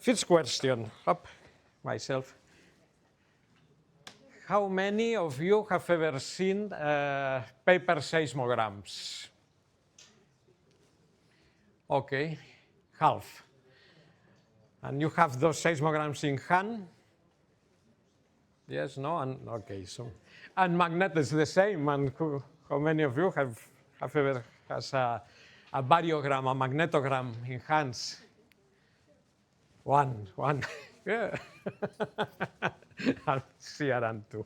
First question, myself. How many of you have ever seen paper seismograms? Okay, half. And you have those seismograms in hand? Yes, no, and okay. So, and magnet is the same. And how many of you have ever has a variogram, a magnetogram in hands? One. Yeah. And Ciaran too.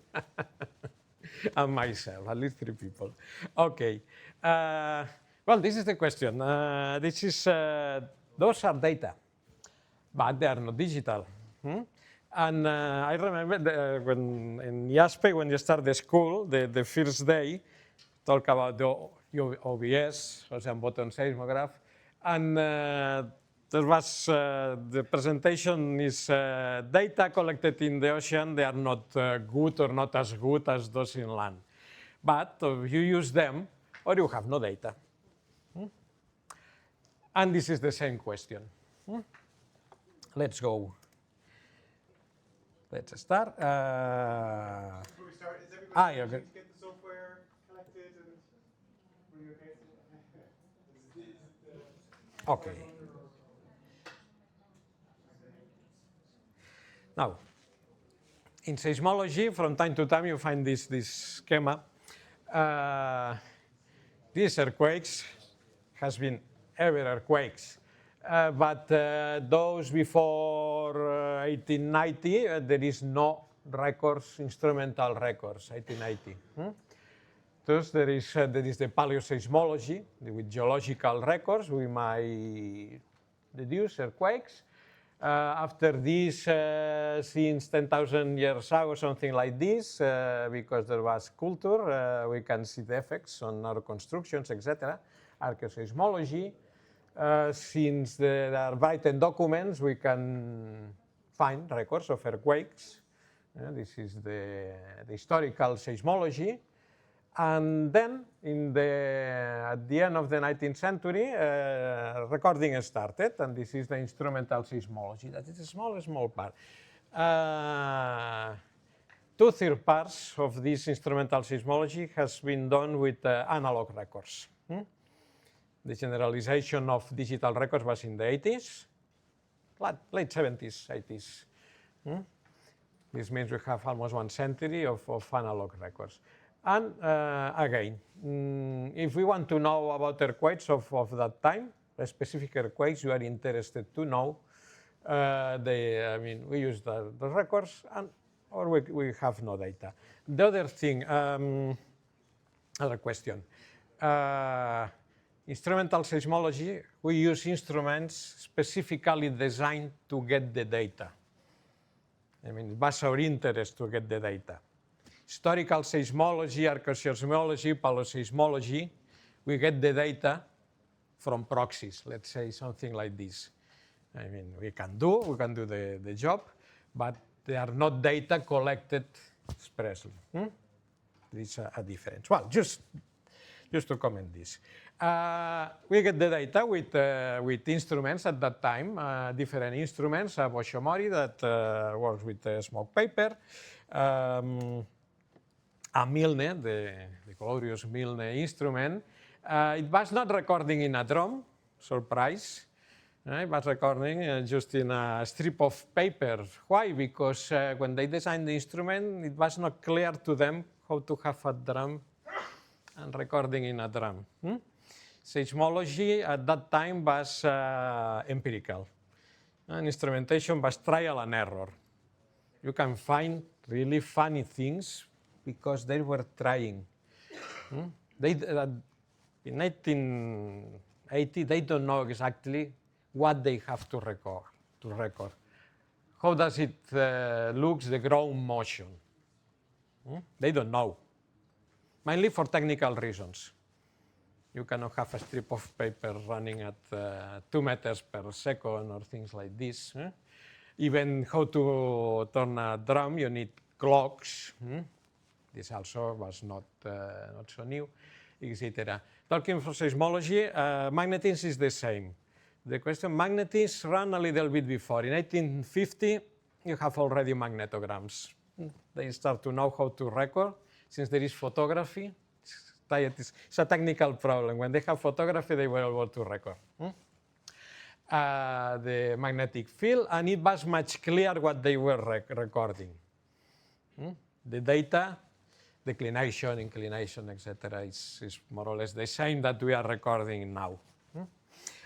And myself, at least 3 people. Okay. Well, this is the question. Those are data, but they are not digital. And I remember when in IASPE, when you start the school, the first day, talk about the OBS, ocean bottom seismograph, and there was the presentation is data collected in the ocean. They are not good or not as good as those in land, but you use them or you have no data. And this is the same question. Let's go. Let's start. Before we start, is everybody okay. to get the software collected and are you okay? Okay. Now, in seismology, from time to time, you find this schema. These earthquakes has been every earthquakes. But those before 1890, there is no records, instrumental records, 1890. Thus, there is the paleoseismology, with geological records. We might deduce earthquakes. After this, since 10,000 years ago, something like this, because there was culture, we can see the effects on our constructions, etc. Archaeoseismology. Since there are written documents, we can find records of earthquakes. This is the historical seismology. And then, at the end of the 19th century, recording started, and this is the instrumental seismology. That is a small part. 2/3 parts of this instrumental seismology has been done with analog records. The generalization of digital records was in the 80s, late 70s, 80s. This means we have almost 1 century of analog records. And again, if we want to know about earthquakes of that time, specific earthquakes, you are interested to know, we use the records, or we have no data. The other thing, other question. Instrumental seismology, we use instruments specifically designed to get the data. It was our interest to get the data. Historical seismology, archaeoseismology, paleoseismology, we get the data from proxies, let's say something like this. We can do the job, but they are not data collected expressly. There is a difference. Well, just to comment this. We get the data with instruments at that time, different instruments, Boshomori that works with smoke paper, a Milne, the glorious Milne instrument. It was not recording in a drum, surprise. It was recording just in a strip of paper. Why? Because when they designed the instrument, it was not clear to them how to have a drum and recording in a drum. Seismology at that time was empirical. And instrumentation was trial and error. You can find really funny things because they were trying. In 1880, they don't know exactly what they have to record. How does it look, the ground motion? They don't know, mainly for technical reasons. You cannot have a strip of paper running at 2 meters per second or things like this. Even how to turn a drum, you need clocks. This also was not so new, etc. Talking for seismology, magnetism is the same. The question, magnetics ran a little bit before. In 1850, you have already magnetograms. They start to know how to record. Since there is photography, it's a technical problem. When they have photography, they were able to record the magnetic field, and it was much clearer what they were recording. The data, declination, inclination, etc., is more or less the same that we are recording now.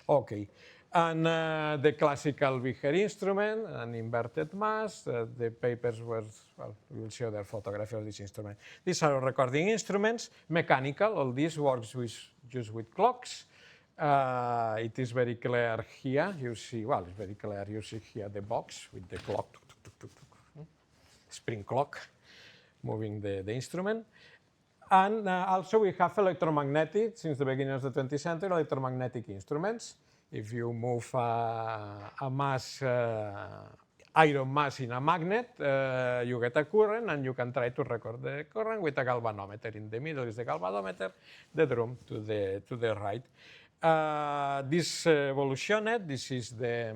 Okay, and the classical Becher instrument, an inverted mass. The papers were, well, we will show the photography of this instrument. These are recording instruments, mechanical. All this works just with clocks. It is very clear here. You see, well, it's very clear. You see here the box with the clock, spring clock, moving the instrument. And also we have electromagnetic, since the beginning of the 20th century, electromagnetic instruments. If you move a mass, iron mass in a magnet, you get a current, and you can try to record the current with a galvanometer. In the middle is the galvanometer, the drum to the right. This evolutioned. This is the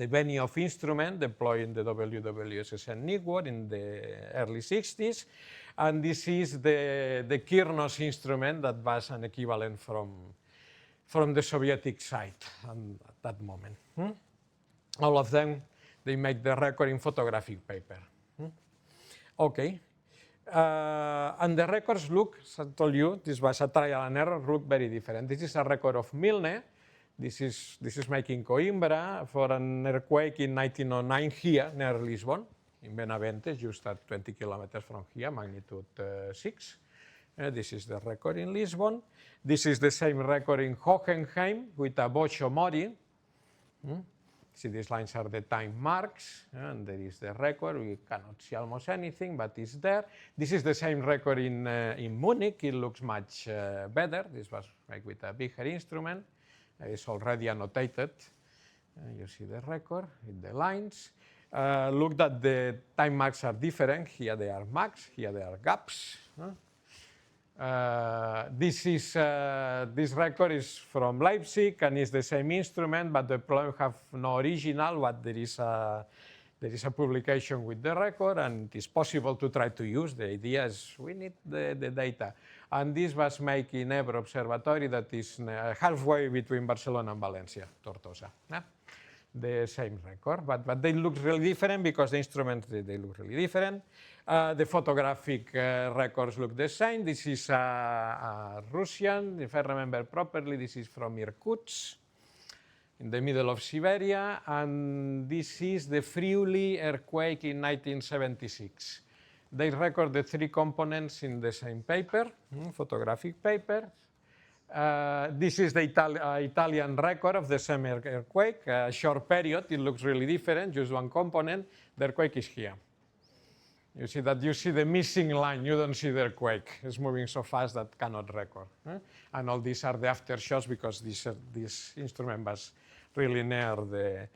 venue of instrument deployed in the WWSSN NICWOR in the early 60s. And this is the Kirnos instrument that was an equivalent from the Soviet side at that moment. All of them, they make the record in photographic paper. Okay. And the records look, as I told you, this was a trial and error, look very different. This is a record of Milne. This is making Coimbra for an earthquake in 1909 here near Lisbon, in Benavente, just at 20 kilometers from here, magnitude 6. This is the record in Lisbon. This is the same record in Hohenheim with a Boccio Mori. See, these lines are the time marks, and there is the record. We cannot see almost anything, but it's there. This is the same record in Munich. It looks much better. This was made with a bigger instrument. It's already annotated. You see the record with the lines. Look that the time marks are different. Here they are marks, here they are gaps. This record is from Leipzig and is the same instrument, but the problem have no original, but there is a publication with the record, and it's possible to try to use. The idea is we need the data. And this was made in Ebro Observatory, that is halfway between Barcelona and Valencia, Tortosa. The same record, but they look really different because the instruments, they look really different. The photographic records look the same. This is a Russian, if I remember properly, this is from Irkutsk, in the middle of Siberia, and this is the Friuli earthquake in 1976. They record the three components in the same paper, photographic paper. This is the Italian record of the same earthquake, a short period. It looks really different, just one component. The earthquake is here. You see that you see the missing line. You don't see the earthquake. It's moving so fast that cannot record. And all these are the aftershocks because this instrument was really near the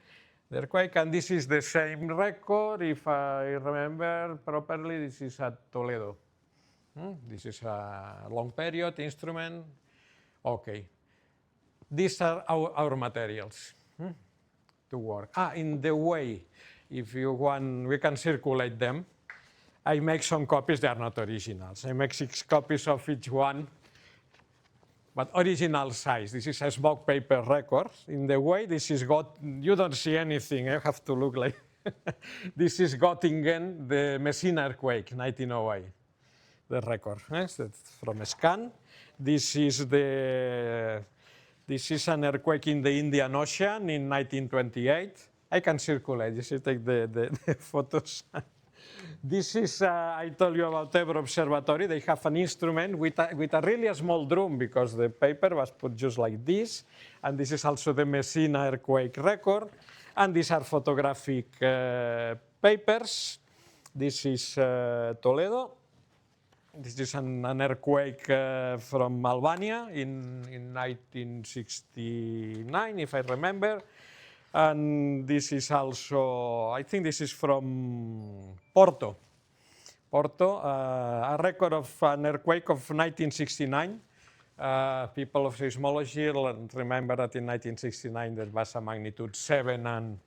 earthquake. And this is the same record, if I remember properly. This is at Toledo. This is a long period instrument. Okay. These are our materials to work. In the way, if you want, we can circulate them. I make some copies, they are not originals. I make 6 copies of each one, but original size. This is a smoke paper record. In the way, this is you don't see anything, I have to look like. This is Göttingen, the Messina earthquake, 1908, the record. That's from a scan. This is an earthquake in the Indian Ocean in 1928. I can circulate, you should take the photos. This is, I told you about Ebro Observatory. They have an instrument with a really small drum because the paper was put just like this. And this is also the Messina earthquake record. And these are photographic papers. This is Toledo. This is an earthquake from Albania in 1969, if I remember. And this is also, I think this is from Porto. A record of an earthquake of 1969. People of seismology remember that in 1969 there was a magnitude 7 and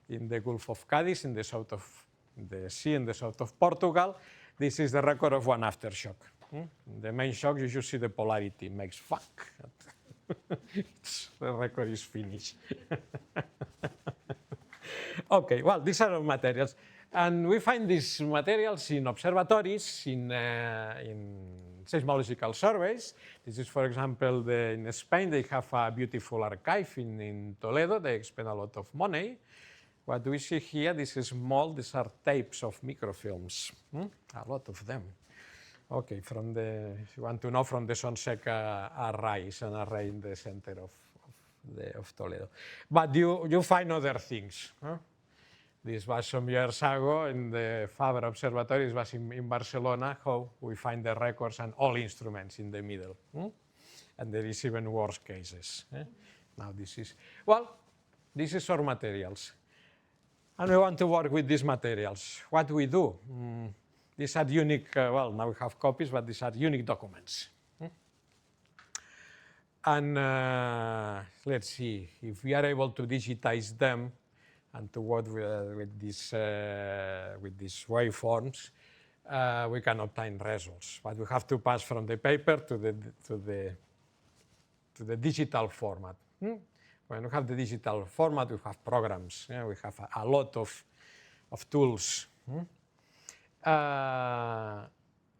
in the Gulf of Cadiz, in the south of the sea, in the south of Portugal. This is the record of one aftershock. The main shock, you should see the polarity, it makes fuck. The record is finished. Okay, well, these are materials. And we find these materials in observatories, in seismological surveys. This is, for example, in Spain, they have a beautiful archive in Toledo. They spend a lot of money. What we see here, this is small, these are tapes of microfilms, a lot of them. Okay, if you want to know, from the Sonseca array, it's an array in the center of Toledo. But you find other things. This was some years ago in the Faber Observatory. It was in Barcelona, how we find the records and all instruments in the middle. And there is even worse cases. Now this is our materials. And we want to work with these materials. What do we do? These are unique, well, now we have copies, but these are unique documents. And let's see, if we are able to digitize them and to work with these waveforms, we can obtain results. But we have to pass from the paper to the digital format. When we have the digital format, we have programs. We have a lot of tools.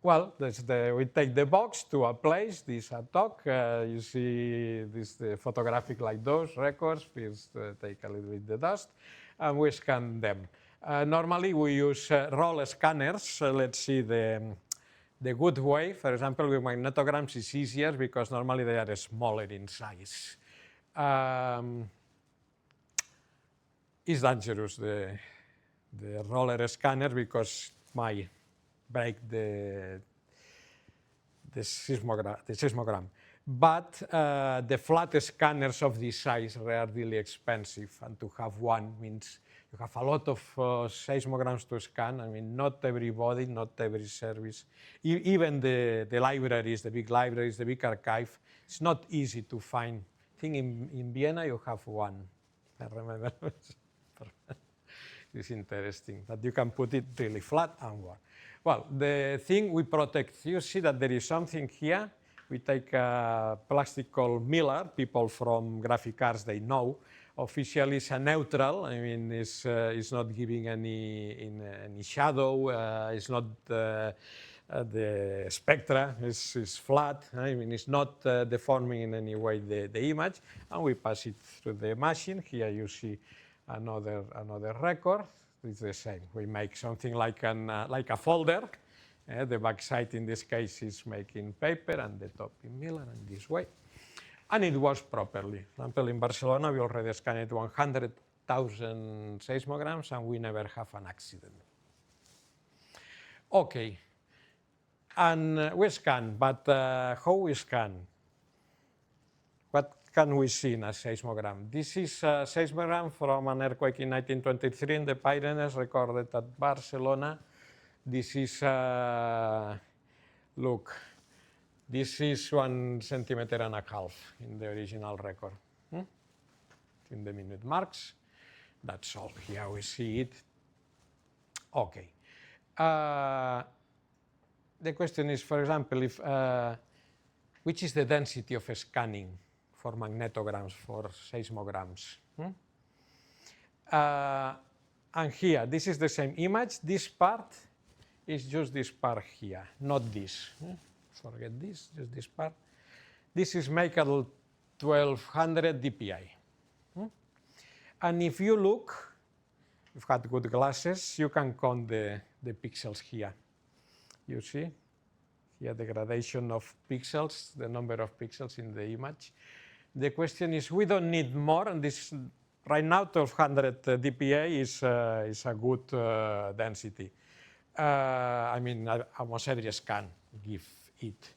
Well, we take the box to a place, this ad hoc. You see the photographic like those records. First take a little bit the dust, and we scan them. Normally we use roll scanners. Let's see the good way. For example, with magnetograms is easier because normally they are smaller in size. It's dangerous, the roller scanner, because it might break the seismogram. But the flat scanners of this size are really expensive, and to have one means you have a lot of seismograms to scan. I mean, not everybody, not every service, even the libraries, the big archive, it's not easy to find. I think in Vienna you have one, I remember. It's interesting that you can put it really flat and work. Well, the thing we protect, you see that there is something here. We take a plastic called Miller. People from graphic arts, they know. Officially it's a neutral. I mean, it's not giving any shadow. It's not the spectra is flat. I mean, it's not deforming in any way the image. And we pass it through the machine. Here you see another record. It's the same. We make something like a folder. The backside in this case is making paper, and the top in Miller, and this way. And it works properly. For example, in Barcelona, we already scanned 100,000 seismograms, and we never have an accident. Okay. And we scan, but how we scan? What can we see in a seismogram? This is a seismogram from an earthquake in 1923 in the Pyrenees, recorded at Barcelona. This is, look, this is 1.5 centimeters in the original record. In the minute marks. That's all. Here we see it. Okay. The question is, for example, if which is the density of scanning for magnetograms, for seismograms? And here, this is the same image. This part is just this part here, not this. Forget this, just this part. This is make at 1200 dpi. And if you look, if you've got good glasses, you can count the pixels here. You see here the gradation of pixels, the number of pixels in the image. The question is, we don't need more, and this right now 1200 dpi is a good density. I mean, almost every scan give it.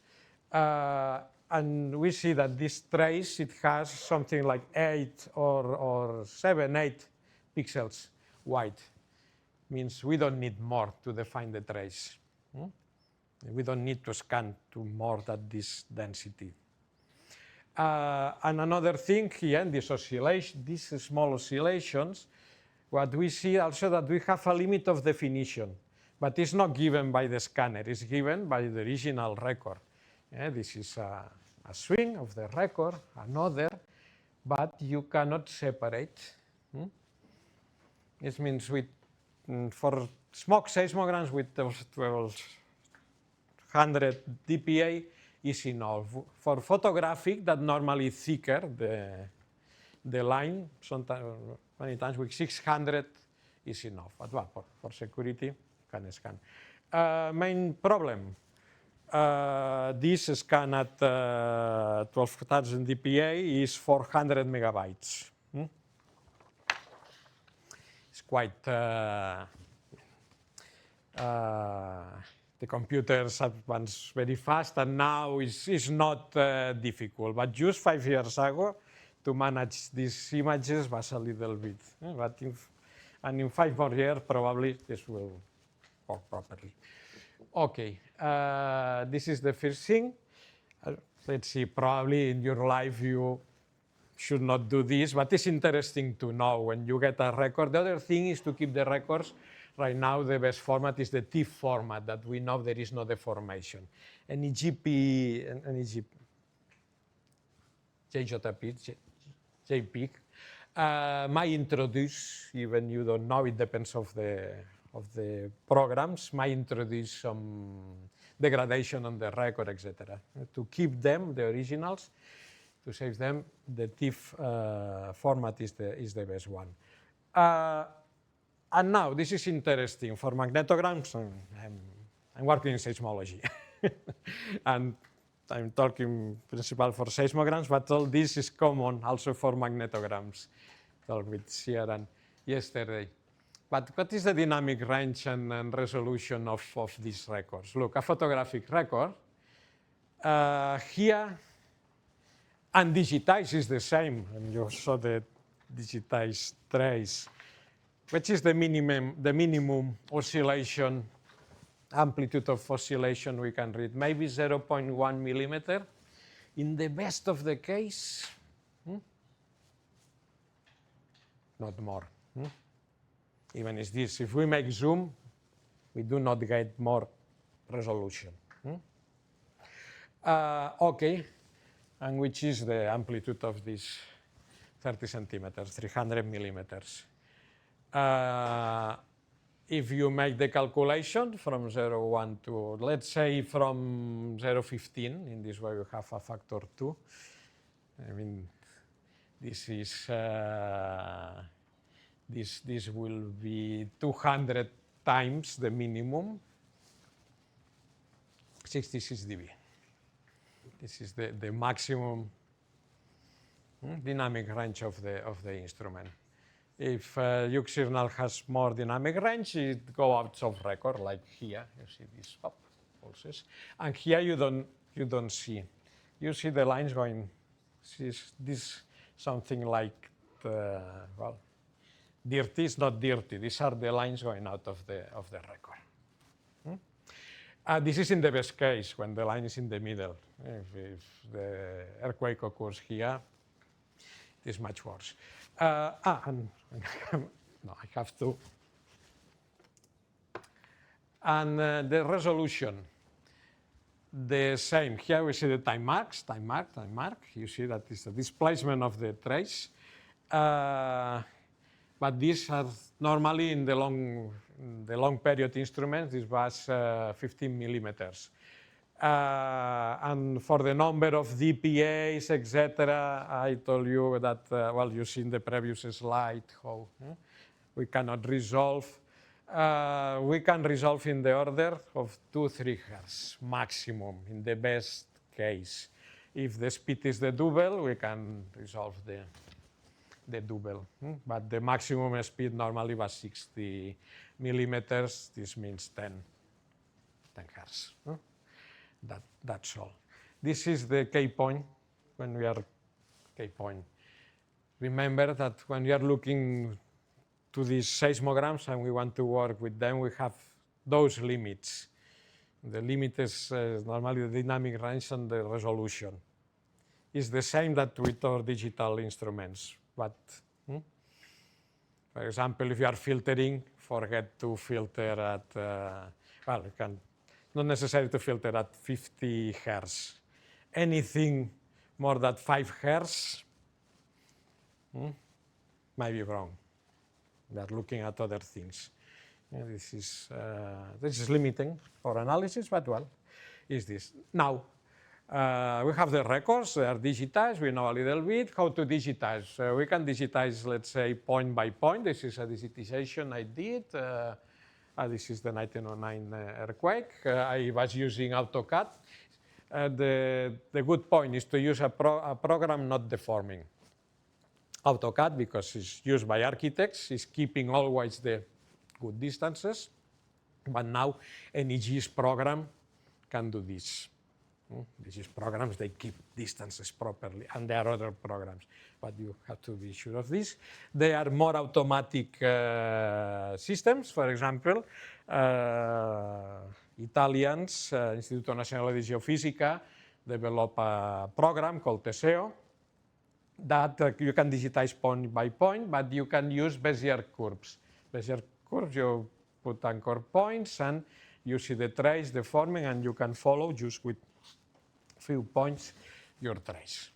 And we see that this trace, it has something like 8 or 7, 8 pixels wide. Means we don't need more to define the trace. We don't need to scan to more than this density. And another thing here, these small oscillations, what we see also that we have a limit of definition, but it's not given by the scanner, it's given by the original record. This is a swing of the record, another, but you cannot separate. This means for smoke seismograms with 1200 dPa is enough. For photographic, that normally thicker, the line, sometimes, many times with 600 is enough. But well, for security, can scan. Main problem, this scan at 12,000 dPa is 400 megabytes. It's quite, the computers advance very fast, and now it's not difficult. But just 5 years ago, to manage these images was a little bit. But in 5 more years, probably this will work properly. Okay, this is the first thing. Let's see, probably in your life you should not do this, but it's interesting to know when you get a record. The other thing is to keep the records. Right now, the best format is the TIFF format, that we know there is no deformation. Any JPEG might introduce, even you don't know, it depends of the programs, might introduce some degradation on the record, etc. To keep them, the originals, to save them, the TIFF format is the best one. And now, this is interesting. For magnetograms, I'm working in seismology. And I'm talking principal for seismograms, but all this is common also for magnetograms. Talked with Sierra yesterday. But what is the dynamic range and resolution of these records? Look, a photographic record, here, and digitized is the same. And you saw the digitized trace, which is the minimum oscillation, amplitude of oscillation we can read, maybe 0.1 millimeter. In the best of the case, not more. Even is this, if we make zoom, we do not get more resolution. Okay, and which is the amplitude of this 30 centimeters, 300 millimeters. If you make the calculation from 0.1 to, let's say, from 0.15, in this way we have a factor 2. I mean, this is, this will be 200 times the minimum, 66 dB. This is the maximum dynamic range of the instrument. If Yuxirnal has more dynamic range, it goes out of record, like here. You see these pulses, and here you don't see. You see the lines going. This something like well, dirty is not dirty. These are the lines going out of the record. This is in the best case when the line is in the middle. If the earthquake occurs here, it is much worse. And no, I have to. And the resolution, the same. Here we see the time marks, time mark. You see that is the displacement of the trace. But these are normally in the long period instruments. This was 15 millimeters. And for the number of dPAs, etc., I told you that, well, you see in the previous slide how we cannot resolve. We can resolve in the order of 2-3 Hertz maximum in the best case. If the speed is the double, we can resolve the double. But the maximum speed normally was 60 millimeters. This means 10 Hertz. That's all. This is the key point when we are key point. Remember that when we are looking to these seismograms and we want to work with them, we have those limits. The limit is normally the dynamic range and the resolution. is the same that with our digital instruments. But, for example, if you are filtering, forget to filter at, well, you can, not necessary to filter at 50 hertz. Anything more than 5 hertz might be wrong. We are looking at other things. Yeah, this is limiting for analysis, but well, is this. Now, we have the records, they are digitized, we know a little bit how to digitize. We can digitize, let's say, point by point. This is a digitization I did. This is the 1909 earthquake. I was using AutoCAD. The good point is to use a program not deforming. AutoCAD, because it's used by architects, is keeping always the good distances, but now any GIS program can do this. The GIS programs, they keep distances properly, and there are other programs, but you have to be sure of this. They are more automatic systems. For example, Italians, Istituto Nazionale di Geofisica, develop a program called Teseo that you can digitize point by point, but you can use Bezier curves. Bezier curves, you put anchor points and you see the trace, the forming, and you can follow just with few points your trace.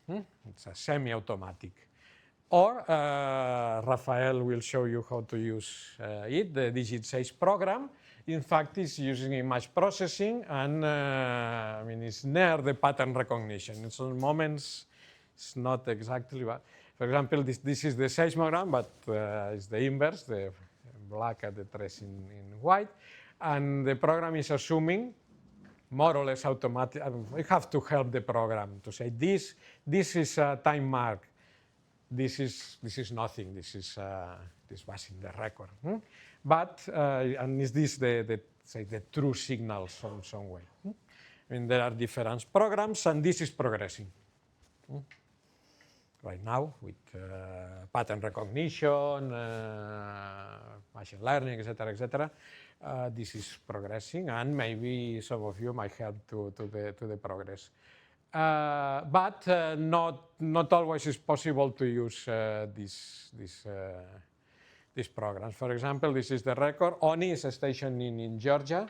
It's a semi-automatic. Or Rafael will show you how to use it, the Digit6 program. In fact, it's using image processing, and I mean, it's near the pattern recognition. In some moments, it's not exactly, but for example, this is the seismogram, but it's the inverse, the black at the trace in white. And the program is assuming more or less automatic. We have to help the program to say this is a time mark. This is nothing. This was in the record. But and is this the true signal some way? I mean, there are different programs, and this is progressing. Right now with pattern recognition, machine learning, etc., this is progressing, and maybe some of you might help to the progress. But not always is possible to use these programs. For example, this is the record. ONI is a station in Georgia,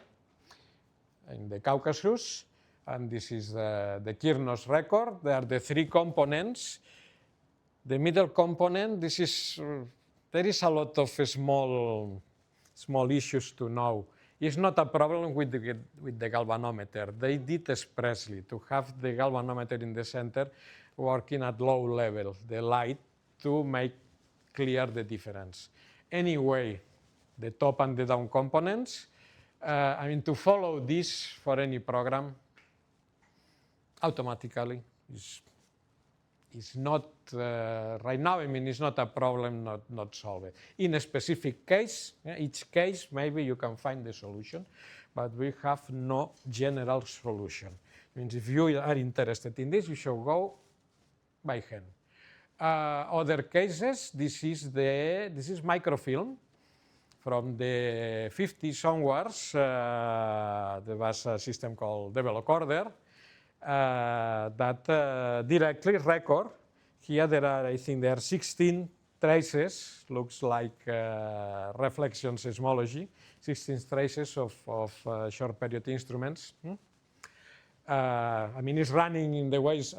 in the Caucasus, and this is the Kirnos record. There are the three components. The middle component, there is a lot of small issues to know. It's not a problem with the galvanometer. They did expressly to have the galvanometer in the center working at low level, the light, to make clear the difference. Anyway, the top and the down components, I mean, to follow this for any program automatically is not, right now, I mean, it's not a problem not solved. In a specific case, each case, maybe you can find the solution, but we have no general solution. It means if you are interested in this, you should go by hand. Other cases, this is microfilm. From the 50s onwards, there was a system called Develocorder that directly record. Here I think there are 16 traces, looks like reflection seismology, 16 traces of short period instruments. I mean, it's running in the ways,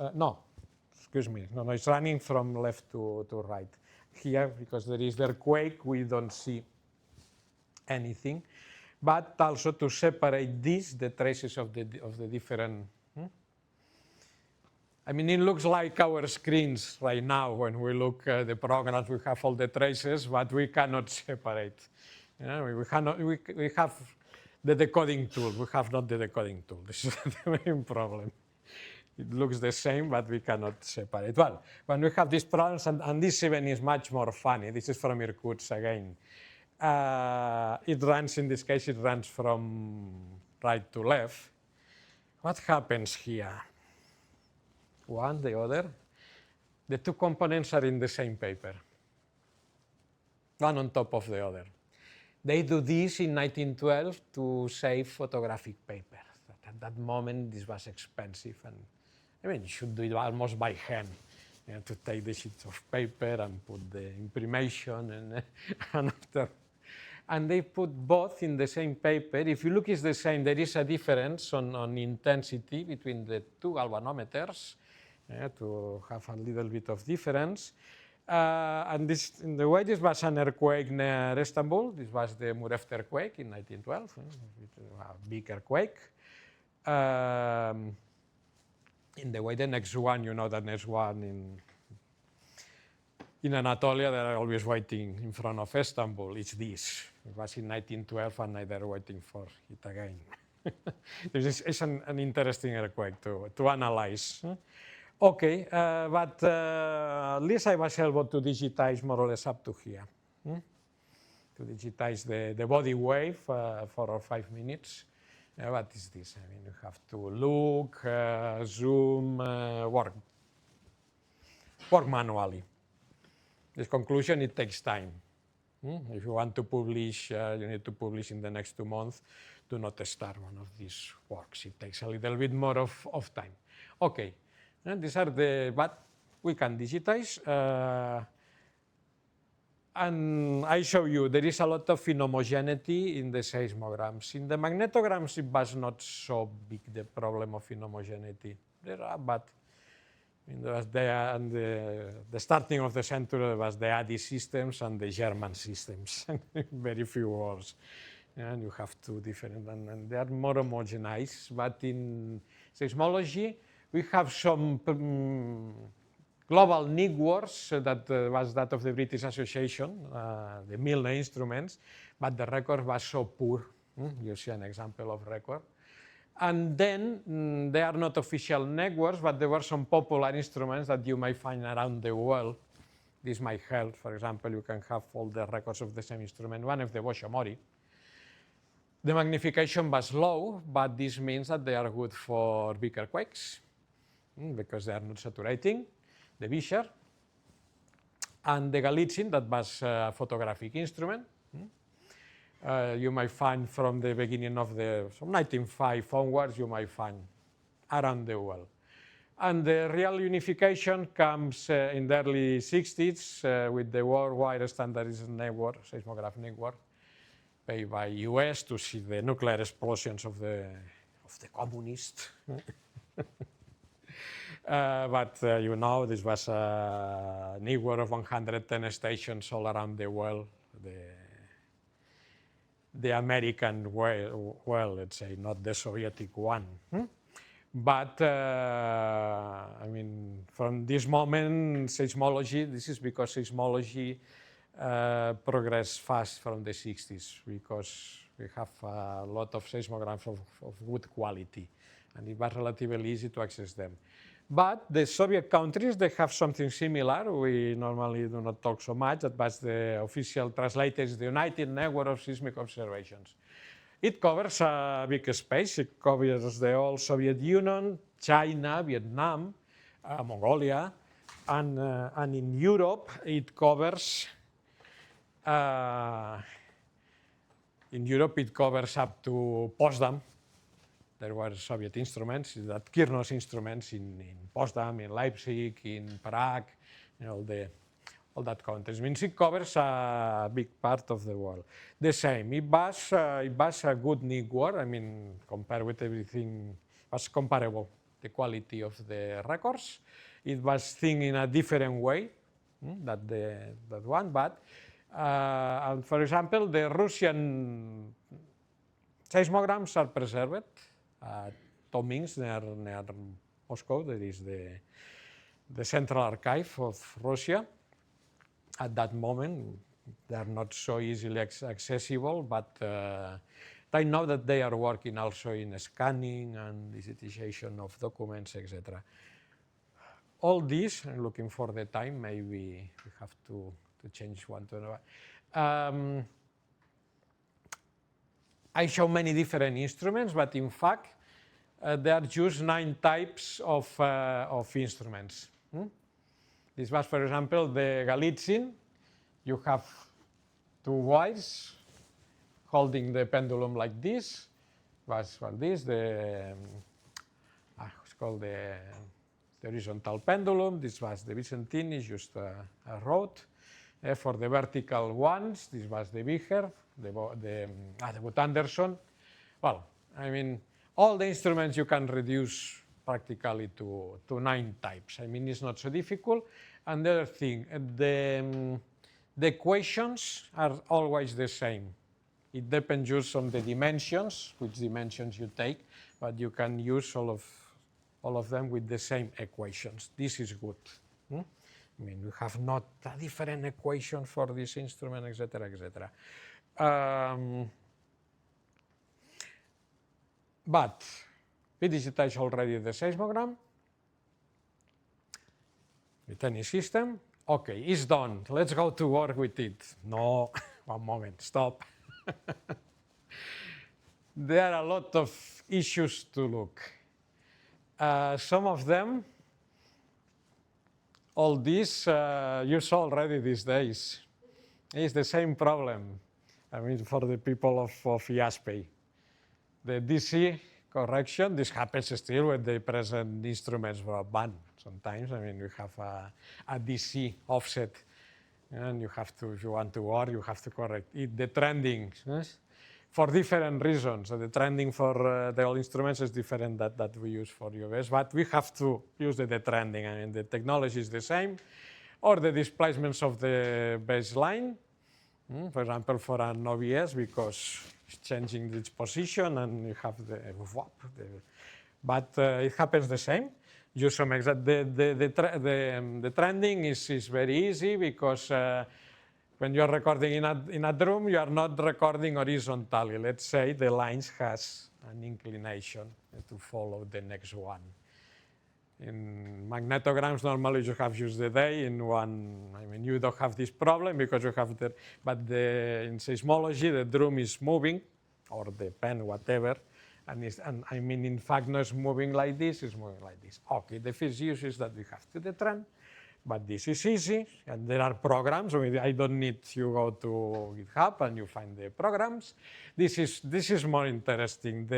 it's running from left to right. Here, because there is the earthquake, we don't see anything, but also to separate the traces of the different. I mean, it looks like our screens right now when we look at the programs. We have all the traces, but we cannot separate. We have the decoding tool. We have not the decoding tool. This is the main problem. It looks the same, but we cannot separate. Well, when we have these problems, and this even is much more funny. This is from Irkutsk again. It runs, in this case, it runs from right to left. What happens here? One, the other. The two components are in the same paper, one on top of the other. They do this in 1912 to save photographic paper. At that moment, this was expensive, and I mean, you should do it almost by hand. You have to take the sheets of paper and put the information and after. And they put both in the same paper. If you look, it's the same. There is a difference on intensity between the two galvanometers to have a little bit of difference. And this, in the way, this was an earthquake near Istanbul. This was the Mureft earthquake in 1912, a big earthquake. In the way, the next one, you know, the next one in Anatolia, they are always waiting in front of Istanbul. It's this. It was in 1912, and now they're waiting for it again. It's an interesting earthquake to analyze. Okay, but at least I was able to digitize more or less up to here. To digitize the body wave 4 or 5 minutes. What is this? I mean, you have to look, zoom, work manually. This conclusion, it takes time. If you want to publish, you need to publish in the next 2 months. Do not start one of these works. It takes a little bit more of time. Okay, and these are but we can digitize. And I show you there is a lot of inhomogeneity in the seismograms. In the magnetograms, it was not so big, the problem of inhomogeneity. There are, but there was the starting of the century, there was the ADI systems and the German systems, very few words. And you have two different, and they are more homogenized. But in seismology, we have some global NIC words that was that of the British Association, the Milne instruments, but the record was so poor. You see an example of record. And then they are not official networks, but there were some popular instruments that you might find around the world. This might help. For example, you can have all the records of the same instrument. One of the Boshomori. The magnification was low, but this means that they are good for big earthquakes because they are not saturating. The Vischer, and the Galitzin, that was a photographic instrument. You might find from the beginning of from 1905 onwards, you might find around the world. And the real unification comes in the early 60s with the worldwide standardized network, seismograph network, paid by US to see the nuclear explosions of the communists. But you know, this was a network of 110 stations all around the world. The American well, let's say, not the Soviet one. But I mean, from this moment, seismology, this is because seismology progressed fast from the 60s, because we have a lot of seismographs of good quality, and it was relatively easy to access them. But the Soviet countries, they have something similar. We normally do not talk so much. That was the official translated, the United Network of Seismic Observations. It covers a big space. It covers the whole Soviet Union, China, Vietnam, Mongolia, and in Europe, it covers up to Potsdam. There were Soviet instruments, that Kirnos instruments in Potsdam, in Leipzig, in Prague, all that countries. Means it covers a big part of the world. The same, it was a good network. I mean, compared with everything, it was comparable, the quality of the records. It was thin in a different way, that one, but for example, the Russian seismograms are preserved. Tomins near Moscow, there is the Central Archive of Russia. At that moment, they are not so easily accessible, but I know that they are working also in scanning and digitization of documents, etc. All this, I'm looking for the time, maybe we have to change one to another. I show many different instruments, but in fact, there are just 9 types of instruments. This was, for example, the Galitzin. You have 2 wires holding the pendulum like this. Was for this, it's called the the horizontal pendulum. This was the Byzantine, is just a rod. For the vertical ones, this was the Becher, the Wood Anderson. Well, I mean, all the instruments you can reduce practically to 9 types. I mean, it's not so difficult. And the other thing, the equations are always the same. It depends just on the dimensions, which dimensions you take, but you can use all of them with the same equations. This is good. I mean, we have not a different equation for this instrument, etc., etc. But we digitized already the seismogram with any system. Okay, it's done. Let's go to work with it. No, one moment, stop. There are a lot of issues to look. Some of them, all this, you saw already these days. It's the same problem, I mean, for the people of IASPE. The DC correction, this happens still with the present instruments for a band. Sometimes, I mean, we have a DC offset, and you have to, if you want to work, you have to correct it. The trending, yes? For different reasons. So the trending for the old instruments is different that we use for UVS, but we have to use the trending. I mean, the technology is the same, or the displacements of the baseline. For example, for an OBS, because it's changing its position and you have the but it happens the same. Use some exact, the trending is very easy because when you are recording in a drum, you are not recording horizontally. Let's say the lines has an inclination to follow the next one. In magnetograms, normally you have used the day in one. I mean, you don't have this problem because you have the, but in seismology, the drum is moving, or the pen, whatever, and I mean, in fact, not moving like this, it's moving like this. Okay, the first use is that we have to the trend, but this is easy, and there are programs. I don't need you go to GitHub and you find the programs. This is more interesting.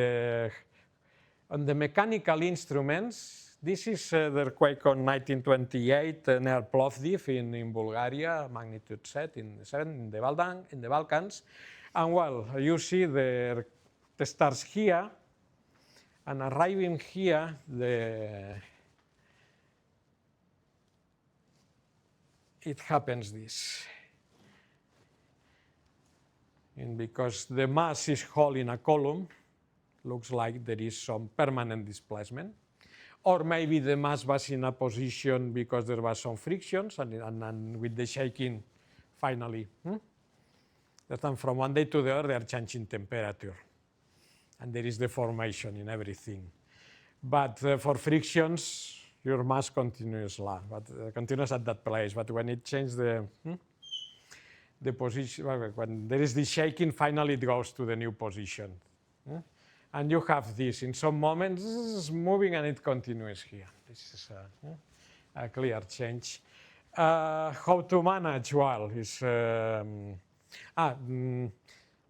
On the mechanical instruments. This is the earthquake on 1928 near Plovdiv in Bulgaria, magnitude 7 in the Balkans. And well, you see the stars here, and arriving here, it happens this. And because the mass is whole in a column, looks like there is some permanent displacement. Or maybe the mass was in a position because there was some frictions, and with the shaking, finally, that from one day to the other, they are changing temperature. And there is deformation in everything. But for frictions, your mass continues continues at that place. But when it changes the position, when there is the shaking, finally it goes to the new position. And you have this. In some moments, this is moving and it continues here. This is a clear change. How to manage? Well, is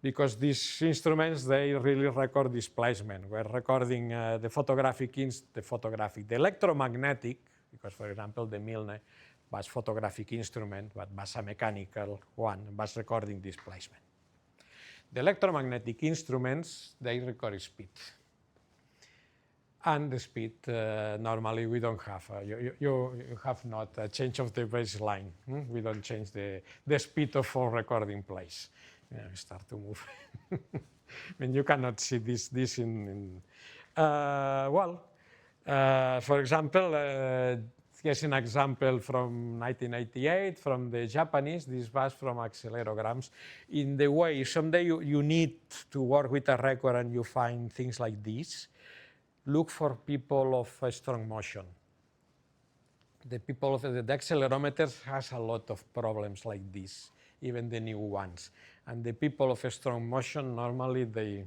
because these instruments, they really record displacement. We're recording the electromagnetic, because for example, the Milne was photographic instrument, but was a mechanical one, was recording displacement. The electromagnetic instruments, they record speed. And the speed, normally we don't have. You have not a change of the baseline. We don't change the speed of our recording place. Start to move. I mean, you cannot see this in for example, here's an example from 1988 from the Japanese. This was from accelerograms. In the way, someday you need to work with a record and you find things like this. Look for people of strong motion. The people of the accelerometers has a lot of problems like this, even the new ones. And the people of strong motion, normally they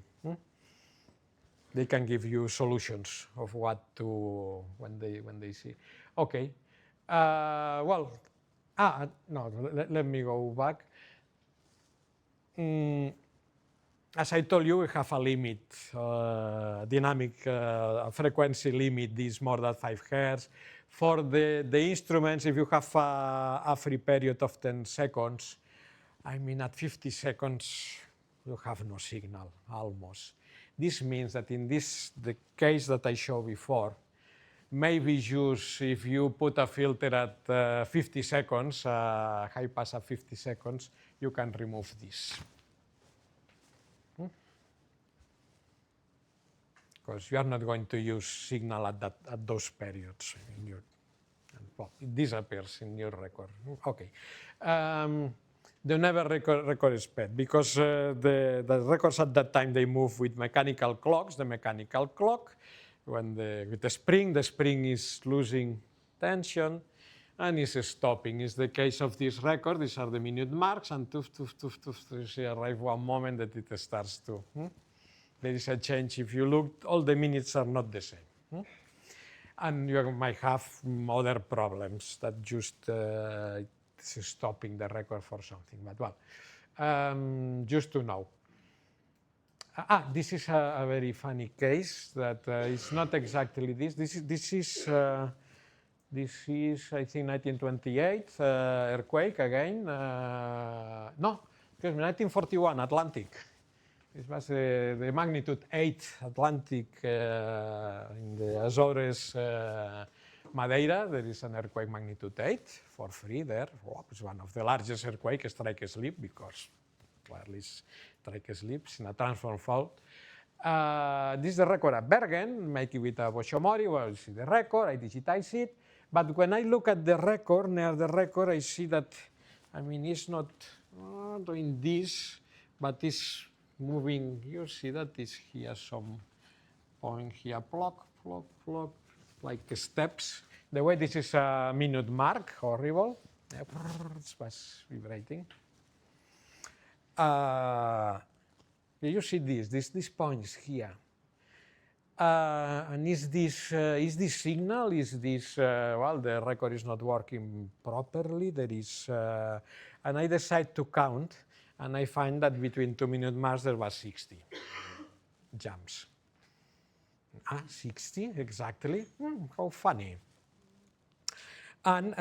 can give you solutions of what to when they see. Okay. No, let me go back. As I told you, we have a limit, dynamic frequency limit. This more than 5 Hz. For the instruments, if you have a free period of 10 seconds, I mean, at 50 seconds, you have no signal, almost. This means that in the case that I showed before, maybe just if you put a filter at 50 seconds, high pass at 50 seconds, you can remove this. Because you are not going to use signal at those periods. Well, it disappears in your record. Okay. The never record is bad because the records at that time, they move with mechanical clocks. The mechanical clock, with the spring is losing tension and is stopping. It's the case of this record. These are the minute marks, and you see arrive one moment that it starts to. There is a change. If you look, all the minutes are not the same. And you might have other problems that just is stopping the record for something. But well, just to know. This is a very funny case that it's not exactly this. This is I think 1928 earthquake again. No, excuse me, 1941 Atlantic. This was the magnitude 8 Atlantic in the Azores, Madeira. There is an earthquake magnitude 8 for free there. Oh, it's one of the largest earthquake strike slip because clearly strike slips in a transform fault. This is the record at Bergen, make it with a Boshomori. Well, you see the record, I digitize it. But when I look at the record, near the record, I see that, I mean, it's not doing this, but it's moving. You see that is here some point here, block, like steps. The way this is a minute mark, horrible. It was vibrating. You see this point is here. And is this signal? Is this, well, the record is not working properly. There is, and I decide to count. And I find that between 2 minute marks, there was 60 jumps. 60, exactly. How funny. And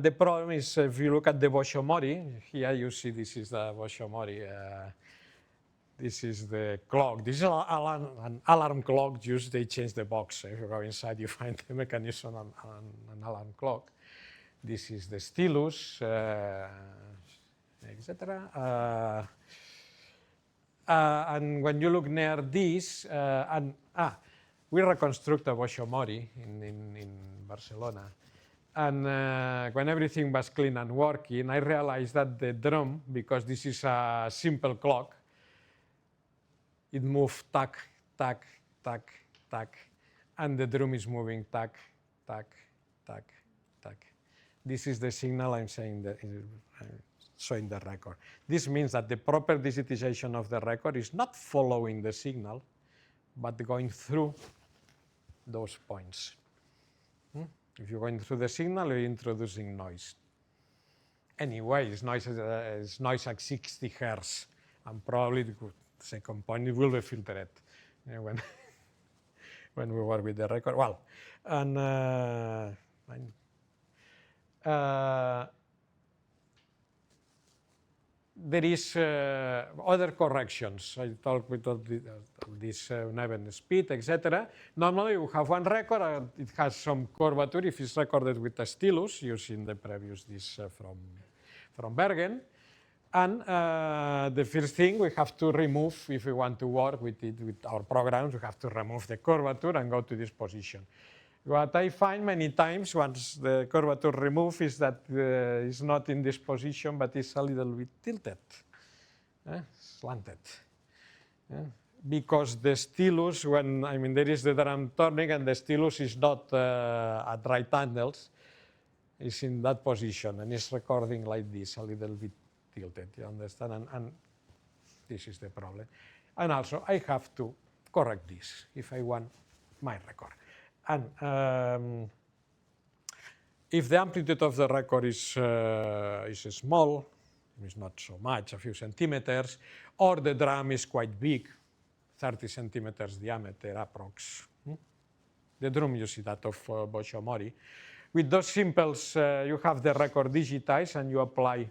the problem is, if you look at the Boshomori, here you see this is the Boshomori. This is the clock. This is an alarm clock, just they change the box. If you go inside, you find the mechanism on an alarm clock. This is the stylus. Etc. And when you look near this, we reconstruct a Boshomori in Barcelona. And when everything was clean and working, I realized that the drum, because this is a simple clock, it moved tack, tack, tack, tack, and the drum is moving tack, tack, tack, tack. This is the signal I'm saying that. Showing the record. This means that the proper digitization of the record is not following the signal, but going through those points. If you're going through the signal, you're introducing noise. Anyway, it's noise at 60 hertz, and probably the second point it will be filtered when we work with the record. Well, and there is other corrections. I talked with all this uneven speed, etc. Normally, you have one record. It has some curvature. If it's recorded with a stylus, using the previous this from Bergen. And the first thing we have to remove, if we want to work with it with our programs, we have to remove the curvature and go to this position. What I find many times once the curvature removed is that it's not in this position, but it's a little bit tilted, slanted. Because the stylus, there is the drum turning and the stylus is not at right angles, it's in that position and it's recording like this, a little bit tilted, you understand? And this is the problem. And also I have to correct this if I want my record. And if the amplitude of the record is small, it's not so much, a few centimeters, or the drum is quite big, 30 centimeters diameter approx. The drum, you see that of Boshomori. with those simples, you have the record digitized and you apply,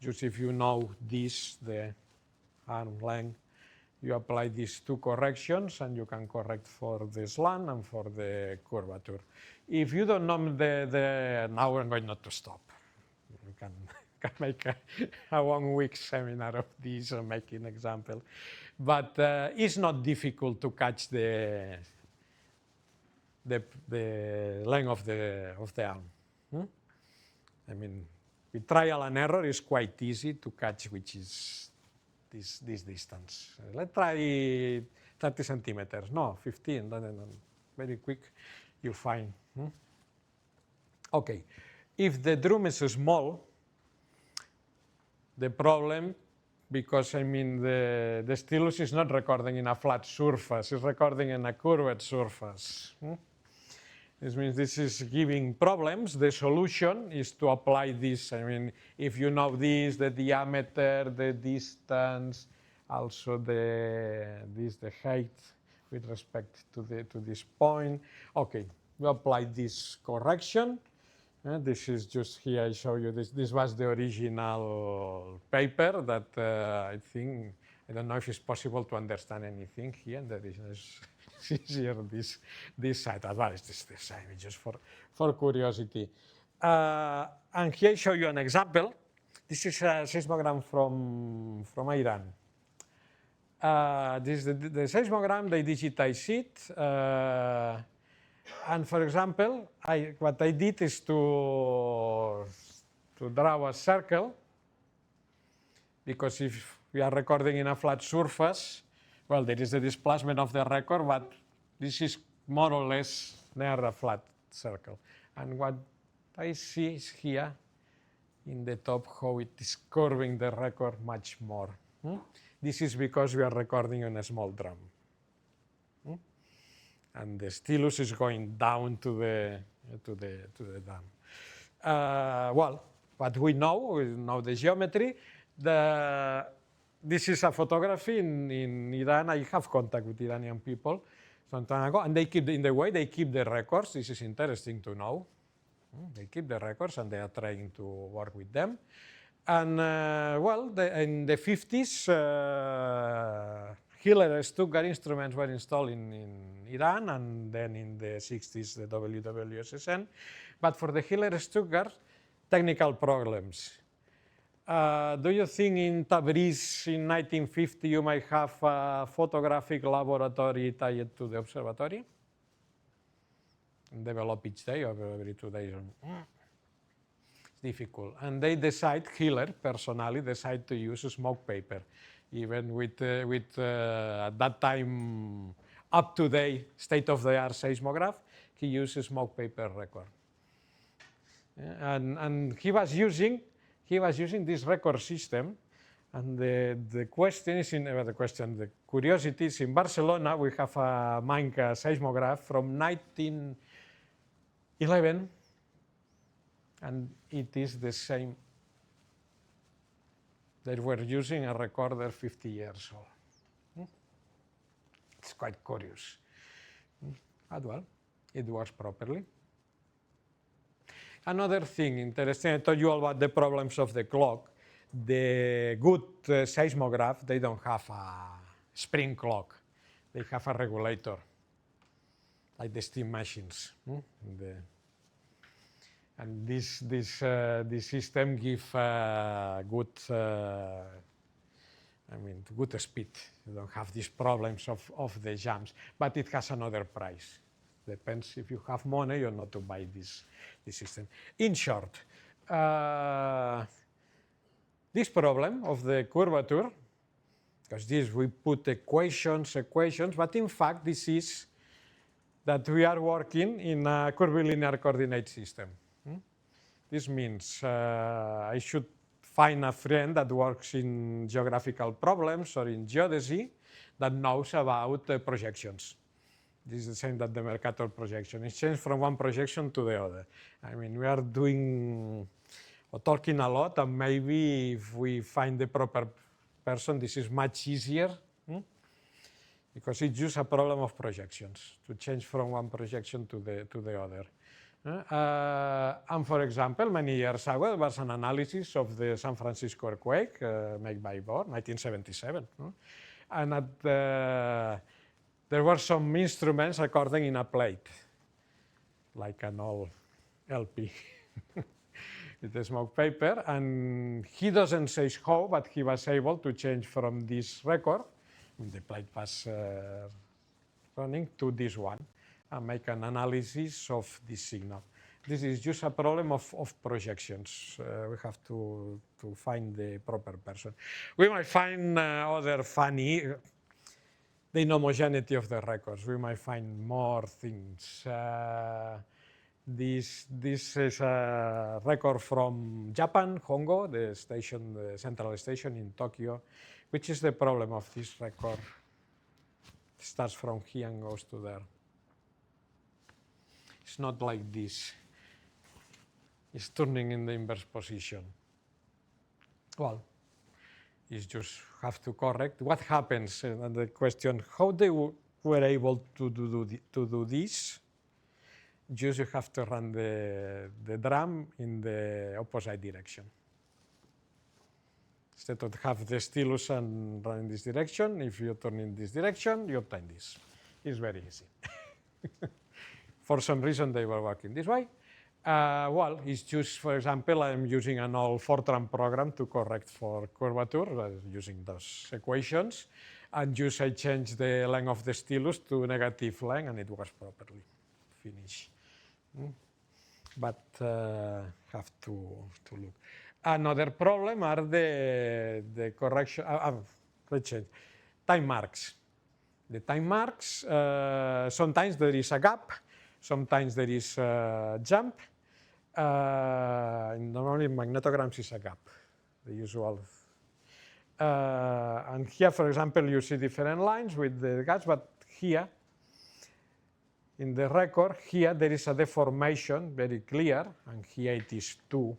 just if you know this, the arm length, you apply these two corrections and you can correct for the slant and for the curvature. If you don't know now I'm going not to stop. You can make a 1 week seminar of this or make an example. But it's not difficult to catch the length of the arm. I mean, with trial and error, it's quite easy to catch which is this distance. Let's try 30 centimeters. No, 15. No. Very quick, you find. Okay, if the drum is small, the problem, because I mean the stylus is not recording in a flat surface, it's recording in a curved surface. This means this is giving problems. The solution is to apply this. I mean, if you know this, the diameter, the distance, also the height with respect to this point. Okay, we apply this correction. This is just here, I show you this. This was the original paper that I think, I don't know if it's possible to understand anything here. That is easier this side. Well, it's the same, just for curiosity. And here I show you an example. This is a seismogram from Iran. This is the seismogram, they digitize it. And for example, what I did is to draw a circle, because if we are recording in a flat surface, well, there is the displacement of the record, but this is more or less near a flat circle. And what I see is here in the top how it is curving the record much more. This is because we are recording on a small drum. And the stylus is going down to the dam. Well, what we know the geometry. This is a photography in Iran. I have contact with Iranian people some time ago, and they keep they keep the records. This is interesting to know. They keep the records, and they are trying to work with them. And well, in the 50s, Hiller Stuttgart instruments were installed in Iran, and then in the 60s, the WWSSN. But for the Hiller Stuttgart, technical problems. Do you think in Tabriz in 1950 you might have a photographic laboratory tied to the observatory? And develop each day or every 2 days? It's difficult. And they decide, Hiller personally decide to use smoke paper. Even with at that time up-to-date state-of-the-art seismograph, he used smoke paper record. And he was using this record system, and the question is the curiosity is in Barcelona we have a Minca seismograph from 1911, and it is the same. They were using a recorder 50 years old. It's quite curious. But well, it works properly. Another thing interesting, I told you all about the problems of the clock. The good seismograph, they don't have a spring clock. They have a regulator, like the steam machines. And this system gives good, good speed. You don't have these problems of the jumps, but it has another price. Depends if you have money or not to buy this system. In short, this problem of the curvature, because this we put equations, but in fact this is that we are working in a curvilinear coordinate system. This means I should find a friend that works in geographical problems or in geodesy that knows about projections. This is the same that the Mercator projection. It changes from one projection to the other. I mean, we are doing or talking a lot, and maybe if we find the proper person, this is much easier, because it's just a problem of projections, to change from one projection to the other. And for example, many years ago, there was an analysis of the San Francisco earthquake made by Bohr, 1977. And there were some instruments recording in a plate, like an old LP with the smoke paper. And he doesn't say how, but he was able to change from this record, when the plate was running, to this one, and make an analysis of this signal. This is just a problem of projections. We have to find the proper person. We might find other funny, the inhomogeneity of the records. We might find more things. This is a record from Japan, Hongo, the station, the central station in Tokyo. Which is the problem of this record? It starts from here and goes to there. It's not like this. It's turning in the inverse position. Well, you just have to correct. What happens? And the question, how they were able to do this? Just you have to run the drum in the opposite direction. Instead of have the stylus and run in this direction, if you turn in this direction, you obtain this. It's very easy. For some reason, they were working this way. Well, it's just, for example, I'm using an old Fortran program to correct for curvature, using those equations. And just I changed the length of the stylus to negative length, and it was properly finished. But have to look. Another problem are the correction, let's change, time marks. The time marks, sometimes there is a gap, sometimes there is a jump. Normally magnetograms is a gap, the usual. And here, for example, you see different lines with the gaps, but here, in the record, here there is a deformation, very clear, and here it is 2.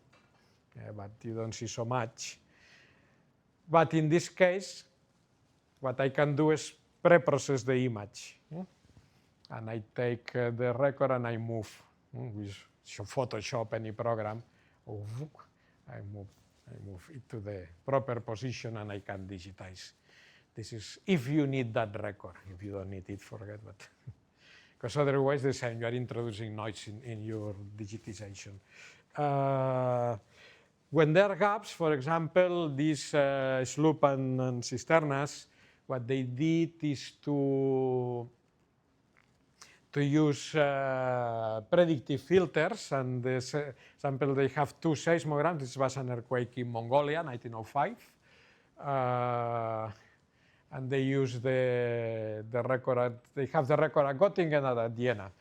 But you don't see so much. But in this case, what I can do is pre-process the image. And I take the record and I move. With Photoshop, any program, I move it to the proper position and I can digitize. This is if you need that record. If you don't need it, forget it. Because otherwise, the same, you are introducing noise in your digitization. When there are gaps, for example, these sloop and cisternas, what they did is to use predictive filters. And this example, they have 2 seismograms. This was an earthquake in Mongolia, 1905. And they use the record. They have the record at Göttingen and at Vienna.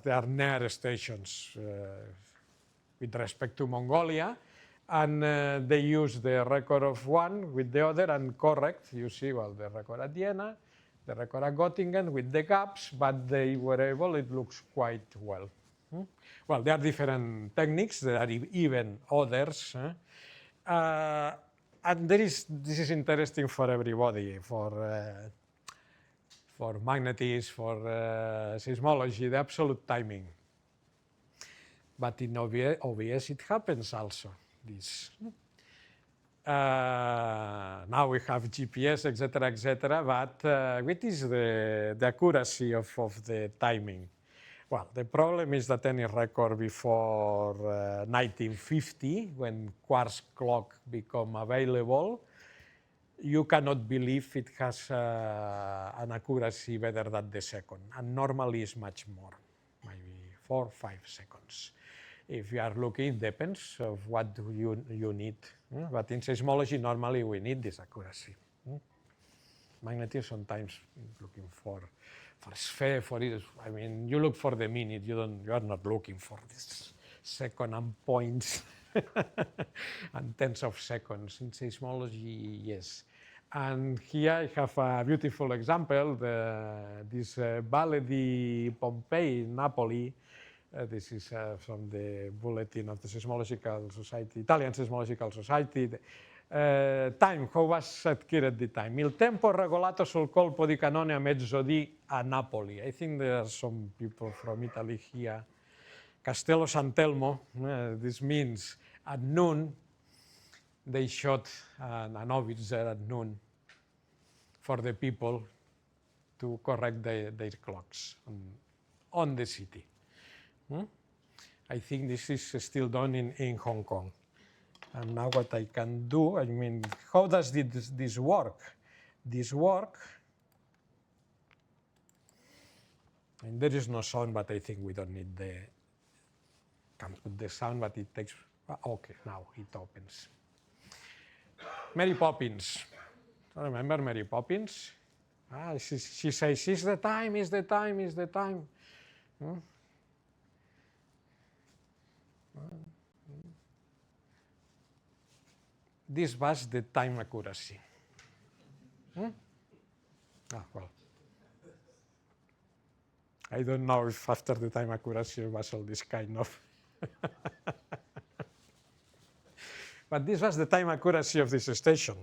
They are near stations. With respect to Mongolia, and they use the record of one with the other and correct. You see, well, the record at Vienna, the record at Göttingen with the gaps, but they were able, it looks quite well. Well, there are different techniques, there are even others. And this is interesting for everybody, for magnetism, for seismology, the absolute timing. But in OBS it happens also, this. Now we have GPS, etc., but what is the accuracy of the timing? Well, the problem is that any record before 1950, when quartz clock became available, you cannot believe it has an accuracy better than the second, and normally it's much more, maybe 4 or 5 seconds. If you are looking, it depends of what you need. But in seismology, normally we need this accuracy. Magnetism sometimes looking for sphere, for it. I mean, you look for the minute. You are not looking for this second and points and tenths of seconds. In seismology, yes. And here I have a beautiful example. This Valle di Pompei in Napoli. This is from the bulletin of the Seismological Society, Italian Seismological Society. Time, how was acquired the time? Il tempo regolato sul colpo di cannone a mezzodì a Napoli. I think there are some people from Italy here. Castello Santelmo. This means at noon, they shot an officer at noon for the people to correct their clocks on the city. I think this is still done in Hong Kong. And now what I can do, I mean, how does this work? This work, and there is no sound, but I think we don't need can put the sound, but it takes, okay, now it opens. Mary Poppins. Remember Mary Poppins? She says, it's the time, it's the time, it's the time. This was the time accuracy. Well, I don't know if after the time accuracy was all this kind of. But this was the time accuracy of this station.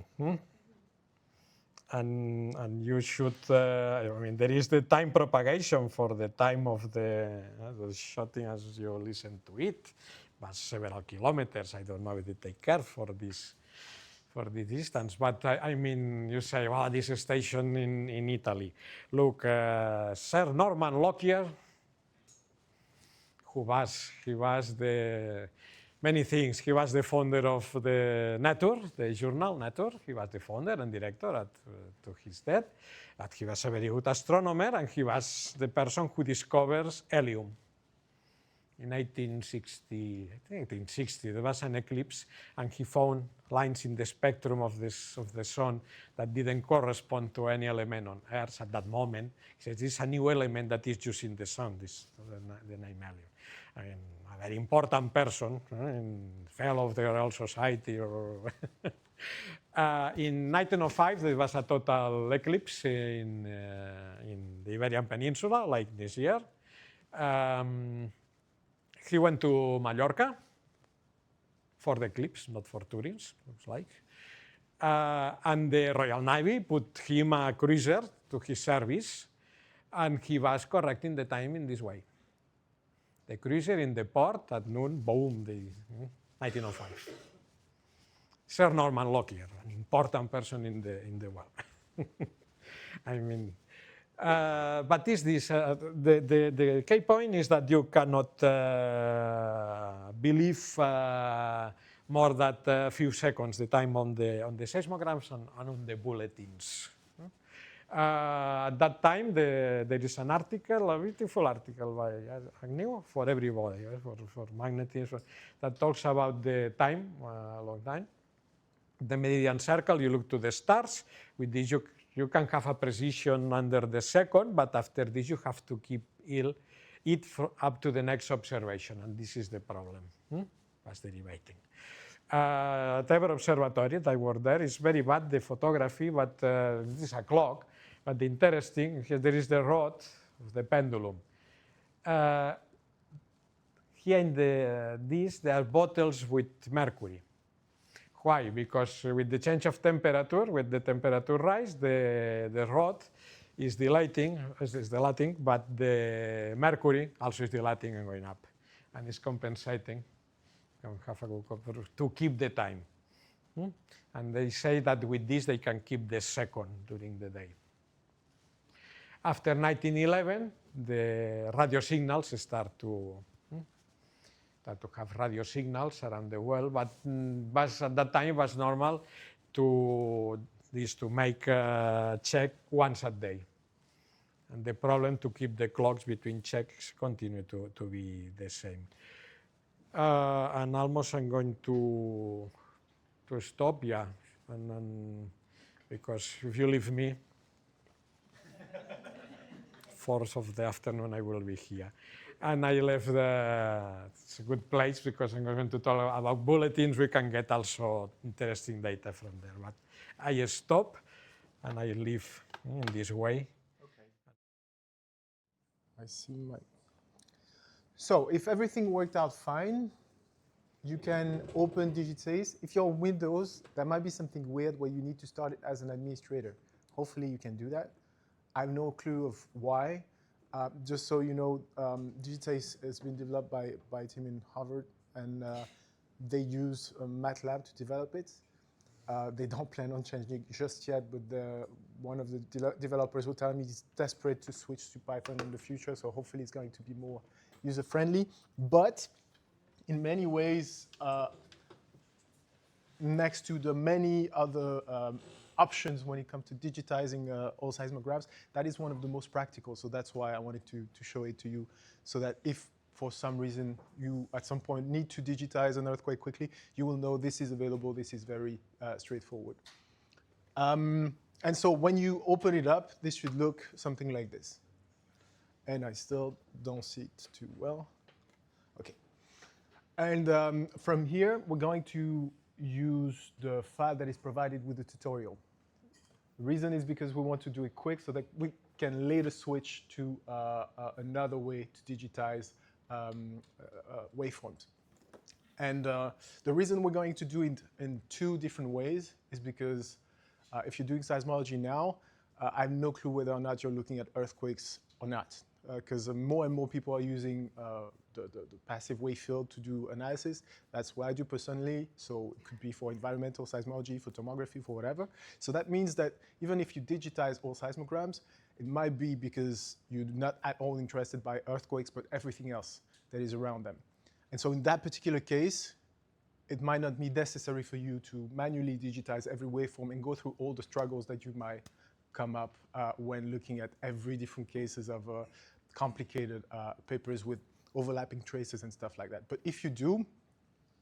And you should, I mean, there is the time propagation for the time of the shooting as you listen to it, but several kilometers. I don't know if they take care for this distance. But I mean, you say, well, this station in Italy. Look, Sir Norman Lockyer, he was the many things. He was the founder of the Nature, the journal Nature. He was the founder and director to his death. But he was a very good astronomer, and he was the person who discovers helium. In 1860, I think 1860, there was an eclipse, and he found lines in the spectrum of the sun that didn't correspond to any element on Earth at that moment. He says, this is a new element that is used in the sun, the name helium. I mean, a very important person, fellow of the Royal Society. In 1905, there was a total eclipse in the Iberian Peninsula, like this year. He went to Mallorca for the eclipse, not for tourists, looks like. And the Royal Navy put him a cruiser to his service, and he was correcting the time in this way. The cruiser in the port at noon, boom, 1905. Sir Norman Lockyer, an important person in the world. I mean, but is this, the key point is that you cannot believe more than a few seconds the time on the seismograms and on the bulletins. At that time, there is an article, a beautiful article by Agnew for everybody, for magnetism, that talks about the time, a long time. The meridian circle, you look to the stars. With this, you can have a precision under the second, but after this, you have to keep it up to the next observation, and this is the problem. Was derivating. Tabor Observatory, I worked there, is very bad, the photography, but this is a clock. But the interesting, here there is the rod of the pendulum. Here in this, there are bottles with mercury. Why? Because with the change of temperature, with the temperature rise, the rod is dilating, but the mercury also is dilating and going up, and it's compensating. To keep the time. And they say that with this they can keep the second during the day. After 1911, the radio signals start to have radio signals around the world, but at that time it was normal to make a check once a day. And the problem to keep the clocks between checks continue to be the same. And almost I'm going to stop, yeah, and because if you leave me, 4th of the afternoon I will be here. And I left it's a good place because I'm going to talk about bulletins. We can get also interesting data from there. But I stop and I leave in this way. Okay. I see my. So if everything worked out fine, you can open Digitace. If you're on Windows, there might be something weird where you need to start it as an administrator. Hopefully you can do that. I have no clue of why. Just so you know, Digitize has been developed by a team in Harvard, and they use MATLAB to develop it. They don't plan on changing it just yet, but one of the developers will tell me he's desperate to switch to Python in the future, so hopefully it's going to be more user-friendly. But in many ways, next to the many other options when it comes to digitizing all seismographs, that is one of the most practical. So that's why I wanted to show it to you, so that if for some reason you at some point need to digitize an earthquake quickly, you will know this is available, this is very straightforward. And so when you open it up, this should look something like this. And I still don't see it too well. Okay. And from here, we're going to use the file that is provided with the tutorial. The reason is because we want to do it quick so that we can later switch to another way to digitize waveforms. And the reason we're going to do it in two different ways is because if you're doing seismology now, I have no clue whether or not you're looking at earthquakes or not, because more and more people are using the passive wave field to do analysis. That's what I do personally, so it could be for environmental seismology, for tomography, for whatever. So that means that even if you digitize all seismograms, it might be because you're not at all interested by earthquakes, but everything else that is around them. And so in that particular case, it might not be necessary for you to manually digitize every waveform and go through all the struggles that you might come up when looking at every different cases of complicated papers with overlapping traces and stuff like that. But if you do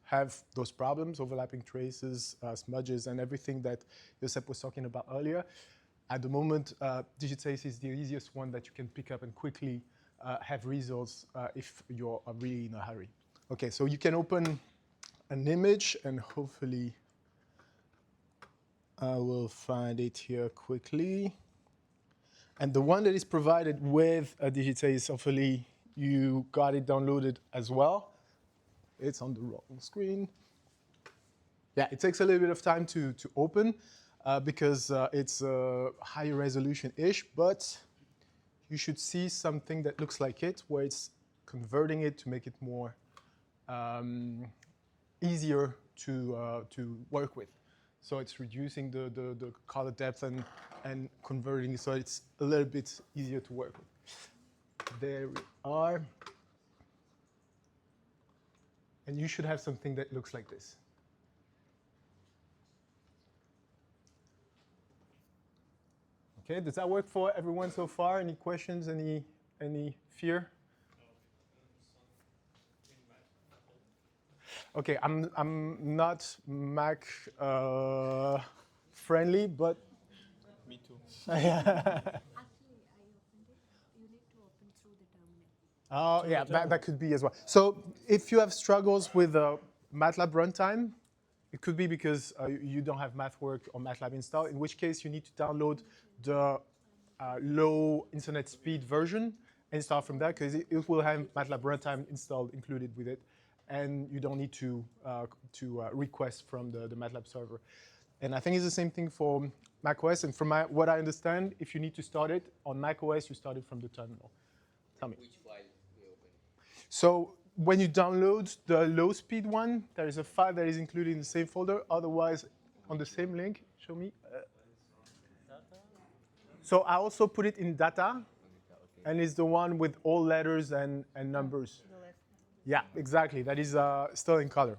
have those problems, overlapping traces, smudges, and everything that Josep was talking about earlier, at the moment, Digitize is the easiest one that you can pick up and quickly have results if you're really in a hurry. Okay, so you can open an image, and hopefully I will find it here quickly. And the one that is provided with a Digitize, hopefully you got it downloaded as well. It's on the wrong screen. Yeah, it takes a little bit of time to open because it's higher resolution-ish, but you should see something that looks like it, where it's converting it to make it more easier to work with. So it's reducing the color depth and converting, so it's a little bit easier to work with. There we are. And you should have something that looks like this. Okay, does that work for everyone so far? Any questions, any fear? Okay, I'm not Mac friendly, but Me too. Actually, I opened it. You need to open through the terminal. oh yeah, that could be as well. So if you have struggles with MATLAB runtime, it could be because you don't have MathWork or MATLAB installed, in which case you need to download the low internet speed version and start from that, because it will have MATLAB runtime installed included with it, and you don't need to request from the MATLAB server. And I think it's the same thing for macOS. And from what I understand, if you need to start it on macOS, you start it from the terminal. Tell me. Which file we open? So when you download the low-speed one, there is a file that is included in the same folder. Otherwise, on the same link, show me. So I also put it in data, and it's the one with all letters and numbers. Yeah, exactly. That is still in color.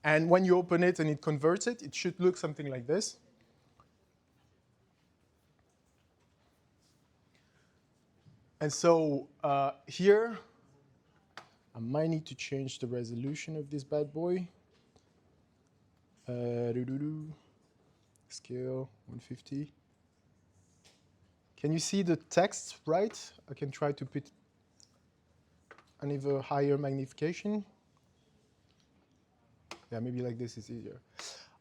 And when you open it and it converts it, it should look something like this. And so here, I might need to change the resolution of this bad boy. Scale 150. Can you see the text right? I can try to put an even higher magnification. Yeah, maybe like this is easier.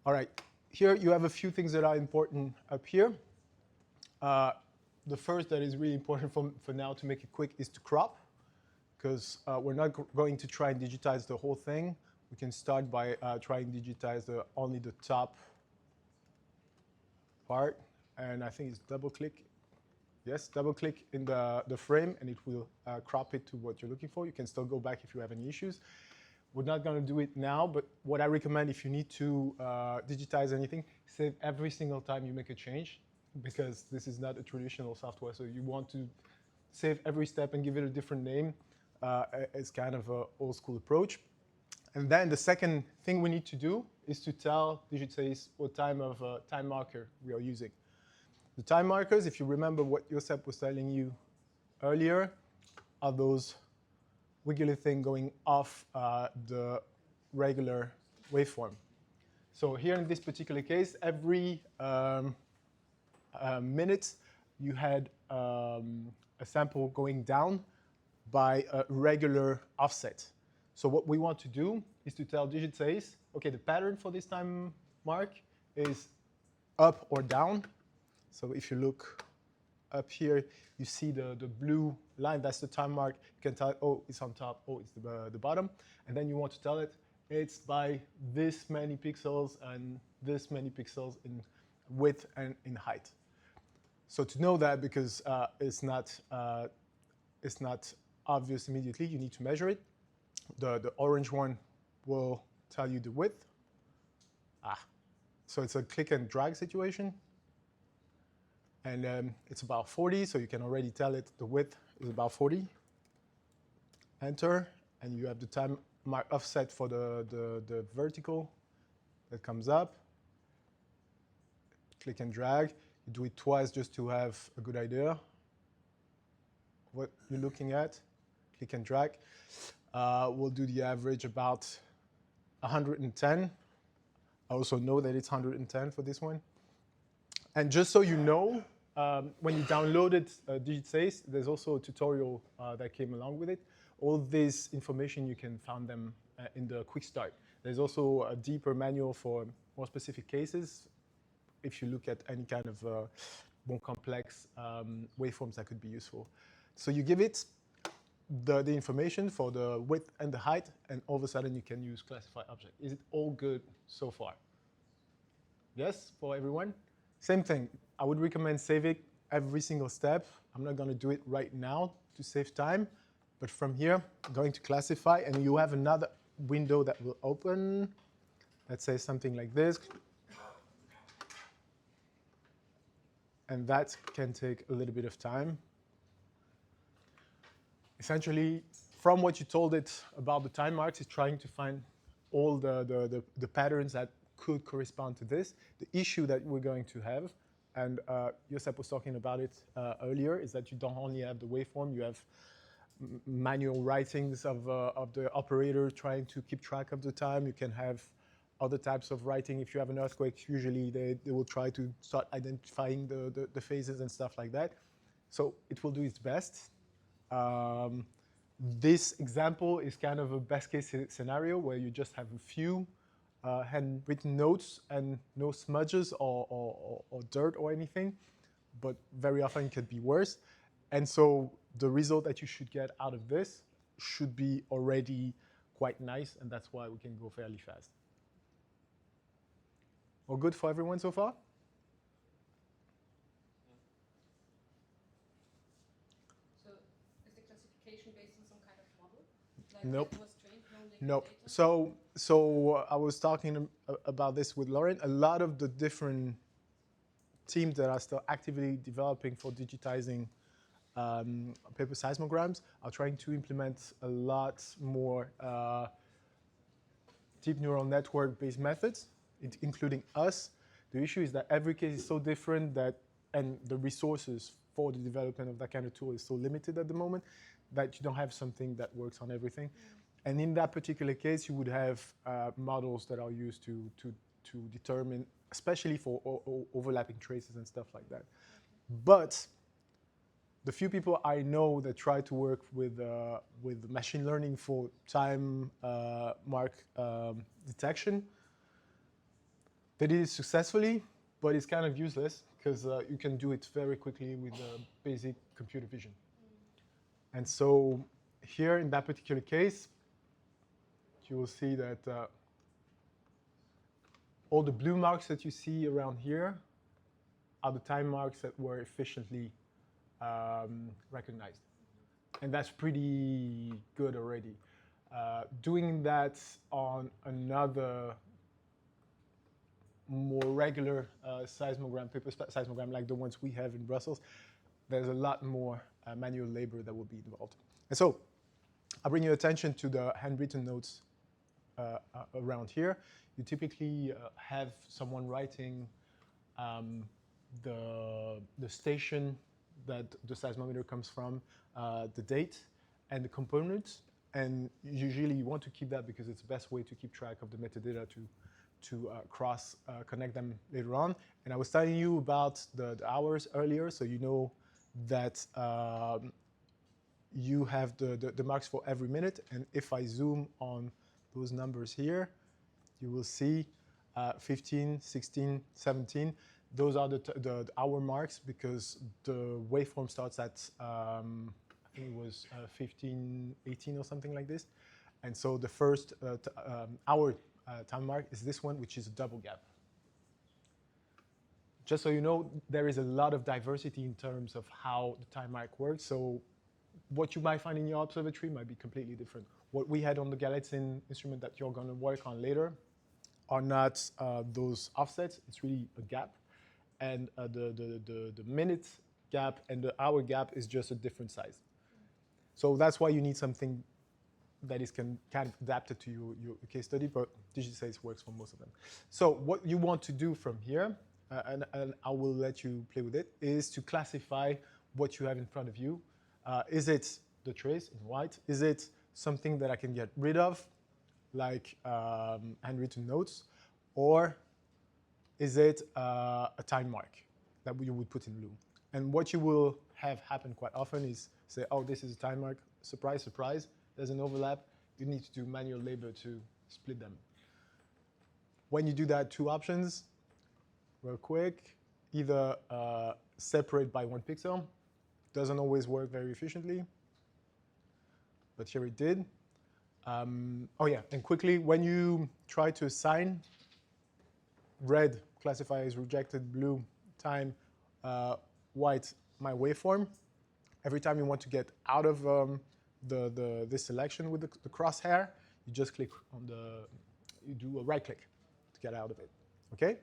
All right, here you have a few things that are important up here. The first that is really important for now to make it quick is to crop, because we're not going to try and digitize the whole thing. We can start by trying to digitize only the top part, and I think it's double click. Yes, double click in the frame and it will crop it to what you're looking for. You can still go back if you have any issues. We're not going to do it now, but what I recommend if you need to digitize anything, save every single time you make a change, because this is not a traditional software. So you want to save every step and give it a different name. It's kind of an old school approach. And then the second thing we need to do is to tell DigitSafe what time marker we are using. The time markers, if you remember what Josep was telling you earlier, are those wiggly thing going off the regular waveform. So here in this particular case, every minute you had a sample going down by a regular offset. So what we want to do is to tell DigitSafe, okay, the pattern for this time mark is up or down. So if you look up here, you see the blue line, that's the time mark. You can tell it, oh, it's on top, oh, it's the bottom. And then you want to tell it, it's by this many pixels and this many pixels in width and in height. So to know that, because it's not obvious immediately, you need to measure it. The orange one will tell you the width. So it's a click and drag situation. And it's about 40, so you can already tell it the width is about 40. Enter, and you have the time mark offset for the vertical that comes up. Click and drag. You do it twice just to have a good idea what you're looking at. Click and drag. We'll do the average about 110. I also know that it's 110 for this one. And just so you know, when you downloaded DigitSafe, there's also a tutorial that came along with it. All this information, you can find them in the quick start. There's also a deeper manual for more specific cases. If you look at any kind of more complex waveforms, that could be useful. So you give it the information for the width and the height, and all of a sudden you can use classify object. Is it all good so far? Yes, for everyone? Same thing. I would recommend saving every single step. I'm not going to do it right now to save time, but from here, I'm going to classify, and you have another window that will open. Let's say something like this. And that can take a little bit of time. Essentially, from what you told it about the time marks, it's trying to find all the patterns that could correspond to this. The issue that we're going to have, and Josep was talking about it earlier, is that you don't only have the waveform, you have manual writings of the operator trying to keep track of the time. You can have other types of writing. If you have an earthquake, usually they will try to start identifying the phases and stuff like that. So it will do its best. This example is kind of a best case scenario where you just have a few handwritten notes and no smudges or dirt or anything, but very often it could be worse. And so the result that you should get out of this should be already quite nice, and that's why we can go fairly fast. All good for everyone so far? So is the classification based on some kind of model? Like Nope. it was trained on liquid Nope. data? So I was talking about this with Lauren. A lot of the different teams that are still actively developing for digitizing paper seismograms are trying to implement a lot more deep neural network-based methods, including us. The issue is that every case is so different and the resources for the development of that kind of tool is so limited at the moment that you don't have something that works on everything. And in that particular case, you would have models that are used to determine, especially for overlapping traces and stuff like that. But the few people I know that try to work with machine learning for time mark detection, they did it successfully, but it's kind of useless because you can do it very quickly with basic computer vision. And so here in that particular case, you will see that all the blue marks that you see around here are the time marks that were efficiently recognized. And that's pretty good already. Doing that on another more regular seismogram, paper seismogram like the ones we have in Brussels, there's a lot more manual labor that will be involved. And so I bring your attention to the handwritten notes around here. You typically have someone writing the station that the seismometer comes from, the date, and the components. And usually you want to keep that because it's the best way to keep track of the metadata to connect them later on. And I was telling you about the hours earlier, so you know that you have the marks for every minute. And if I zoom on those numbers here, you will see 15, 16, 17. Those are the hour marks because the waveform starts at, I think it was 15, 18 or something like this. And so the first hour time mark is this one, which is a double gap. Just so you know, there is a lot of diversity in terms of how the time mark works. So what you might find in your observatory might be completely different. What we had on the Galilean instrument that you're going to work on later are not those offsets. It's really a gap. And the minute gap and the hour gap is just a different size. So that's why you need something that is kind of adapted to your case study, but DigiSace works for most of them. So what you want to do from here, and I will let you play with it, is to classify what you have in front of you. Is it the trace in white? Is it something that I can get rid of, like handwritten notes? Or is it a time mark that you would put in blue? And what you will have happen quite often is say, oh, this is a time mark. Surprise, surprise. There's an overlap. You need to do manual labor to split them. When you do that, two options, real quick. Either separate by 1 pixel. Doesn't always work very efficiently, but here it did. Oh yeah, and quickly, when you try to assign, red classify as rejected, blue time, white my waveform. Every time you want to get out of this selection with the crosshair, you just click on you do a right click to get out of it, okay?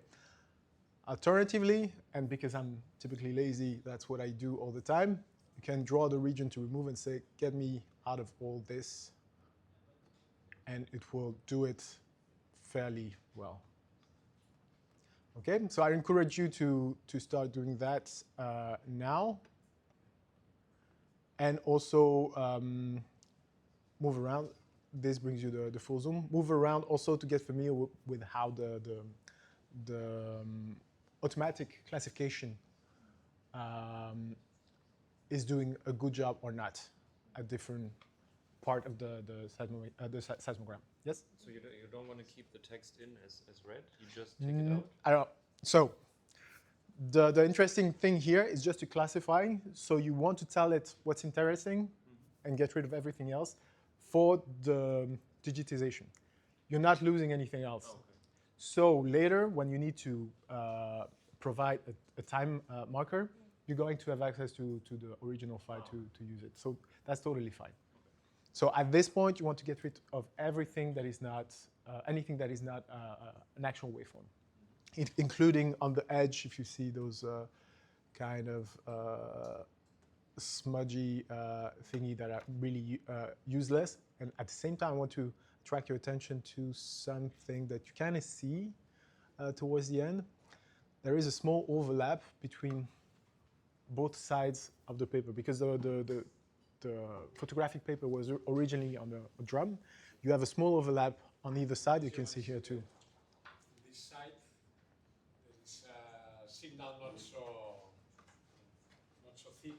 Alternatively, and because I'm typically lazy, that's what I do all the time, you can draw the region to remove and say, get me out of all this, and it will do it fairly well. Okay, so I encourage you to start doing that now. And also move around. This brings you the full zoom. Move around also to get familiar with how the automatic classification is doing a good job or not at different part of the seismogram. Yes? So you don't want to keep the text in as red? You just take it out? I don't. So the interesting thing here is just to classify. So you want to tell it what's interesting and get rid of everything else for the digitization. You're not losing anything else. Okay. So later, when you need to provide a time marker, you're going to have access to the original file to use it. So that's totally fine. So at this point, you want to get rid of everything that is not, anything that is not an actual waveform, including on the edge, if you see those kind of smudgy thingy that are really useless. And at the same time, I want to attract your attention to something that you kind of see towards the end. There is a small overlap between both sides of the paper because the photographic paper was originally on a drum. You have a small overlap on either side. You can see here too. This side, there is a signal not so thick.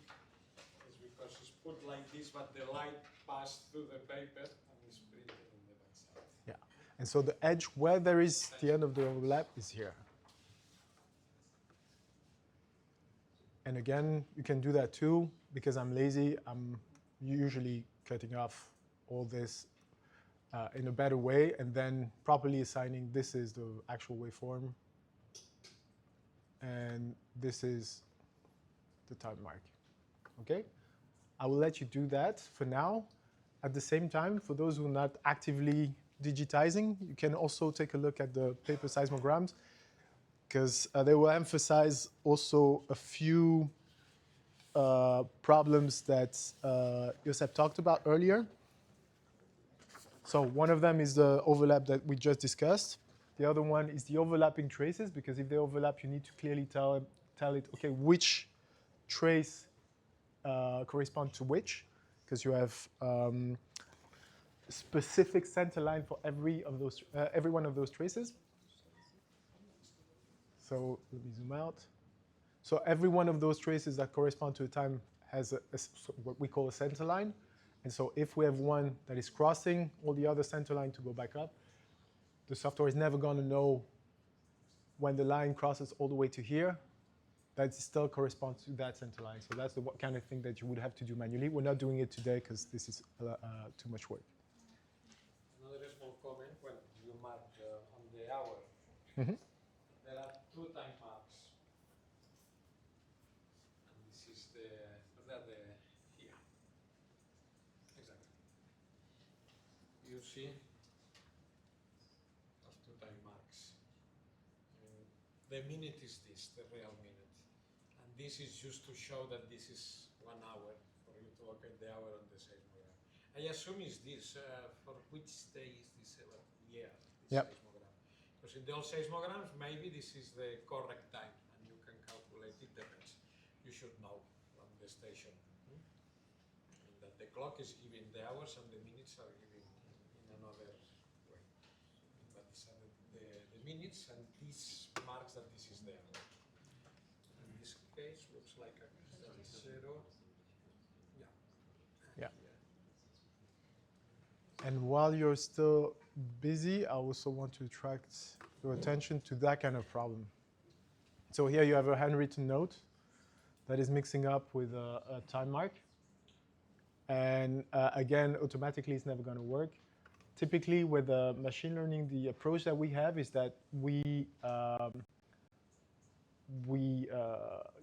It's because it's put like this, but the light passed through the paper and is printed on the back side. Yeah, and so the edge where there is the end of the overlap is here. And again, you can do that too. Because I'm lazy, I'm usually cutting off all this in a better way and then properly assigning this is the actual waveform and this is the time mark. Okay? I will let you do that for now. At the same time, for those who are not actively digitizing, you can also take a look at the paper seismograms, because they will emphasize also a few problems that Josep talked about earlier. So one of them is the overlap that we just discussed. The other one is the overlapping traces, because if they overlap, you need to clearly tell it, okay, which trace correspond to which, because you have specific center line for every one of those traces. So let me zoom out. So every one of those traces that correspond to a time has what we call a center line. And so if we have one that is crossing all the other center line to go back up, the software is never going to know when the line crosses all the way to here, that it still corresponds to that center line. So that's the kind of thing that you would have to do manually. We're not doing it today because this is too much work. Another small comment, when you mark on the hour, there are two time marks. And this is here. Exactly. You see, those two time marks. The minute is this, the real minute. And this is just to show that this is 1 hour for you to locate the hour on the seismogram. I assume is this, for which day is this year, this Yep. seismogram? Because in the old seismograms, maybe this is the correct time, and you can calculate it, depends. You should know from the station. That the clock is giving the hours and the minutes are giving in another way. But these are the minutes, and this marks that this is the hour. In this case, looks like a 0. Yeah. And while you're still busy, I also want to attract your attention to that kind of problem. So here you have a handwritten note that is mixing up with a time mark. And again, automatically it's never going to work. Typically with machine learning, the approach that we have is that we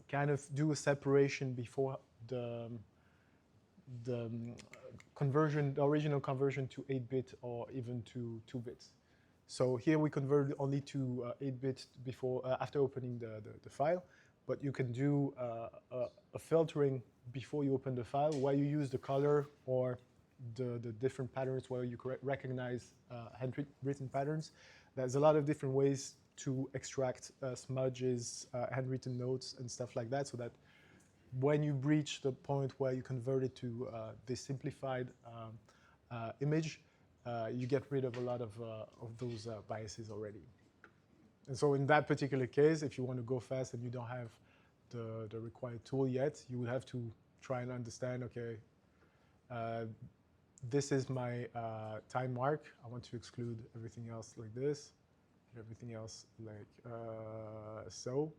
kind of do a separation before the conversion, the original conversion to 8-bit or even to 2 bits. So here we convert only to 8-bit before, after opening the file, but you can do a filtering before you open the file where you use the color or the different patterns where you recognize handwritten patterns. There's a lot of different ways to extract smudges, handwritten notes, and stuff like that, so that when you reach the point where you convert it to this simplified image, you get rid of a lot of those biases already. And so in that particular case, if you want to go fast and you don't have the required tool yet, you would have to try and understand, okay, this is my time mark. I want to exclude everything else like this, everything else like so.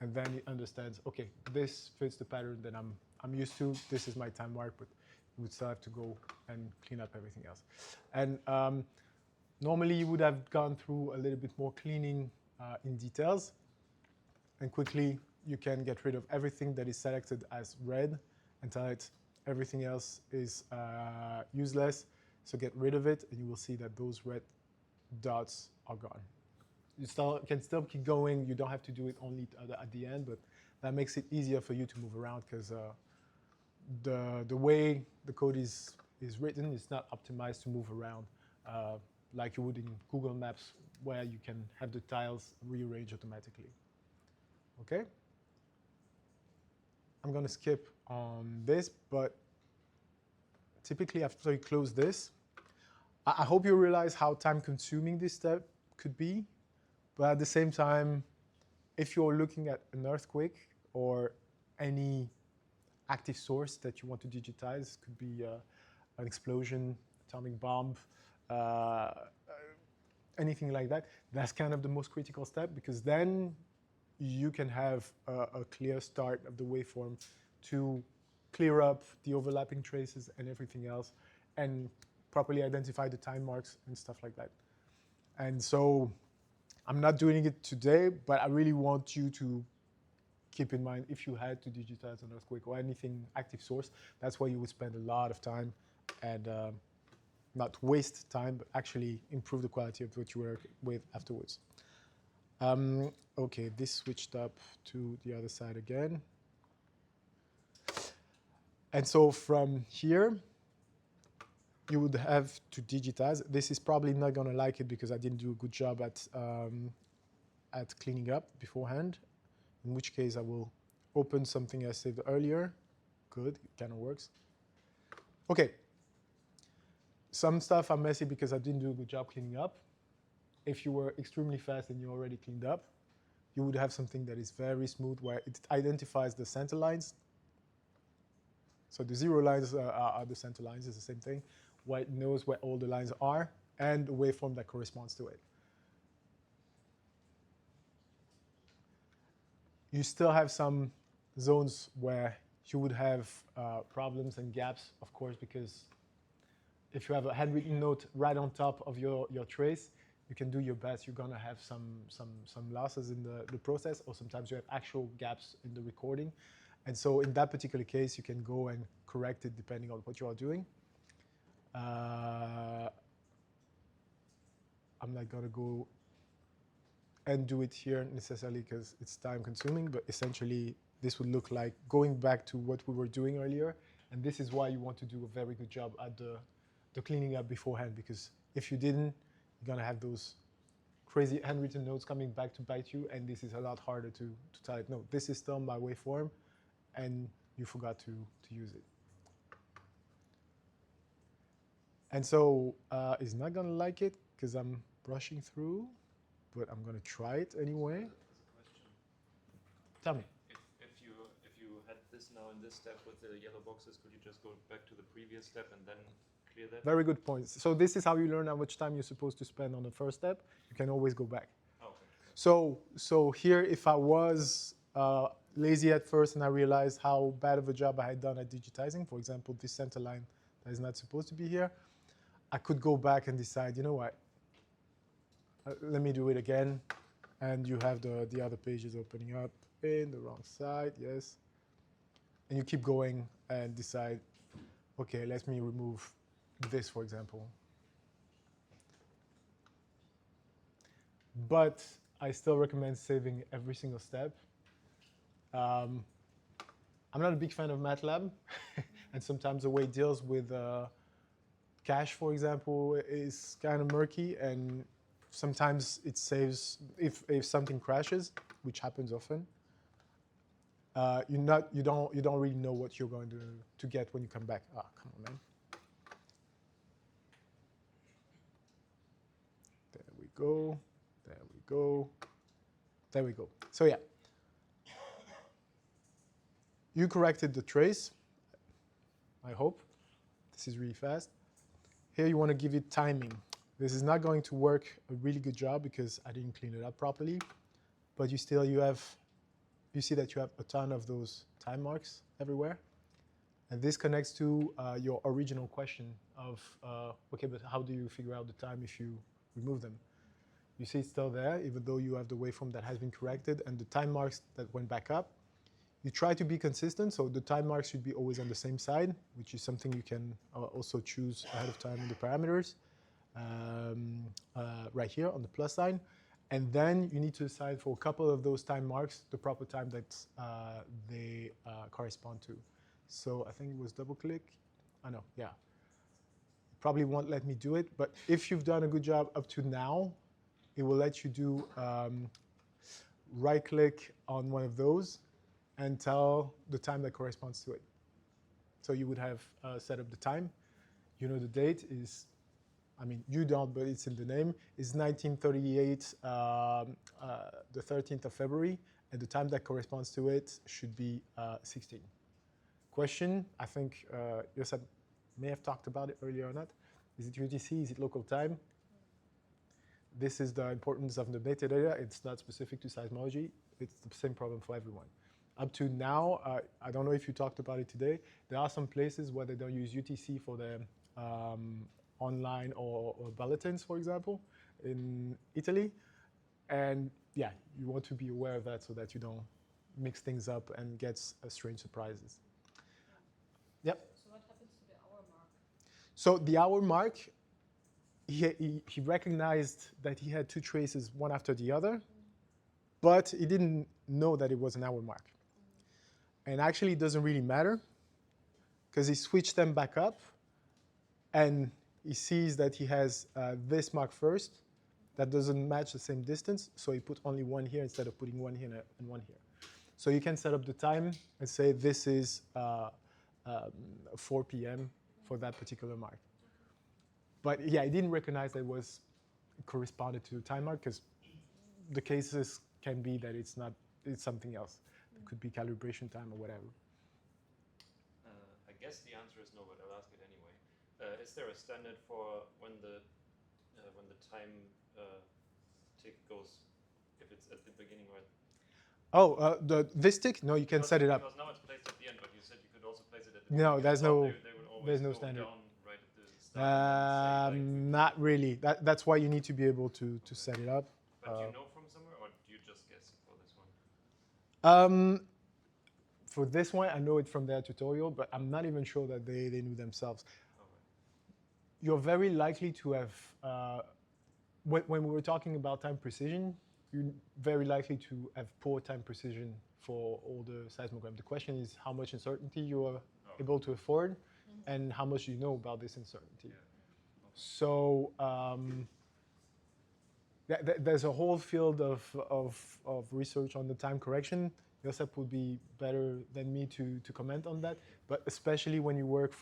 And then it understands, okay, this fits the pattern that I'm used to. This is my time mark, but you would still have to go and clean up everything else. And normally you would have gone through a little bit more cleaning in details. And quickly you can get rid of everything that is selected as red and tell it everything else is useless. So get rid of it, and you will see that those red dots are gone. You can still keep going. You don't have to do it only at the end, but that makes it easier for you to move around, because the way the code is written is not optimized to move around like you would in Google Maps, where you can have the tiles rearranged automatically. Okay? I'm going to skip on this, but typically after you close this, I hope you realize how time-consuming this step could be. But at the same time, if you're looking at an earthquake or any active source that you want to digitize, could be an explosion, atomic bomb, anything like that, that's kind of the most critical step, because then you can have a clear start of the waveform to clear up the overlapping traces and everything else, and properly identify the time marks and stuff like that. And so I'm not doing it today, but I really want you to keep in mind if you had to digitize an earthquake or anything active source, that's why you would spend a lot of time and not waste time, but actually improve the quality of what you work with afterwards. Okay, this switched up to the other side again. And so from here, you would have to digitize. This is probably not going to like it because I didn't do a good job at cleaning up beforehand, in which case I will open something I saved earlier. Good, it kind of works. Okay. Some stuff are messy because I didn't do a good job cleaning up. If you were extremely fast and you already cleaned up, you would have something that is very smooth where it identifies the center lines. So the 0 lines are the center lines, it's the same thing. Where it knows where all the lines are and the waveform that corresponds to it. You still have some zones where you would have problems and gaps, of course, because if you have a handwritten note right on top of your trace, you can do your best. You're going to have some losses in the process, or sometimes you have actual gaps in the recording. And so in that particular case, you can go and correct it depending on what you are doing. I'm not going to go and do it here necessarily because it's time consuming, but essentially this would look like going back to what we were doing earlier. And this is why you want to do a very good job at the cleaning up beforehand, because if you didn't, you're going to have those crazy handwritten notes coming back to bite you, and this is a lot harder to tell it, no, this is still my waveform, and you forgot to use it. And so it's not going to like it because I'm brushing through, but I'm going to try it anyway. Tell me. If you had this now in this step with the yellow boxes, could you just go back to the previous step and then clear that? Very good point. So this is how you learn how much time you're supposed to spend on the first step. You can always go back. Oh, okay. So here, if I was lazy at first and I realized how bad of a job I had done at digitizing, for example, this center line that is not supposed to be here, I could go back and decide, you know what, let me do it again. And you have the other pages opening up in the wrong side, yes. And you keep going and decide, okay, let me remove this, for example. But I still recommend saving every single step. I'm not a big fan of MATLAB, and sometimes the way it deals with cache, for example, is kind of murky, and sometimes it saves if something crashes, which happens often. You don't really know what you're going to get when you come back. Ah, come on, man. There we go. There we go. There we go. So yeah, you corrected the trace. I hope. This is really fast. Here you want to give it timing. This is not going to work a really good job because I didn't clean it up properly, but you see that you have a ton of those time marks everywhere. And this connects to your original question of, okay, but how do you figure out the time if you remove them? You see it's still there, even though you have the waveform that has been corrected and the time marks that went back up. You try to be consistent, so the time marks should be always on the same side, which is something you can also choose ahead of time in the parameters. Right here on the plus sign. And then you need to decide for a couple of those time marks the proper time that they correspond to. So I think it was double click. I know, yeah. Probably won't let me do it, but if you've done a good job up to now, it will let you do right click on one of those and tell the time that corresponds to it. So you would have set up the time. You know the date is, I mean, you don't, but it's in the name. It's 1938, the 13th of February, and the time that corresponds to it should be 16. Question, I think Josep may have talked about it earlier or not. Is it UTC? Is it local time? This is the importance of the metadata. It's not specific to seismology. It's the same problem for everyone. Up to now, I don't know if you talked about it today, there are some places where they don't use UTC for the online or bulletins, for example, in Italy. And yeah, you want to be aware of that so that you don't mix things up and gets strange surprises. Yep. So what happens to the hour mark? So the hour mark, he recognized that he had two traces, one after the other, but he didn't know that it was an hour mark. And actually, it doesn't really matter, because he switched them back up, and he sees that he has this mark first. That doesn't match the same distance, so he put only one here instead of putting one here and one here. So you can set up the time and say this is 4 p.m. for that particular mark. But yeah, I didn't recognize that it was corresponded to the time mark, because the cases can be that it's not, it's something else. It could be calibration time or whatever. I guess the answer is no, but I'll ask it anyway. Is there a standard for when the time tick goes, if it's at the beginning or? Oh, this tick? No, you can set it up. Because now it's placed at the end, but you said you could also place it at the No, beginning. there's They no, would always there's no go standard. down right at the start and say, like, Not really. That's why you need to be able to set it up. But do you know from somewhere, or do you just guess for this one? For this one, I know it from their tutorial, but I'm not even sure that they knew themselves. Okay. You're very likely to have, when we were talking about time precision, you're very likely to have poor time precision for all the seismogram. The question is how much uncertainty you are able to afford, and how much you know about this uncertainty. Yeah. So there's a whole field of research on the time correction. Josep would be better than me to comment on that, but especially when you work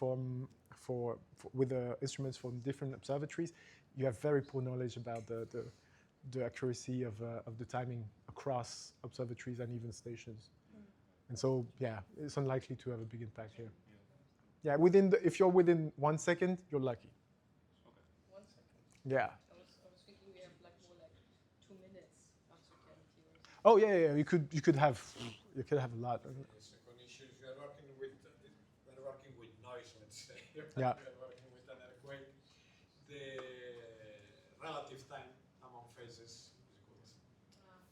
with the instruments from different observatories, you have very poor knowledge about the accuracy of the timing across observatories and even stations. And so, yeah, it's unlikely to have a big impact here. Yeah, if you're within 1 second, you're lucky. Okay. 1 second. Yeah. I was thinking we have like more like 2 minutes uncertainty or something. Oh yeah. You could have a lot. Second issue, if you are working with noise, let's say, Yeah. you are working with an earthquake, the relative time among phases is good.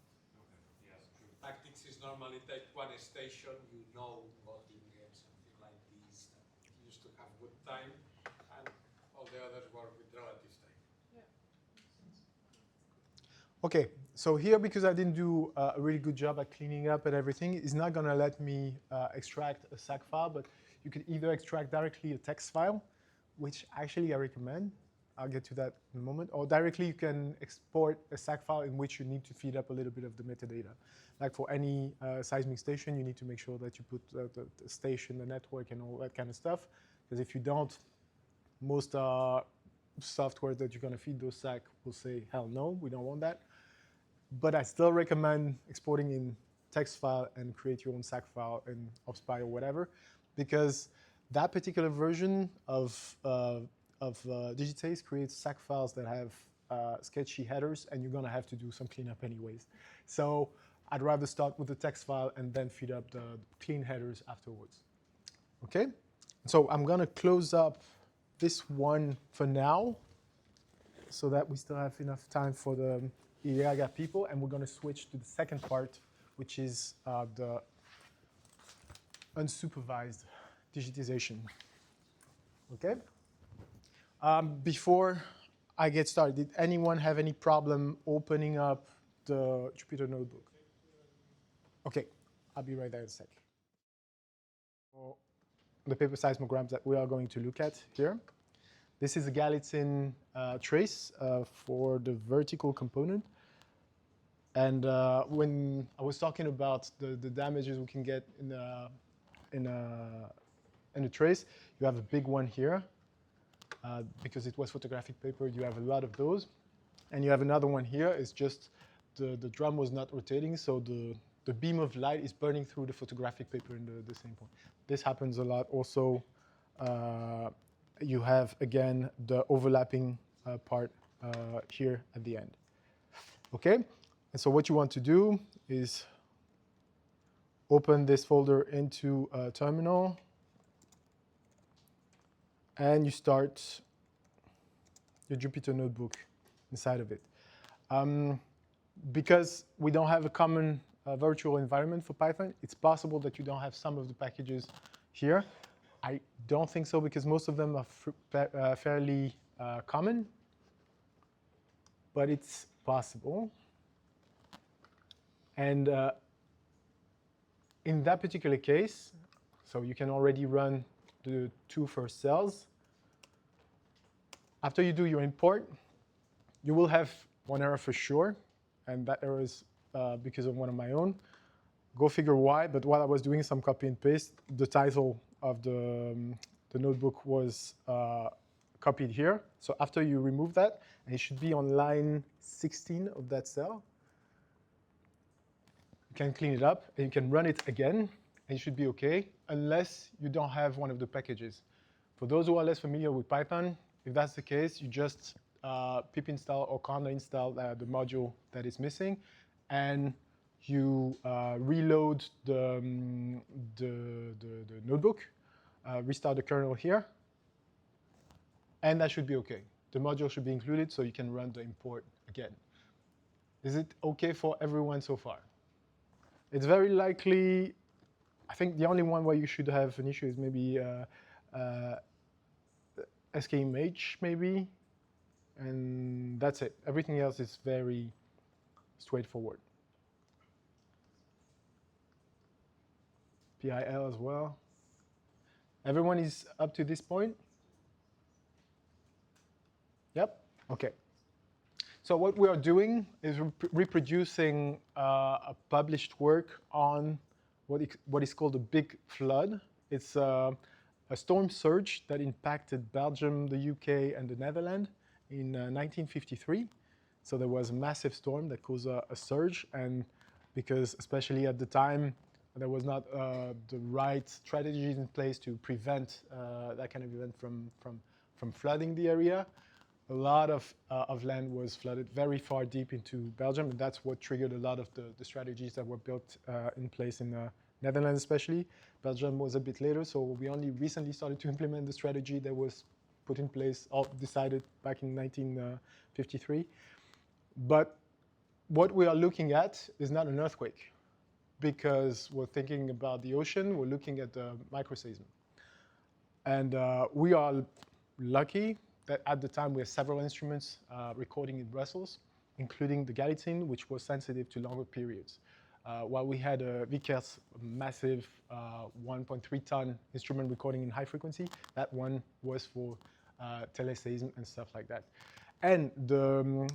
Yeah, true. Tactics is normally take one station, you know what you get, something like this. You used to have good time, and all the others work with relative time. Okay, so here, because I didn't do a really good job at cleaning up and everything, it's not gonna let me extract a SAC file, but you could either extract directly a text file, which actually I recommend. I'll get to that in a moment. Or directly you can export a SAC file in which you need to feed up a little bit of the metadata. Like for any seismic station, you need to make sure that you put the station, the network, and all that kind of stuff. Because if you don't, most software that you're gonna feed those SAC will say, hell no, we don't want that. But I still recommend exporting in text file and create your own SAC file in OpSpy or whatever, because that particular version of Digitace creates SAC files that have sketchy headers, and you're gonna have to do some cleanup anyways. So I'd rather start with the text file and then feed up the clean headers afterwards. Okay, so I'm gonna close up this one for now, so that we still have enough time for the IAGA people, and we're gonna switch to the second part, which is the unsupervised digitization. Okay? Before I get started, did anyone have any problem opening up the Jupyter notebook? Okay, I'll be right there in a sec. So, the paper seismograms that we are going to look at here. This is a Galitzin trace for the vertical component. And when I was talking about the damages we can get in a trace, you have a big one here. Because it was photographic paper, you have a lot of those. And you have another one here. It's just the drum was not rotating, so the beam of light is burning through the photographic paper in the same point. This happens a lot. Also, you have, again, the overlapping part here at the end. Okay? And so what you want to do is open this folder into a terminal, and you start your Jupyter notebook inside of it. Because we don't have a common virtual environment for Python. It's possible that you don't have some of the packages here. I don't think so because most of them are fairly common, but it's possible. And in that particular case, so you can already run the 2 first cells. After you do your import, you will have one error for sure, and that error is because of one of my own. Go figure why, but while I was doing some copy and paste, the title of the notebook was copied here. So after you remove that, and it should be on line 16 of that cell, you can clean it up, and you can run it again, and it should be OK, unless you don't have one of the packages. For those who are less familiar with Python, if that's the case, you just pip install or conda install the module that is missing, and you reload the notebook, restart the kernel here, and that should be OK. The module should be included, so you can run the import again. Is it OK for everyone so far? It's very likely, I think the only one where you should have an issue is maybe SKMH, maybe, and that's it. Everything else is very straightforward. PIL as well. Everyone is up to this point? Yep, OK. So what we are doing is reproducing a published work on what is called a big flood. It's a storm surge that impacted Belgium, the UK, and the Netherlands in 1953. So there was a massive storm that caused a surge, and because especially at the time, there was not the right strategies in place to prevent that kind of event from flooding the area. A lot of land was flooded very far deep into Belgium, and that's what triggered a lot of the strategies that were built in place in the Netherlands especially. Belgium was a bit later, so we only recently started to implement the strategy that was put in place, or decided back in 1953. But what we are looking at is not an earthquake, because we're thinking about the ocean, we're looking at the microseism. And we are lucky that at the time we had several instruments recording in Brussels, including the Gallatin, which was sensitive to longer periods. While we had a VCAS massive 1.3 ton instrument recording in high frequency, that one was for teleseism and stuff like that. And the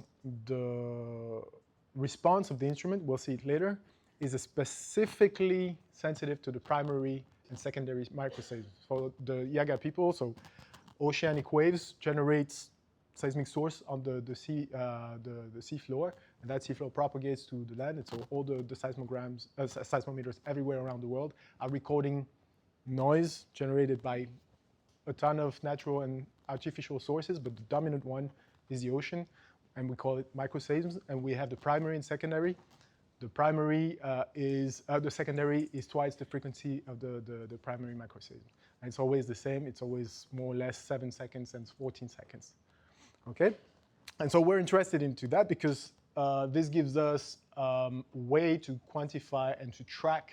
response of the instrument, we'll see it later, is specifically sensitive to the primary and secondary microseisms. For the Yaga people, so oceanic waves generates seismic source on the sea floor, and that sea floor propagates to the land. And so all the seismograms, seismometers everywhere around the world are recording noise generated by a ton of natural and artificial sources, but the dominant one is the ocean, and we call it microseisms. And we have the primary and secondary. The primary the secondary is twice the frequency of the primary microseism. And it's always the same. It's always more or less 7 seconds and 14 seconds. Okay? And so we're interested into that because this gives us a way to quantify and to track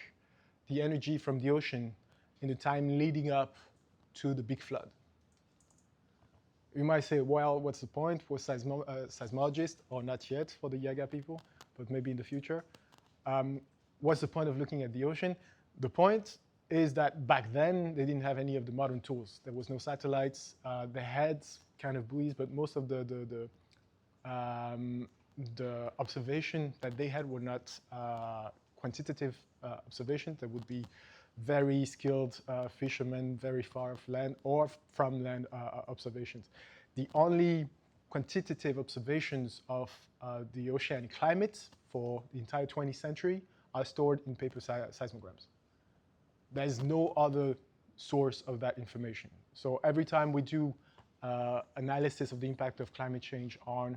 the energy from the ocean in the time leading up to the big flood. You might say, well, what's the point for seismologists, or not yet for the Yaga people, but maybe in the future. What's the point of looking at the ocean? The point is that back then, they didn't have any of the modern tools. There was no satellites. They had kind of buoys, but most of the observation that they had were not quantitative observations. There would be very skilled fishermen very far off land or from land observations. The only quantitative observations of the oceanic climate for the entire 20th century are stored in paper seismograms. There is no other source of that information. So every time we do analysis of the impact of climate change on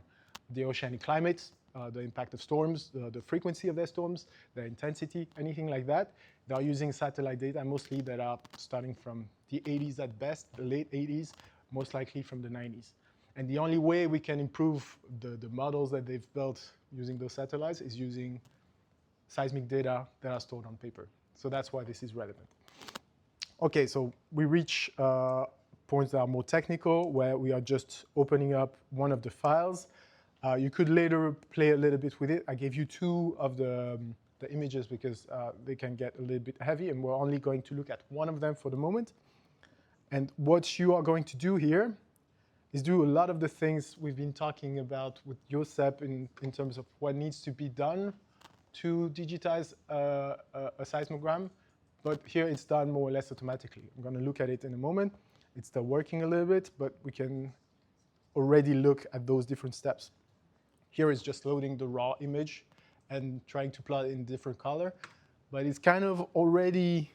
the oceanic climate, the impact of storms, the frequency of their storms, their intensity, anything like that, they are using satellite data, mostly that are starting from the 80s at best, the late 80s, most likely from the 90s. And the only way we can improve the models that they've built using those satellites is using seismic data that are stored on paper. So that's why this is relevant. Okay, so we reach points that are more technical, where we are just opening up one of the files. You could later play a little bit with it. I gave you two of the images because they can get a little bit heavy, and we're only going to look at one of them for the moment. And what you are going to do here is do a lot of the things we've been talking about with Josep in terms of what needs to be done to digitize a seismogram. But here it's done more or less automatically. I'm going to look at it in a moment. It's still working a little bit, but we can already look at those different steps. Here it's just loading the raw image and trying to plot it in different color. But it's kind of already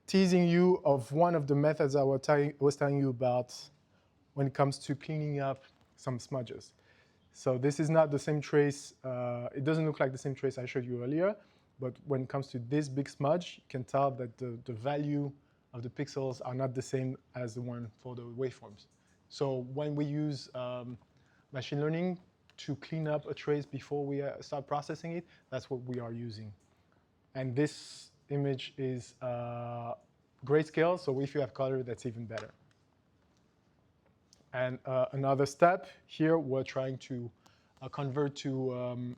teasing you of one of the methods I was telling you about when it comes to cleaning up some smudges. So this is not the same trace. It doesn't look like the same trace I showed you earlier. But when it comes to this big smudge, you can tell that the value of the pixels are not the same as the one for the waveforms. So when we use machine learning to clean up a trace before we start processing it, that's what we are using. And this image is grayscale, so if you have color, that's even better. And another step here, we're trying to convert to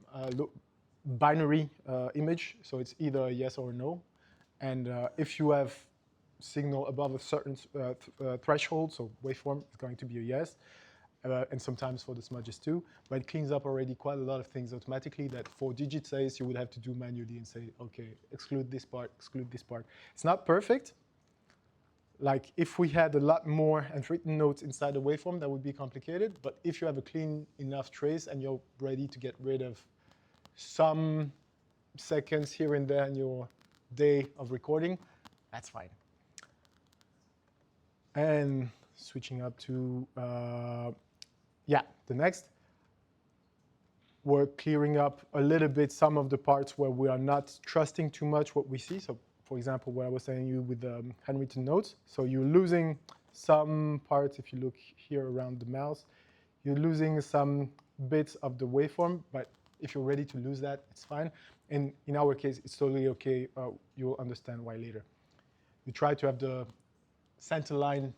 binary image, so it's either a yes or a no. And if you have signal above a certain threshold, so waveform is going to be a yes, and sometimes for the smudges too, but it cleans up already quite a lot of things automatically that for digitize you would have to do manually and say, okay, exclude this part, exclude this part. It's not perfect. Like if we had a lot more handwritten notes inside the waveform, that would be complicated, but if you have a clean enough trace and you're ready to get rid of some seconds here and there in your day of recording, that's fine. And switching up to, the next. We're clearing up a little bit some of the parts where we are not trusting too much what we see. So for example, what I was telling you with the handwritten notes. So you're losing some parts, if you look here around the mouse, you're losing some bits of the waveform, but if you're ready to lose that, it's fine. And in our case, it's totally okay. You'll understand why later. You try to have the center line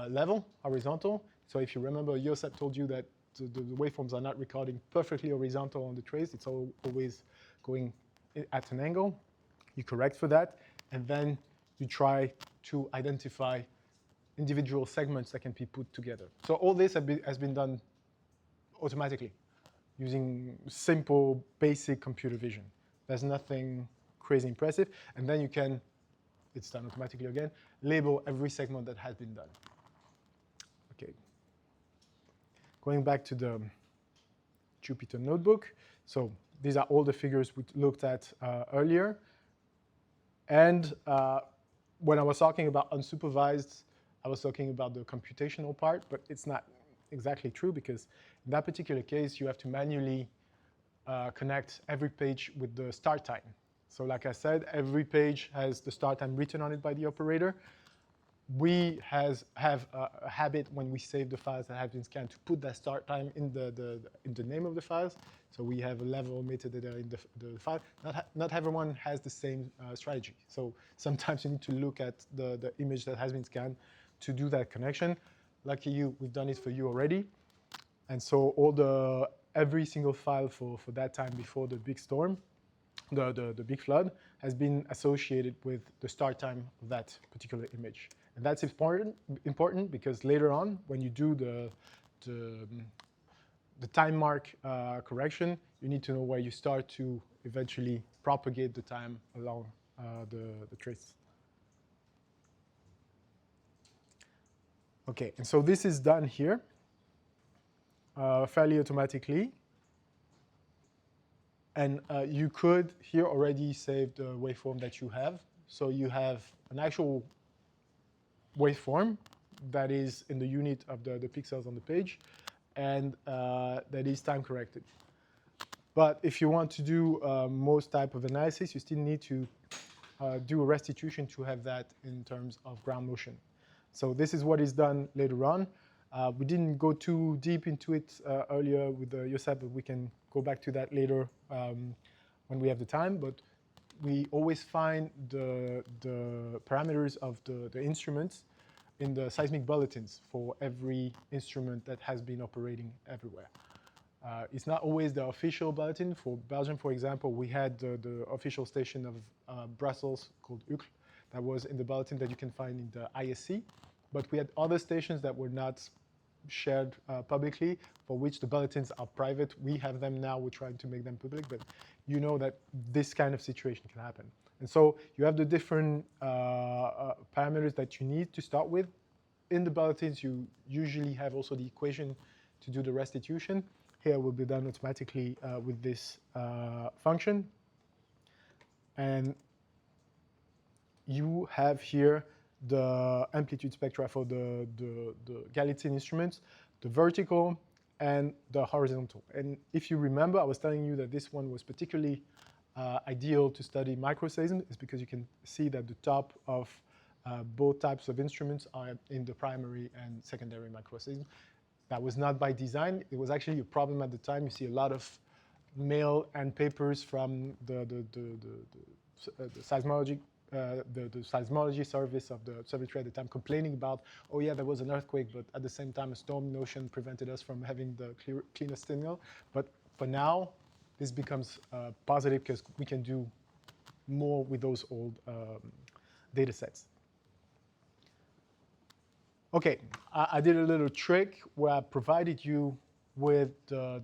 level, horizontal. So if you remember, Josep told you that the waveforms are not recording perfectly horizontal on the trace. It's always going at an angle. You correct for that. And then you try to identify individual segments that can be put together. So all this has been done automatically using simple, basic computer vision. There's nothing crazy impressive. And then you can, it's done automatically again, label every segment that has been done. Okay. Going back to the Jupyter notebook. So these are all the figures we looked at earlier. And when I was talking about unsupervised, I was talking about the computational part, but it's not exactly true because in that particular case, you have to manually connect every page with the start time. So like I said, every page has the start time written on it by the operator. We have a habit when we save the files that have been scanned to put that start time in the name of the files. So we have a level metadata in the file. Not everyone has the same strategy. So sometimes you need to look at the image that has been scanned to do that connection. Lucky you, we've done it for you already. And so every single file for that time before the big storm, the big flood, has been associated with the start time of that particular image. And that's important because later on, when you do the time mark correction, you need to know where you start to eventually propagate the time along the trace. Okay, and so this is done here fairly automatically. And you could here already save the waveform that you have. So you have an actual waveform that is in the unit of the pixels on the page, and that is time corrected. But if you want to do most type of analysis, you still need to do a restitution to have that in terms of ground motion. So this is what is done later on. We didn't go too deep into it earlier with Josep, but we can go back to that later when we have the time, but we always find the parameters of the instruments in the seismic bulletins for every instrument that has been operating everywhere. It's not always the official bulletin. For Belgium, for example, we had the official station of Brussels called Int'l that was in the bulletin that you can find in the ISC. But we had other stations that were not shared publicly, for which the bulletins are private. We have them now. We're trying to make them public, but you know that this kind of situation can happen. And so you have the different parameters that you need to start with. In the bulletins, you usually have also the equation to do the restitution. Here will be done automatically with this function. And you have here the amplitude spectra for the Galilean instruments, the vertical and the horizontal. And if you remember, I was telling you that this one was particularly ideal to study microseism, is because you can see that the top of both types of instruments are in the primary and secondary microseism. That was not by design. It was actually a problem at the time. You see a lot of mail and papers from the seismology service of the observatory at the time complaining about, oh yeah, there was an earthquake, but at the same time a storm in the ocean prevented us from having the cleanest signal. But for now, this becomes positive because we can do more with those old data sets. Okay, I did a little trick where I provided you with the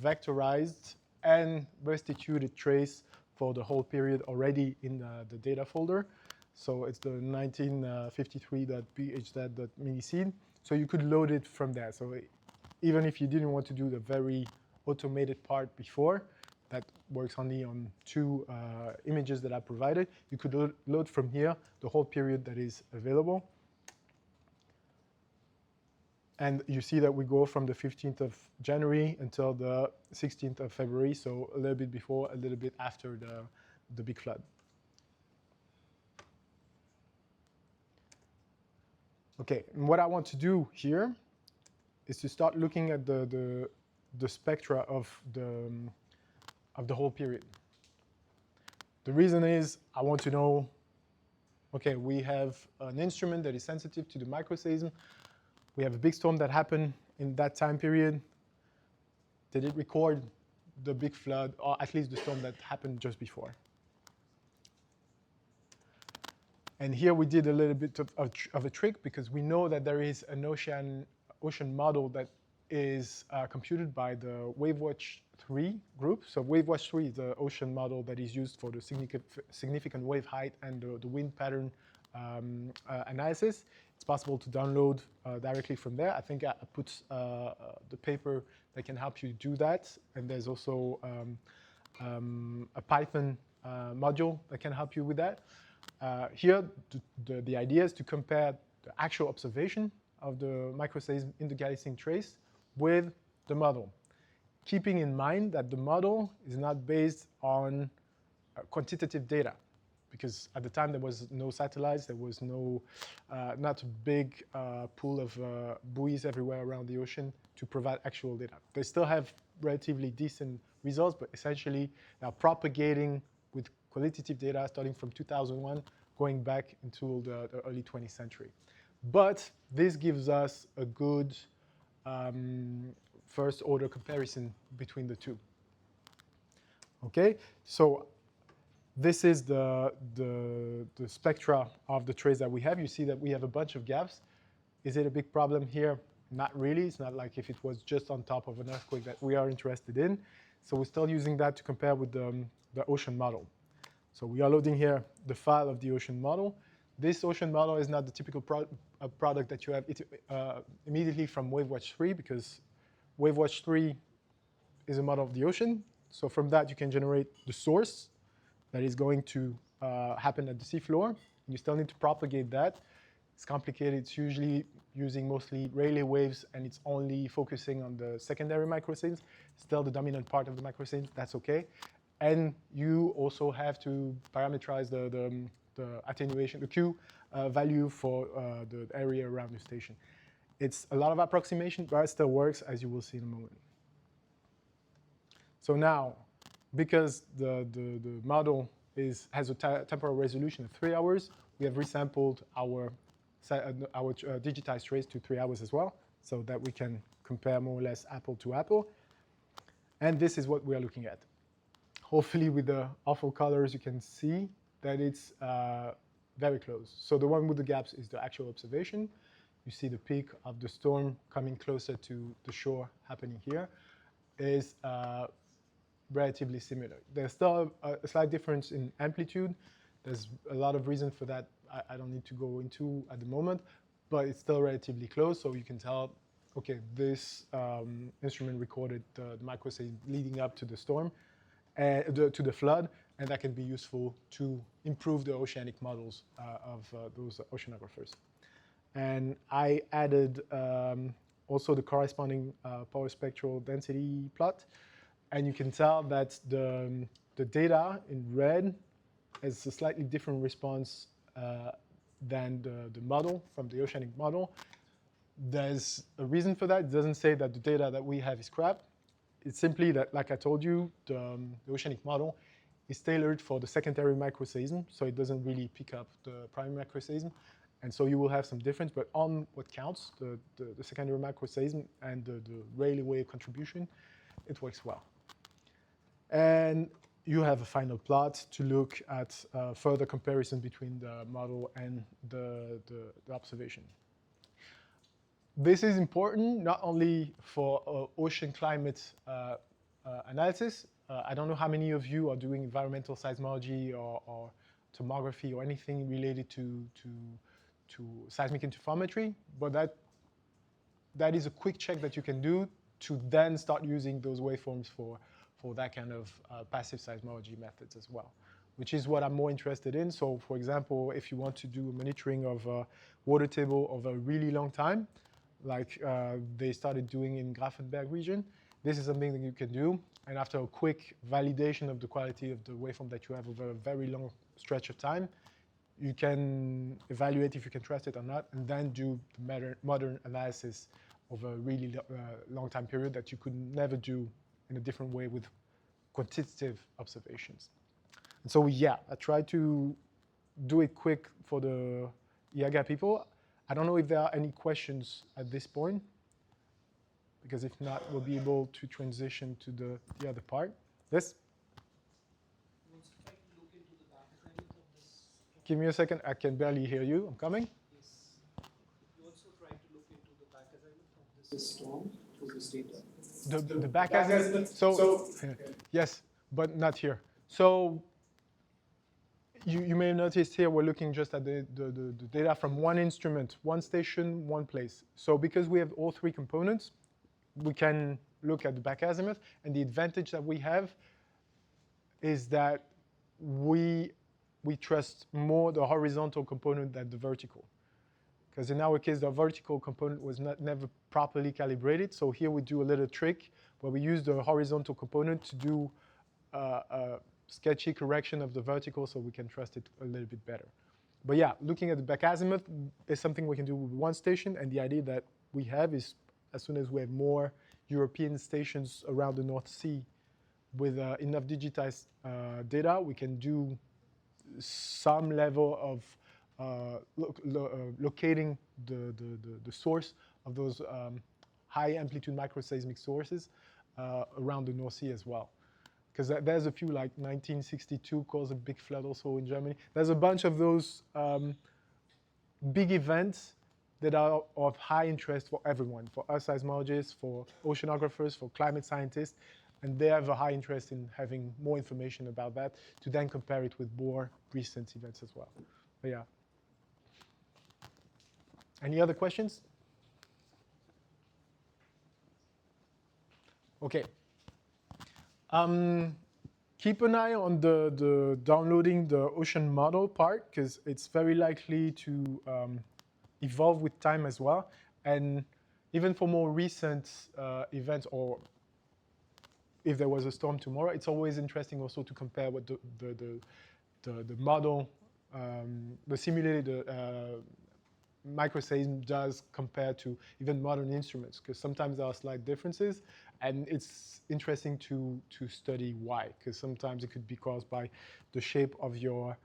vectorized and restituted trace for the whole period already in the data folder. So it's the 1953.phz.miniscene. So you could load it from there. So even if you didn't want to do the very automated part before, that works only on 2 images that I provided, you could load from here the whole period that is available. And you see that we go from the 15th of January until the 16th of February, so a little bit before, a little bit after the big flood. Okay, and what I want to do here is to start looking at the spectra of the whole period. The reason is I want to know, okay, we have an instrument that is sensitive to the microseism. We have a big storm that happened in that time period. Did it record the big flood, or at least the storm that happened just before? And here we did a little bit of a trick, because we know that there is an ocean model that is computed by the WaveWatch 3 group. So WaveWatch 3 is the ocean model that is used for the significant wave height and the wind pattern analysis. It's possible to download directly from there. I think I put the paper that can help you do that. And there's also a Python module that can help you with that. Here, the idea is to compare the actual observation of the microseism in the Galilean trace with the model, keeping in mind that the model is not based on quantitative data, because at the time there was no satellites, there was no, not a big pool of buoys everywhere around the ocean to provide actual data. They still have relatively decent results, but essentially they are propagating with qualitative data starting from 2001, going back into the early 20th century. But this gives us a good first order comparison between the two. Okay, so this is the spectra of the trace that we have. You see that we have a bunch of gaps. Is it a big problem here? Not really. It's not like if it was just on top of an earthquake that we are interested in. So we're still using that to compare with the ocean model. So we are loading here the file of the ocean model. This ocean model is not the typical product that you have immediately from WaveWatch 3, because WaveWatch 3 is a model of the ocean. So from that, you can generate the source that is going to happen at the seafloor. You still need to propagate that. It's complicated. It's usually using mostly Rayleigh waves, and it's only focusing on the secondary microseisms. Still the dominant part of the microseisms, that's okay. And you also have to parameterize the attenuation, the Q value for the area around the station. It's a lot of approximation, but it still works, as you will see in a moment. So now, because the model has a temporal resolution of 3 hours, we have resampled our digitized trace to 3 hours as well, so that we can compare more or less apple to apple. And this is what we are looking at. Hopefully with the awful colors, you can see that it's very close. So the one with the gaps is the actual observation. You see the peak of the storm coming closer to the shore happening here is relatively similar. There's still a slight difference in amplitude. There's a lot of reason for that I don't need to go into at the moment, but it's still relatively close, so you can tell, okay, this instrument recorded the microseism leading up to the storm, to the flood, and that can be useful to improve the oceanic models of those oceanographers. And I added also the corresponding power spectral density plot, and you can tell that the data in red has a slightly different response than the model from the oceanic model. There's a reason for that. It doesn't say that the data that we have is crap. It's simply that, like I told you, the oceanic model is tailored for the secondary microseism, so it doesn't really pick up the primary microseism. And so you will have some difference, but on what counts, the secondary microseism and the railway contribution, it works well. And you have a final plot to look at further comparison between the model and the observation. This is important not only for ocean climate analysis. I don't know how many of you are doing environmental seismology or tomography or anything related to seismic interferometry, but that is a quick check that you can do to then start using those waveforms for that kind of passive seismology methods as well, which is what I'm more interested in. So for example, if you want to do monitoring of a water table over a really long time, like they started doing in Grafenberg region, this is something that you can do. And after a quick validation of the quality of the waveform that you have over a very long stretch of time, you can evaluate if you can trust it or not, and then do the modern analysis over a really long time period that you could never do in a different way with quantitative observations. And so yeah, I tried to do it quick for the IAGA people. I don't know if there are any questions at this point, because if not, we'll be able to transition to the other part. Yes? Give me a second, I can barely hear you. I'm coming. Yes. You also try to look into the back azimuth of this storm through this data. The back azimuth. So yes, but not here. So you may have noticed here we're looking just at the data from one instrument, one station, one place. So because we have all three components, we can look at the back azimuth, and the advantage that we have is that we trust more the horizontal component than the vertical. Because in our case, the vertical component was never properly calibrated. So here we do a little trick where we use the horizontal component to do a sketchy correction of the vertical so we can trust it a little bit better. But yeah, looking at the back azimuth is something we can do with one station. And the idea that we have is as soon as we have more European stations around the North Sea with enough digitized data, we can do some level of locating the source of those high amplitude microseismic sources around the North Sea as well. Because there's a few, like 1962 caused a big flood also in Germany. There's a bunch of those big events that are of high interest for everyone, for us seismologists, for oceanographers, for climate scientists, and they have a high interest in having more information about that to then compare it with more recent events as well. But yeah. Any other questions? Okay. Keep an eye on the downloading the ocean model part, because it's very likely to evolve with time as well. And even for more recent events, or if there was a storm tomorrow, it's always interesting also to compare what the model, the simulated microseism does compared to even modern instruments, because sometimes there are slight differences, and it's interesting to study why, because sometimes it could be caused by the shape of your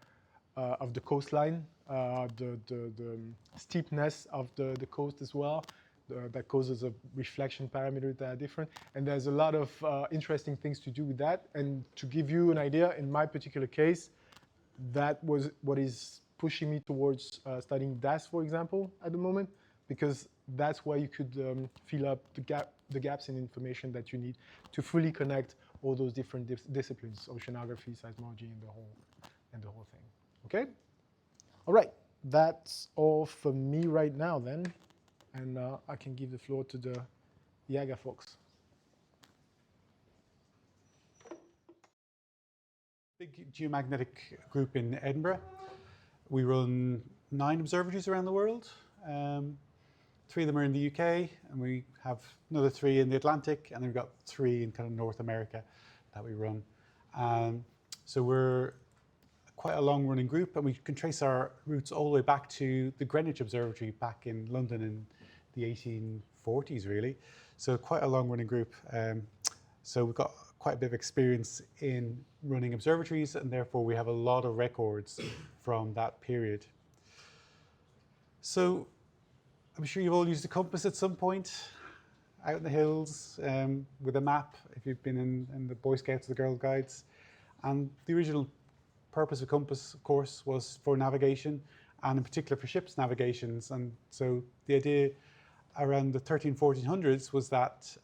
of the coastline, the steepness of the coast as well. That causes a reflection parameter that are different. And there's a lot of interesting things to do with that. And to give you an idea, in my particular case, that was what is pushing me towards studying DAS, for example, at the moment, because that's where you could fill up the gaps in information that you need to fully connect all those different disciplines, oceanography, seismology, and the whole thing. Okay? All right, that's all for me right now then. And I can give the floor to the IAGA folks. Big geomagnetic group in Edinburgh. We run 9 observatories around the world. 3 of them are in the UK, and we have another 3 in the Atlantic, and then we've got 3 in kind of North America that we run. So we're quite a long-running group, and we can trace our roots all the way back to the Greenwich Observatory back in London in the 1840s, really. So quite a long-running group. So we've got quite a bit of experience in running observatories, and therefore we have a lot of records from that period. So I'm sure you've all used a compass at some point out in the hills with a map, if you've been in the Boy Scouts or the Girl Guides. And the original purpose of compass, of course, was for navigation, and in particular for ships' navigations. And so the idea around the 1400s was that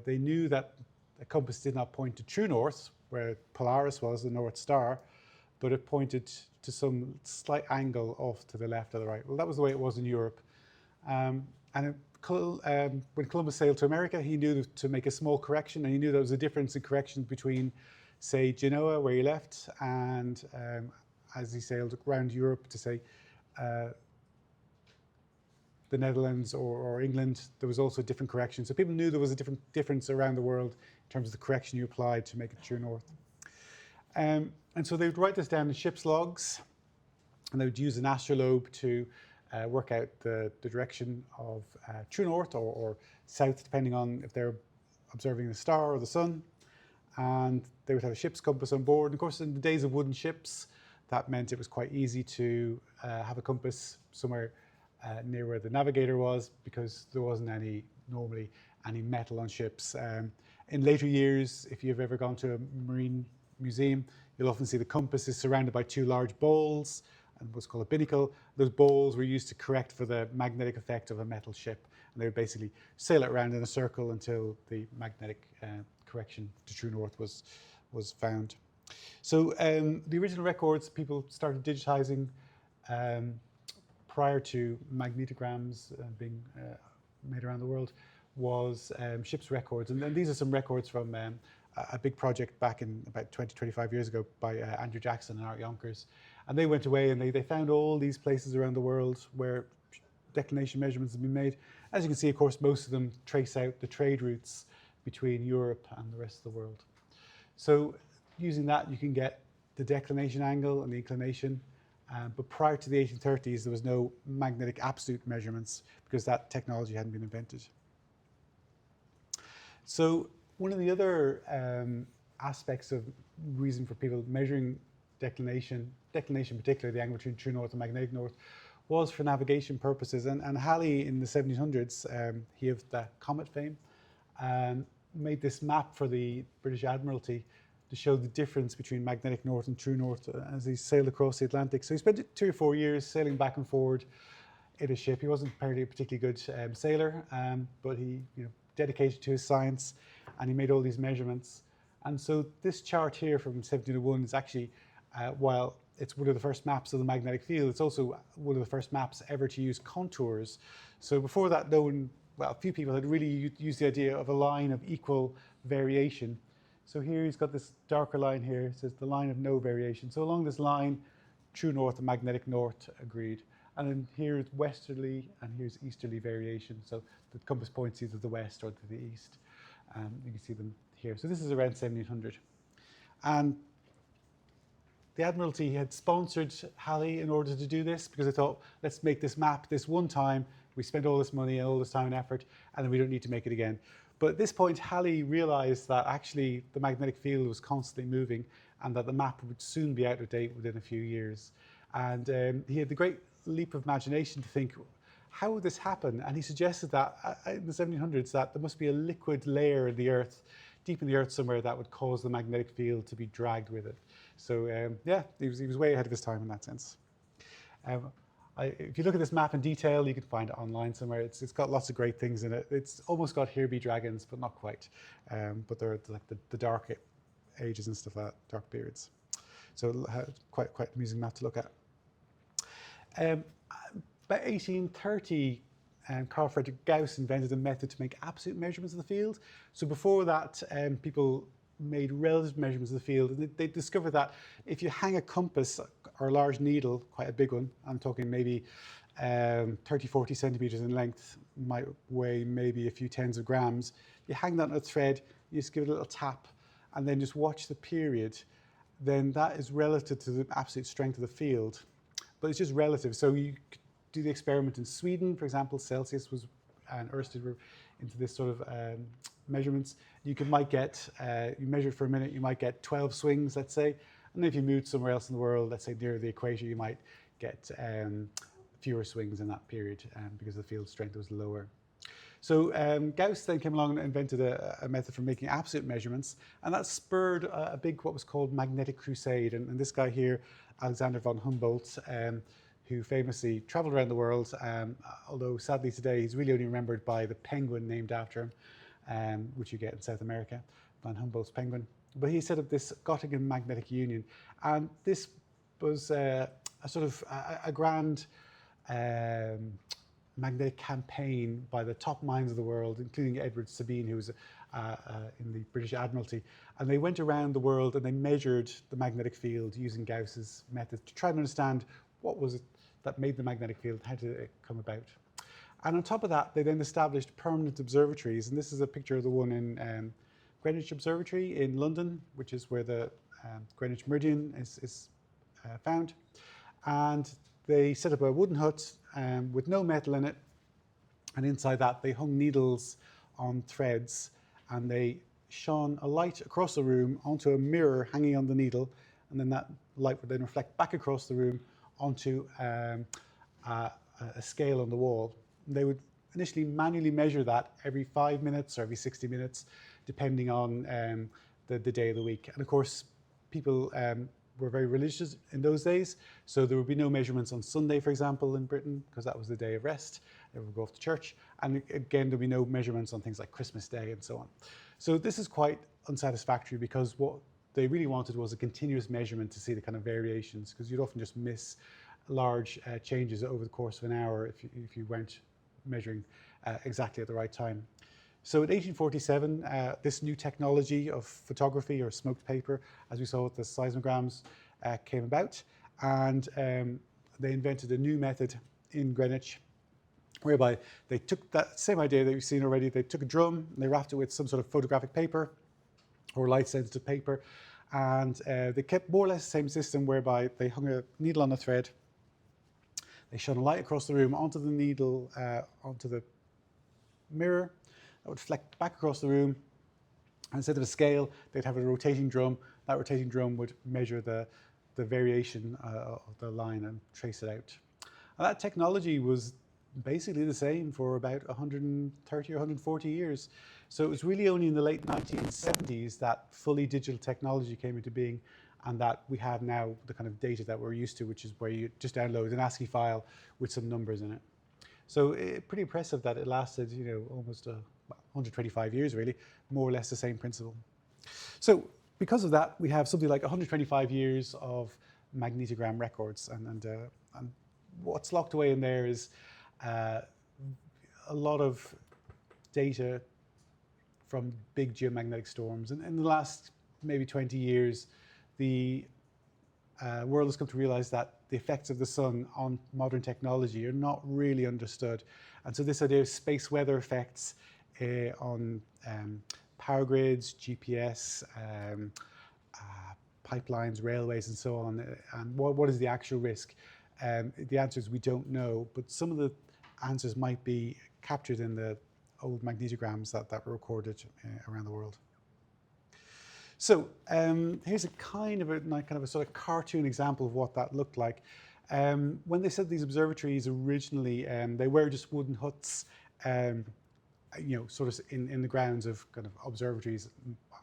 they knew that a compass did not point to true north, where Polaris was, the North Star, but it pointed to some slight angle off to the left or the right. Well, that was the way it was in Europe. And when Columbus sailed to America, he knew to make a small correction, and he knew there was a difference in correction between, say, Genoa, where he left, and as he sailed around Europe to, say, the Netherlands or England, there was also a different correction. So people knew there was a difference around the world in terms of the correction you applied to make it true north. And so they would write this down in ship's logs, and they would use an astrolabe to work out the direction of true north or south, depending on if they're observing the star or the sun. And they would have a ship's compass on board. And of course, in the days of wooden ships, that meant it was quite easy to have a compass somewhere near where the navigator was, because there wasn't normally any metal on ships. In later years, if you've ever gone to a marine museum, you'll often see the compass is surrounded by 2 large bowls and what's called a binnacle. Those bowls were used to correct for the magnetic effect of a metal ship, and they would basically sail it around in a circle until the magnetic correction to true north was found. So the original records people started digitizing prior to magnetograms being made around the world was ship's records. And these are some records from a big project back in about 25 years ago by Andrew Jackson and Art Yonkers. And they went away and they found all these places around the world where declination measurements have been made. As you can see, of course, most of them trace out the trade routes between Europe and the rest of the world. So using that, you can get the declination angle and the inclination. But prior to the 1830s, there was no magnetic absolute measurements because that technology hadn't been invented. So one of the other aspects of reason for people measuring declination particularly the angle between true north and magnetic north, was for navigation purposes. And Halley in the 1700s, he of the comet fame, made this map for the British Admiralty to show the difference between magnetic north and true north as he sailed across the Atlantic. So he spent 2 or 4 years sailing back and forward in a ship. He wasn't apparently a particularly good sailor, but he dedicated to his science, and he made all these measurements. And so this chart here from 1701 is actually, while it's one of the first maps of the magnetic field, it's also one of the first maps ever to use contours. So before that, a few people had really used the idea of a line of equal variation. So here he's got this darker line here, it says the line of no variation. So along this line, true north and magnetic north agreed. And then here is westerly and here's easterly variation. So the compass points either to the west or to the east. You can see them here. So this is around 1700. And the Admiralty had sponsored Halley in order to do this because they thought, let's make this map this one time. We spent all this money and all this time and effort, and then we don't need to make it again. But at this point, Halley realized that actually the magnetic field was constantly moving and that the map would soon be out of date within a few years. And he had the great leap of imagination to think, how would this happen? And he suggested that in the 1700s that there must be a liquid layer in the Earth, deep in the Earth somewhere, that would cause the magnetic field to be dragged with it. So yeah, he was way ahead of his time in that sense. If you look at this map in detail, you can find it online somewhere. It's got lots of great things in it. It's almost got here be dragons, but not quite. But they're like the dark ages and stuff like that, dark periods. So quite an amusing map to look at. About 1830, Carl Friedrich Gauss invented a method to make absolute measurements of the field. So before that, people made relative measurements of the field, and they discovered that if you hang a compass or a large needle, quite a big one, I'm talking maybe 30, 40 centimeters in length, might weigh maybe a few tens of grams. You hang that on a thread, you just give it a little tap, and then just watch the period, then that is relative to the absolute strength of the field. But it's just relative. So you could do the experiment in Sweden, for example. Celsius was, and Ørsted were into this sort of measurements. You might get, you measure it for a minute, you might get 12 swings, let's say. And then if you moved somewhere else in the world, let's say near the equator, you might get fewer swings in that period because the field strength was lower. So Gauss then came along and invented a method for making absolute measurements, and that spurred a big, what was called magnetic crusade. And this guy here, Alexander von Humboldt, who famously traveled around the world, although sadly today he's really only remembered by the penguin named after him, which you get in South America, von Humboldt's penguin. But he set up this Göttingen Magnetic Union, and this was a sort of a grand magnetic campaign by the top minds of the world, including Edward Sabine, who was in the British Admiralty. And they went around the world and they measured the magnetic field using Gauss's method to try and understand what was it that made the magnetic field, how did it come about. And on top of that, they then established permanent observatories. And this is a picture of the one in Greenwich Observatory in London, which is where the Greenwich Meridian is found. And they set up a wooden hut with no metal in it. And inside that, they hung needles on threads, and they shone a light across the room onto a mirror hanging on the needle. And then that light would then reflect back across the room onto a scale on the wall. And they would initially manually measure that every 5 minutes or every 60 minutes, depending on the day of the week. And of course, people were very religious in those days, so there would be no measurements on Sunday, for example, in Britain, because that was the day of rest. They would go off to church. And again, there'd be no measurements on things like Christmas Day and so on. So this is quite unsatisfactory, because what they really wanted was a continuous measurement to see the kind of variations, because you'd often just miss large changes over the course of an hour if you weren't measuring exactly at the right time. So in 1847, this new technology of photography, or smoked paper, as we saw with the seismograms, came about. And they invented a new method in Greenwich, whereby they took that same idea that you've seen already. They took a drum and they wrapped it with some sort of photographic paper or light-sensitive paper. And they kept more or less the same system, whereby they hung a needle on a thread. They shone a light across the room onto the needle, onto the mirror. That would reflect back across the room. And instead of a scale, they'd have a rotating drum. That rotating drum would measure the variation of the line and trace it out. And that technology was basically the same for about 130 or 140 years. So it was really only in the late 1970s that fully digital technology came into being, and that we have now the kind of data that we're used to, which is where you just download an ASCII file with some numbers in it. So pretty impressive that it lasted, almost 125 years, really, more or less the same principle. So because of that, we have something like 125 years of magnetogram records, and what's locked away in there is a lot of data from big geomagnetic storms. And in the last maybe 20 years, the world has come to realize that the effects of the sun on modern technology are not really understood. And so this idea of space weather effects on power grids, GPS, pipelines, railways, and so on. And what is the actual risk? The answer is we don't know, but some of the answers might be captured in the old magnetograms that were recorded around the world. So here's a kind of a sort of cartoon example of what that looked like. When they set these observatories originally, they were just wooden huts, sort of in the grounds of kind of observatories,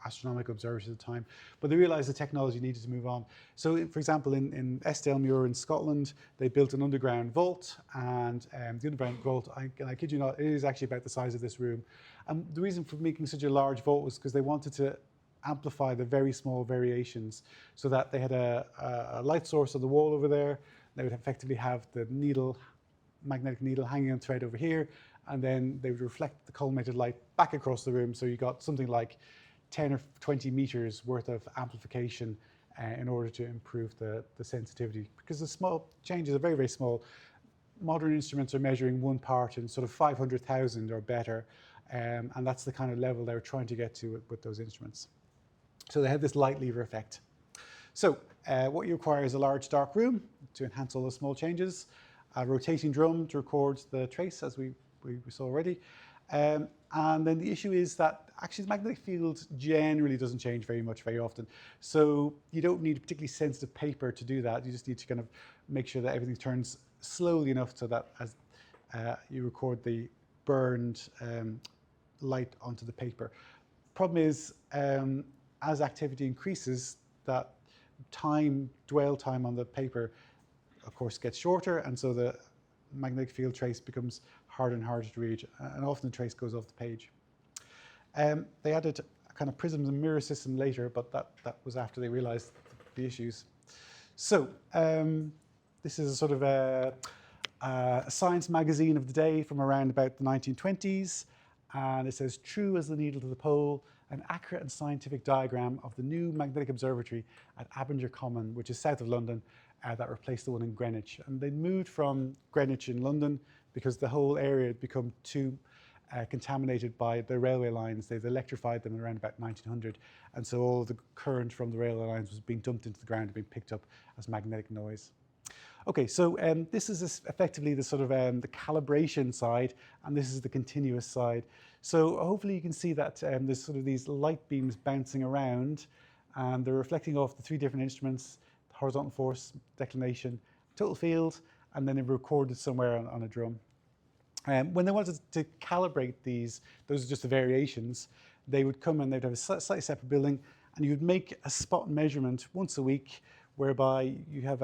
astronomical observatories at the time. But they realized the technology needed to move on. So, for example, in Estelle in Scotland, they built an underground vault, and the underground vault, I kid you not, it is actually about the size of this room. And the reason for making such a large vault was because they wanted to amplify the very small variations, so that they had a light source on the wall over there. They would effectively have the magnetic needle hanging on thread over here, and then they would reflect the collimated light back across the room. So you got something like 10 or 20 meters worth of amplification in order to improve the sensitivity, because the small changes are very, very small. Modern instruments are measuring 1 part in sort of 500,000 or better, and that's the kind of level they were trying to get to with those instruments. So they had this light lever effect. So what you require is a large dark room to enhance all those small changes, a rotating drum to record the trace, as we saw already. And then the issue is that actually the magnetic field generally doesn't change very much very often. So you don't need a particularly sensitive paper to do that. You just need to kind of make sure that everything turns slowly enough so that as you record the burned light onto the paper. Problem is, as activity increases, that dwell time on the paper, of course, gets shorter, and so the magnetic field trace becomes harder and harder to read, and often the trace goes off the page. They added a kind of prisms and mirror system later, but that was after they realized the issues. So this is a sort of a science magazine of the day from around about the 1920s, and it says, "True as the needle to the pole, an accurate and scientific diagram of the new magnetic observatory at Abinger Common, which is south of London, that replaced the one in Greenwich." And they moved from Greenwich in London because the whole area had become too contaminated by the railway lines. They'd electrified them around about 1900, and so all the current from the railway lines was being dumped into the ground and being picked up as magnetic noise. Okay, so this is effectively the sort of the calibration side, and this is the continuous side. So hopefully you can see that there's sort of these light beams bouncing around, and they're reflecting off the 3 different instruments: horizontal force, declination, total field, and then they're recorded somewhere on a drum. When they wanted to calibrate these, those are just the variations, they would come and they'd have a slightly separate building, and you would make a spot measurement once a week, whereby you have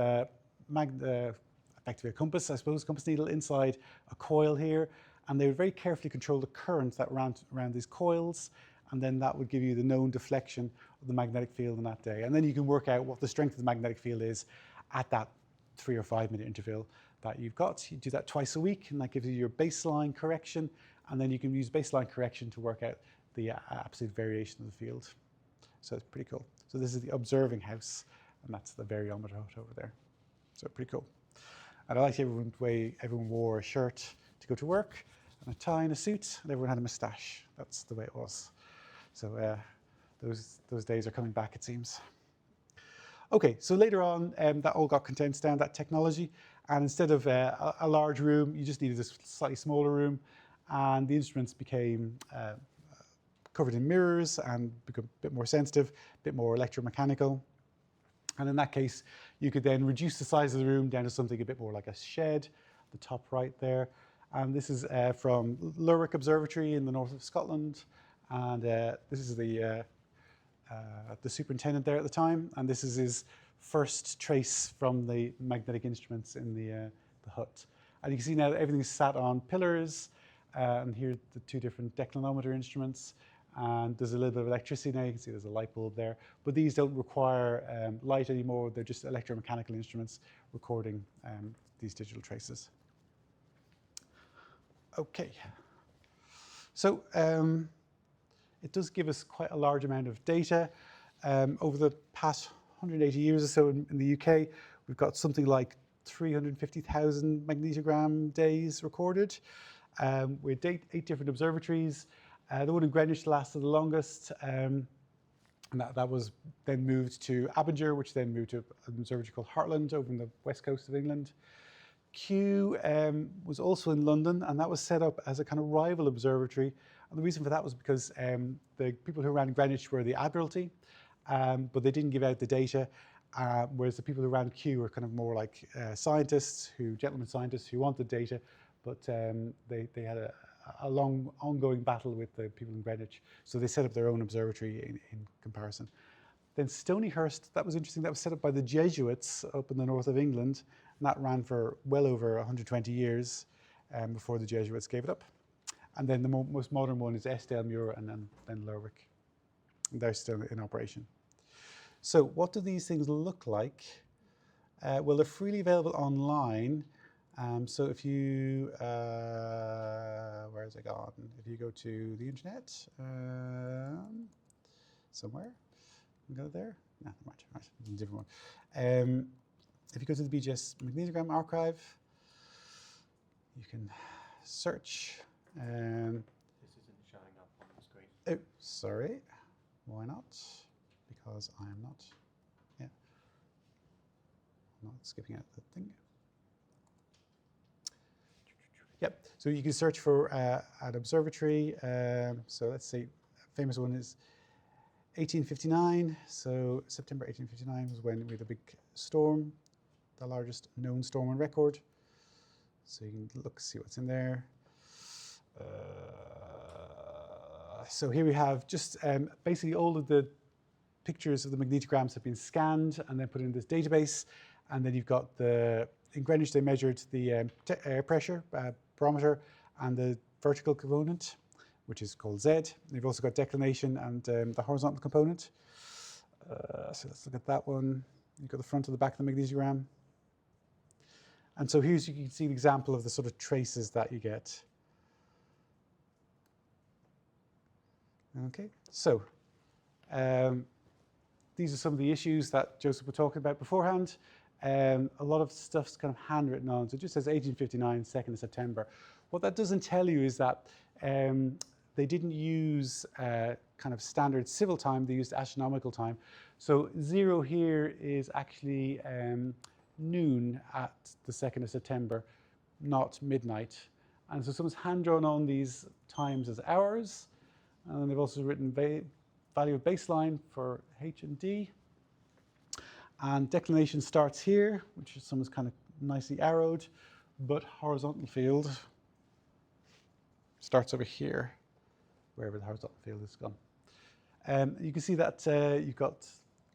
effectively a compass, I suppose, compass needle inside a coil here, and they would very carefully control the current that ran around these coils, and then that would give you the known deflection of the magnetic field in that day. And then you can work out what the strength of the magnetic field is at that 3 or 5 minute interval that you've got. You do that twice a week, and that gives you your baseline correction, and then you can use baseline correction to work out the absolute variation of the field. So it's pretty cool. So this is the observing house, and that's the variometer hut over there. So pretty cool. And I liked the way everyone wore a shirt to go to work, and a tie and a suit, and everyone had a moustache. That's the way it was. So those days are coming back, it seems. Okay, so later on, that all got condensed down, that technology, and instead of a large room, you just needed a slightly smaller room, and the instruments became covered in mirrors and become a bit more sensitive, a bit more electromechanical. And in that case, you could then reduce the size of the room down to something a bit more like a shed, the top right there. And this is from Lerwick Observatory in the north of Scotland. And this is the superintendent there at the time. And this is his first trace from the magnetic instruments in the hut. And you can see now that everything's sat on pillars. And here are the 2 different declinometer instruments. And there's a little bit of electricity now. You can see there's a light bulb there. But these don't require light anymore. They're just electromechanical instruments recording these digital traces. Okay. So it does give us quite a large amount of data. Over the past 180 years or so in the UK, we've got something like 350,000 magnetogram days recorded. We had 8 different observatories. The one in Greenwich lasted the longest. And that was then moved to Abinger, which then moved to an observatory called Hartland over on the west coast of England. Kew was also in London, and that was set up as a kind of rival observatory. And the reason for that was because the people who ran Greenwich were the Admiralty, but they didn't give out the data, whereas the people who ran Kew were kind of more like scientists, gentlemen scientists who wanted data, but they had a long ongoing battle with the people in Greenwich. So they set up their own observatory in comparison. Then Stonyhurst, that was interesting, that was set up by the Jesuits up in the north of England, and that ran for well over 120 years before the Jesuits gave it up. And then the most modern one is Estelmuir and then Lerwick. And they're still in operation. So what do these things look like? Well, they're freely available online. So if you, where has it gone? If you go to the internet, somewhere, go there. No, right, a different one. If you go to the BGS magnetogram archive, you can search. This isn't showing up on the screen. Oh, sorry. Why not? Because I am not. Yeah. I'm not skipping out the thing. Yep. So you can search for an observatory. So let's see. A famous one is 1859. So September 1859 was when we had a big storm, the largest known storm on record. So you can look, see what's in there. So here we have just basically all of the pictures of the magnetograms have been scanned and then put in this database. And then you've got in Greenwich, they measured the air pressure barometer and the vertical component, which is called Z. You've also got declination and the horizontal component. So let's look at that one. You've got the front and the back of the magnetogram. And so you can see an example of the sort of traces that you get. Okay, so these are some of the issues that Joseph was talking about beforehand. A lot of stuff's kind of handwritten on, so it just says 1859, 2nd of September. What that doesn't tell you is that they didn't use kind of standard civil time, they used astronomical time. So 0 here is actually noon at the 2nd of September, not midnight. And so someone's hand-drawn on these times as hours, and they've also written value of baseline for H and D. And declination starts here, which is someone's kind of nicely arrowed, but horizontal field starts over here, wherever the horizontal field is gone. You can see that you've got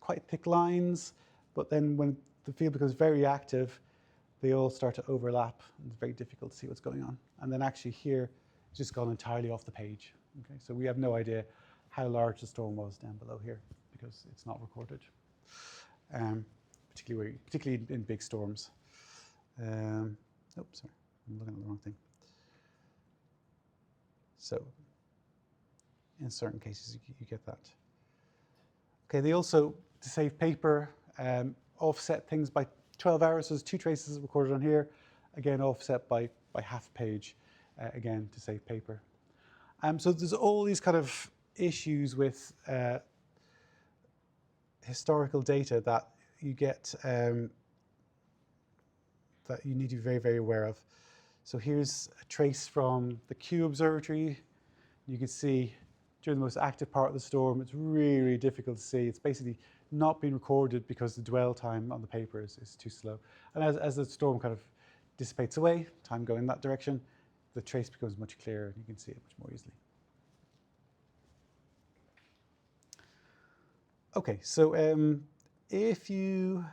quite thick lines, but then when the field becomes very active, they all start to overlap, and it's very difficult to see what's going on. And then actually here, it's just gone entirely off the page. Okay, so we have no idea how large the storm was down below here, because it's not recorded, particularly in big storms. Oops, sorry, I'm looking at the wrong thing. So in certain cases, you get that. Okay, they also, to save paper, offset things by 12 hours. So there's 2 traces recorded on here, again offset by half page, again to save paper. So there's all these kind of issues with historical data that you get that you need to be very, very aware of. So here's a trace from the Kew Observatory. You can see during the most active part of the storm, it's really, really difficult to see. It's basically not being recorded because the dwell time on the paper is too slow. And as the storm kind of dissipates away, time going in that direction, the trace becomes much clearer and you can see it much more easily. Okay, so if you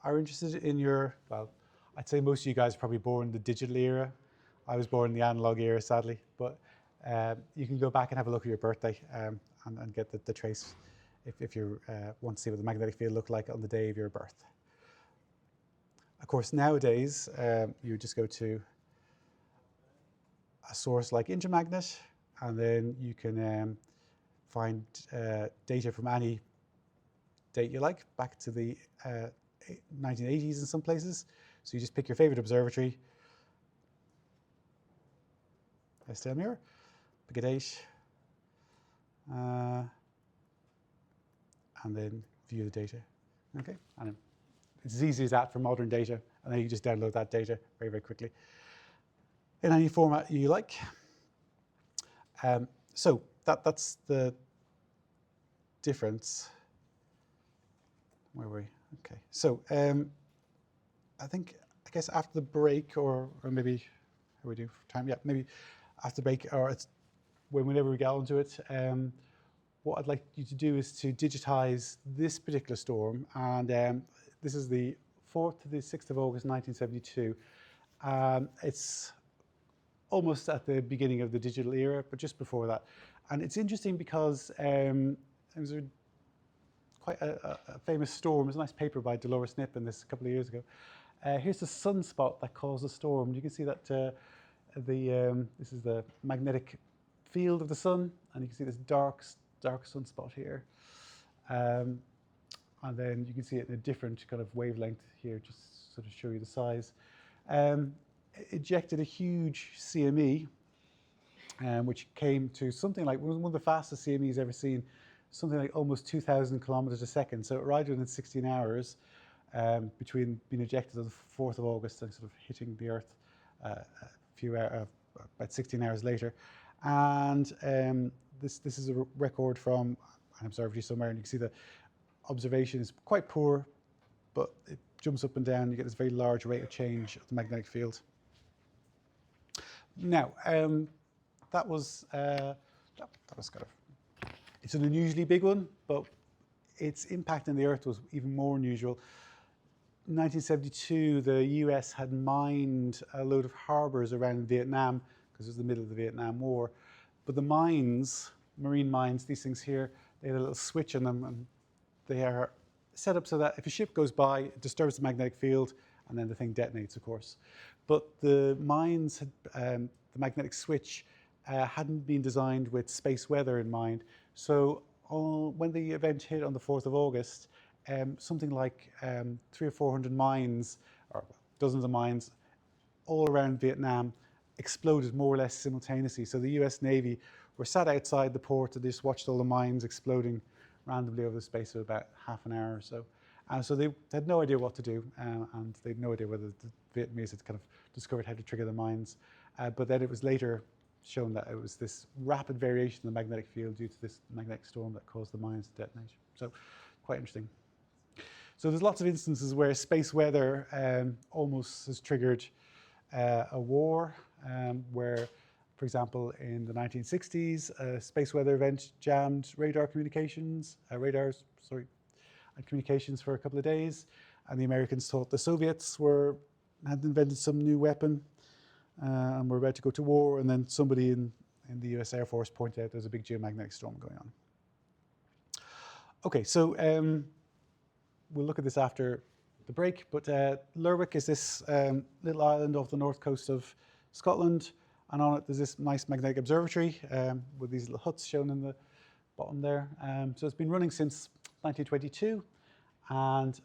are interested in well, I'd say most of you guys are probably born in the digital era. I was born in the analog era, sadly, but you can go back and have a look at your birthday and get the trace if you want to see what the magnetic field looked like on the day of your birth. Of course, nowadays, you just go to a source like Intermagnet, and then you can find data from any date you like, back to the 1980s in some places. So you just pick your favorite observatory, Estelmuir, pick a date, and then view the data. Okay, and it's as easy as that for modern data, and then you just download that data very, very quickly in any format you like. So that's the difference. Where were we? Okay, so I guess after the break, or maybe how we do for time? Yeah, maybe after the break, or it's whenever we get onto it. What I'd like you to do is to digitize this particular storm, and this is the 4th to the 6th of August 1972. It's almost at the beginning of the digital era, but just before that. And it's interesting because it was quite a famous storm. There's a nice paper by Dolores Knipp in this a couple of years ago. Here's the sunspot that caused the storm. You can see that this is the magnetic field of the sun, and you can see this dark sunspot here. And then you can see it in a different kind of wavelength here, just sort of show you the size. It ejected a huge CME, which came to something like one of the fastest CMEs ever seen, something like almost 2,000 kilometers a second. So it arrived within 16 hours between being ejected on the 4th of August and sort of hitting the Earth about 16 hours later. And this is a record from an observatory somewhere, and you can see the observation is quite poor, but it jumps up and down. You get this very large rate of change of the magnetic field. Now, that was kind of, it's an unusually big one, but its impact on the Earth was even more unusual. In 1972, the US had mined a load of harbors around Vietnam, because it was the middle of the Vietnam War. But the mines, marine mines, these things here, they had a little switch on them, and they are set up so that if a ship goes by, it disturbs the magnetic field, and then the thing detonates, of course. But the mines, the magnetic switch, hadn't been designed with space weather in mind. So when the event hit on the 4th of August, something like 300 or 400 mines, or dozens of mines, all around Vietnam exploded more or less simultaneously. So the US Navy were sat outside the port and they just watched all the mines exploding randomly over the space of about half an hour or so. So they had no idea what to do, and they had no idea whether the Vietnamese had kind of discovered how to trigger the mines. But then it was later shown that it was this rapid variation in the magnetic field due to this magnetic storm that caused the mines to detonate. So quite interesting. So there's lots of instances where space weather almost has triggered a war, where, for example, in the 1960s, a space weather event jammed communications for a couple of days, and the Americans thought the Soviets had invented some new weapon and were about to go to war, and then somebody in the US Air Force pointed out there's a big geomagnetic storm going on. Okay, so we'll look at this after the break, but Lerwick is this little island off the north coast of Scotland, and on it there's this nice magnetic observatory with these little huts shown in the bottom there. So it's been running since 1922, and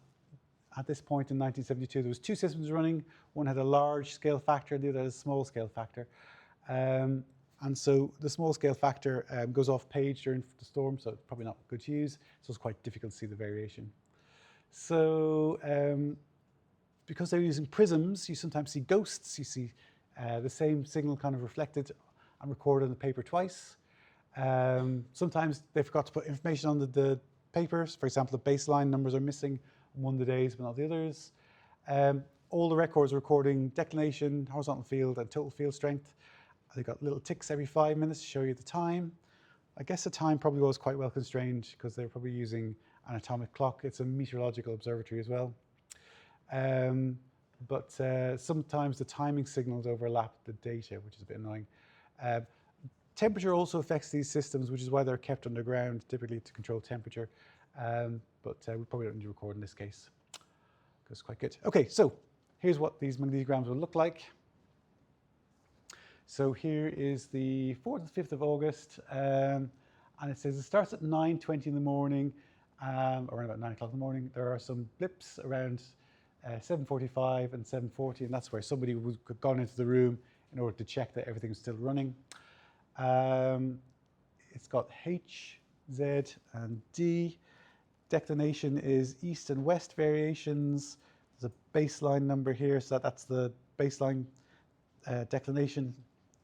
at this point in 1972 there was 2 systems running. One had a large scale factor, the other had a small scale factor. And so the small scale factor goes off page during the storm, so it's probably not good to use, so it's quite difficult to see the variation. So because they're using prisms, you sometimes see ghosts. You see the same signal kind of reflected and recorded on the paper twice. Sometimes they forgot to put information on the papers. For example, the baseline numbers are missing on one of the days, but not the others. All the records are recording declination, horizontal field, and total field strength. They've got little ticks every 5 minutes to show you the time. I guess the time probably was quite well constrained because they're probably using an atomic clock. It's a meteorological observatory as well. But sometimes the timing signals overlap the data, which is a bit annoying. Temperature also affects these systems, which is why they're kept underground, typically to control temperature. But we probably don't need to record in this case, because it's quite good. Okay, so here's what these magnetograms will look like. So here is the 4th and 5th of August, and it says it starts at 9:20 in the morning, around about 9 o'clock in the morning. There are some blips around 7:45 and 7:40, and that's where somebody would have gone into the room in order to check that everything's still running. It's got H, Z, and D. declination is east and west variations. There's a baseline number here, so that's the baseline declination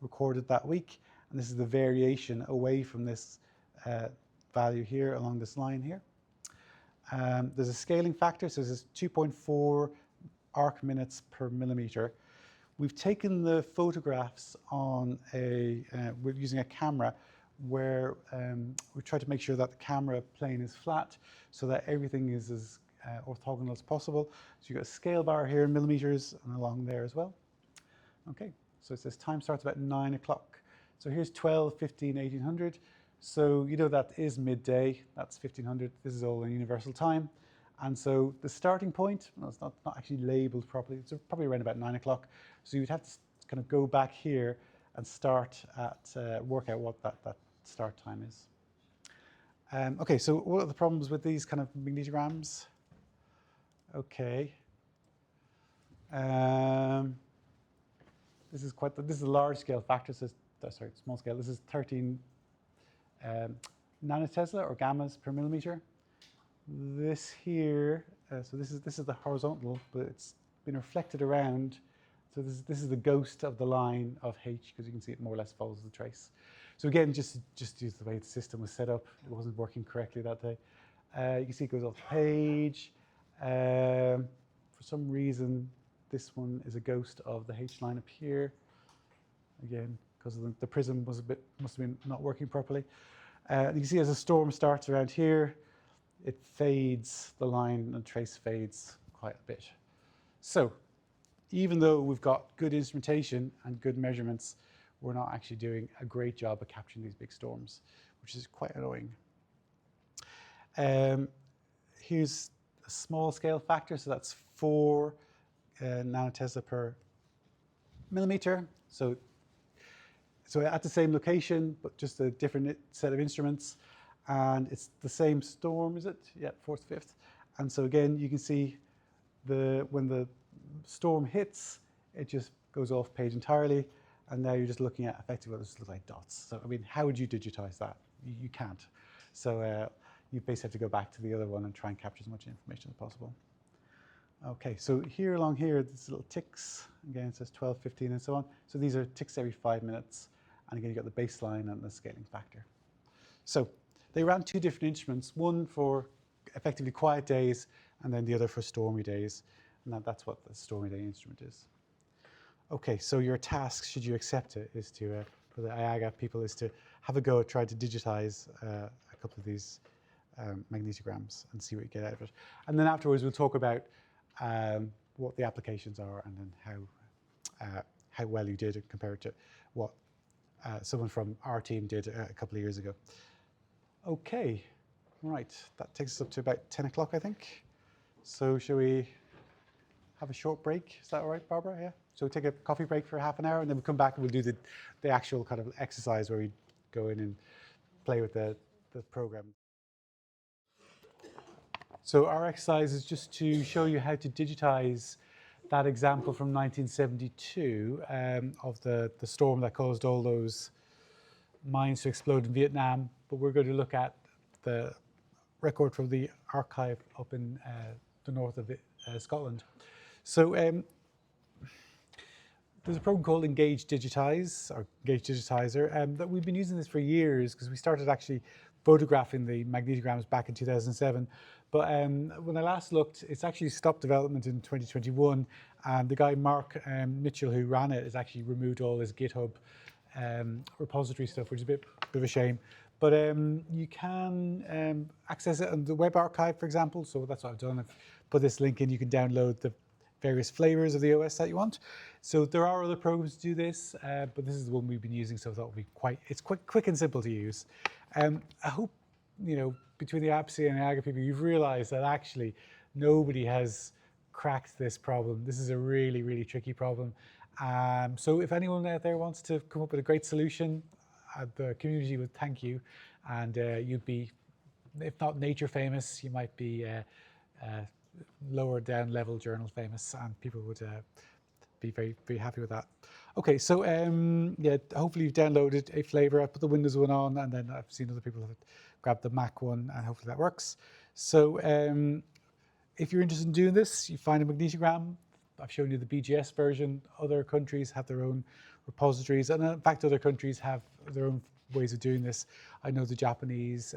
recorded that week. And this is the variation away from this value here along this line here. There's a scaling factor, so this is 2.4 arc minutes per millimeter. We've taken the photographs on we're using a camera where we try to make sure that the camera plane is flat so that everything is as orthogonal as possible. So you've got a scale bar here in millimeters and along there as well. Okay, so it says time starts about 9 o'clock. So here's 12, 15, 1800. So you know that is midday, that's 1500. This is all in universal time. And so the starting point, well, it's not actually labeled properly, it's probably around about 9 o'clock. So you'd have to kind of go back here and start at, work out what that start time is. Okay, so what are the problems with these kind of magnetograms? Okay. This is a large scale factor, so sorry, small scale. This is 13 nanotesla or gammas per millimeter. This here, so this is the horizontal, but it's been reflected around. So this is the ghost of the line of H, because you can see it more or less follows the trace. So again, just use the way the system was set up. It wasn't working correctly that day. You can see it goes off the page. For some reason, this one is a ghost of the H line up here. Again, because the prism must have been not working properly. You can see as a storm starts around here, it fades, the line and trace fades quite a bit. So even though we've got good instrumentation and good measurements, we're not actually doing a great job of capturing these big storms, which is quite annoying. Here's a small scale factor, so that's 4 nanotesla per millimeter. So at the same location, but just a different set of instruments. And it's the same storm, is it? Yeah, 4th, 5th. And so again, you can see when the storm hits, it just goes off page entirely. And now you're just looking at effectively what this looks like dots. So, I mean, how would you digitize that? You can't. So you basically have to go back to the other one and try and capture as much information as possible. Okay, so here along here, these little ticks. Again, it says 12, 15, and so on. So these are ticks every 5 minutes. And again, you've got the baseline and the scaling factor. So they ran 2 different instruments, one for effectively quiet days, and then the other for stormy days. And that's what the stormy day instrument is. Okay, so your task, should you accept it, is to, for the IAGA people, is to have a go at trying to digitize a couple of these magnetograms and see what you get out of it. And then afterwards, we'll talk about what the applications are and then how well you did compared to what someone from our team did a couple of years ago. Okay, right, that takes us up to about 10 o'clock, I think. So shall we have a short break? Is that all right, Barbara? Yeah. So we'll take a coffee break for half an hour, and then we'll come back and we'll do the actual kind of exercise where we go in and play with the program. So our exercise is just to show you how to digitize that example from 1972 of the storm that caused all those mines to explode in Vietnam. But we're going to look at the record from the archive up in the north of Scotland. So there's a program called Engage Digitize, or Engage Digitizer, that we've been using this for years because we started actually photographing the magnetograms back in 2007. But when I last looked, it's actually stopped development in 2021. And the guy, Mark Mitchell, who ran it, has actually removed all his GitHub repository stuff, which is a bit of a shame. But you can access it on the web archive, for example. So that's what I've done. I've put this link in. You can download the various flavors of the OS that you want. So there are other programs to do this, but this is the one we've been using, so I thought it would be it's quick and simple to use. I hope, between the APSI and the IAGA people, you've realized that actually nobody has cracked this problem. This is a really, really tricky problem. So if anyone out there wants to come up with a great solution, the community would thank you, and you'd be, if not nature famous, you might be lower down level journal famous, and people would be very, very happy with that. Okay, so yeah, hopefully you've downloaded a flavor. I put the Windows one on, and then I've seen other people have grabbed the Mac one, and hopefully that works. So if you're interested in doing this, you find a magnetogram. I've shown you the BGS version. Other countries have their own repositories, and in fact, other countries have their own ways of doing this. I know the Japanese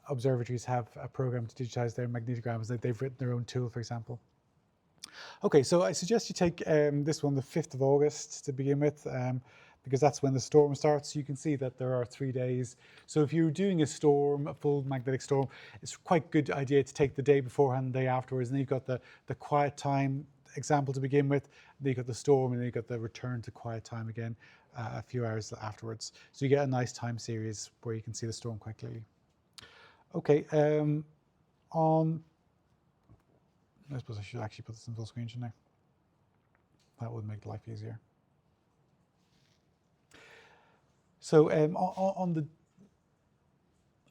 observatories have a program to digitize their magnetograms. They've written their own tool, for example. Okay, so I suggest you take this one, the 5th of August, to begin with, because that's when the storm starts. You can see that there are 3 days. So if you're doing a storm, a full magnetic storm, it's quite a good idea to take the day beforehand and the day afterwards. And then you've got the quiet time example to begin with. Then you've got the storm, and then you've got the return to quiet time again a few hours afterwards. So you get a nice time series where you can see the storm quite clearly. Okay, I suppose I should actually put this in full screen, shouldn't I? That would make life easier. So on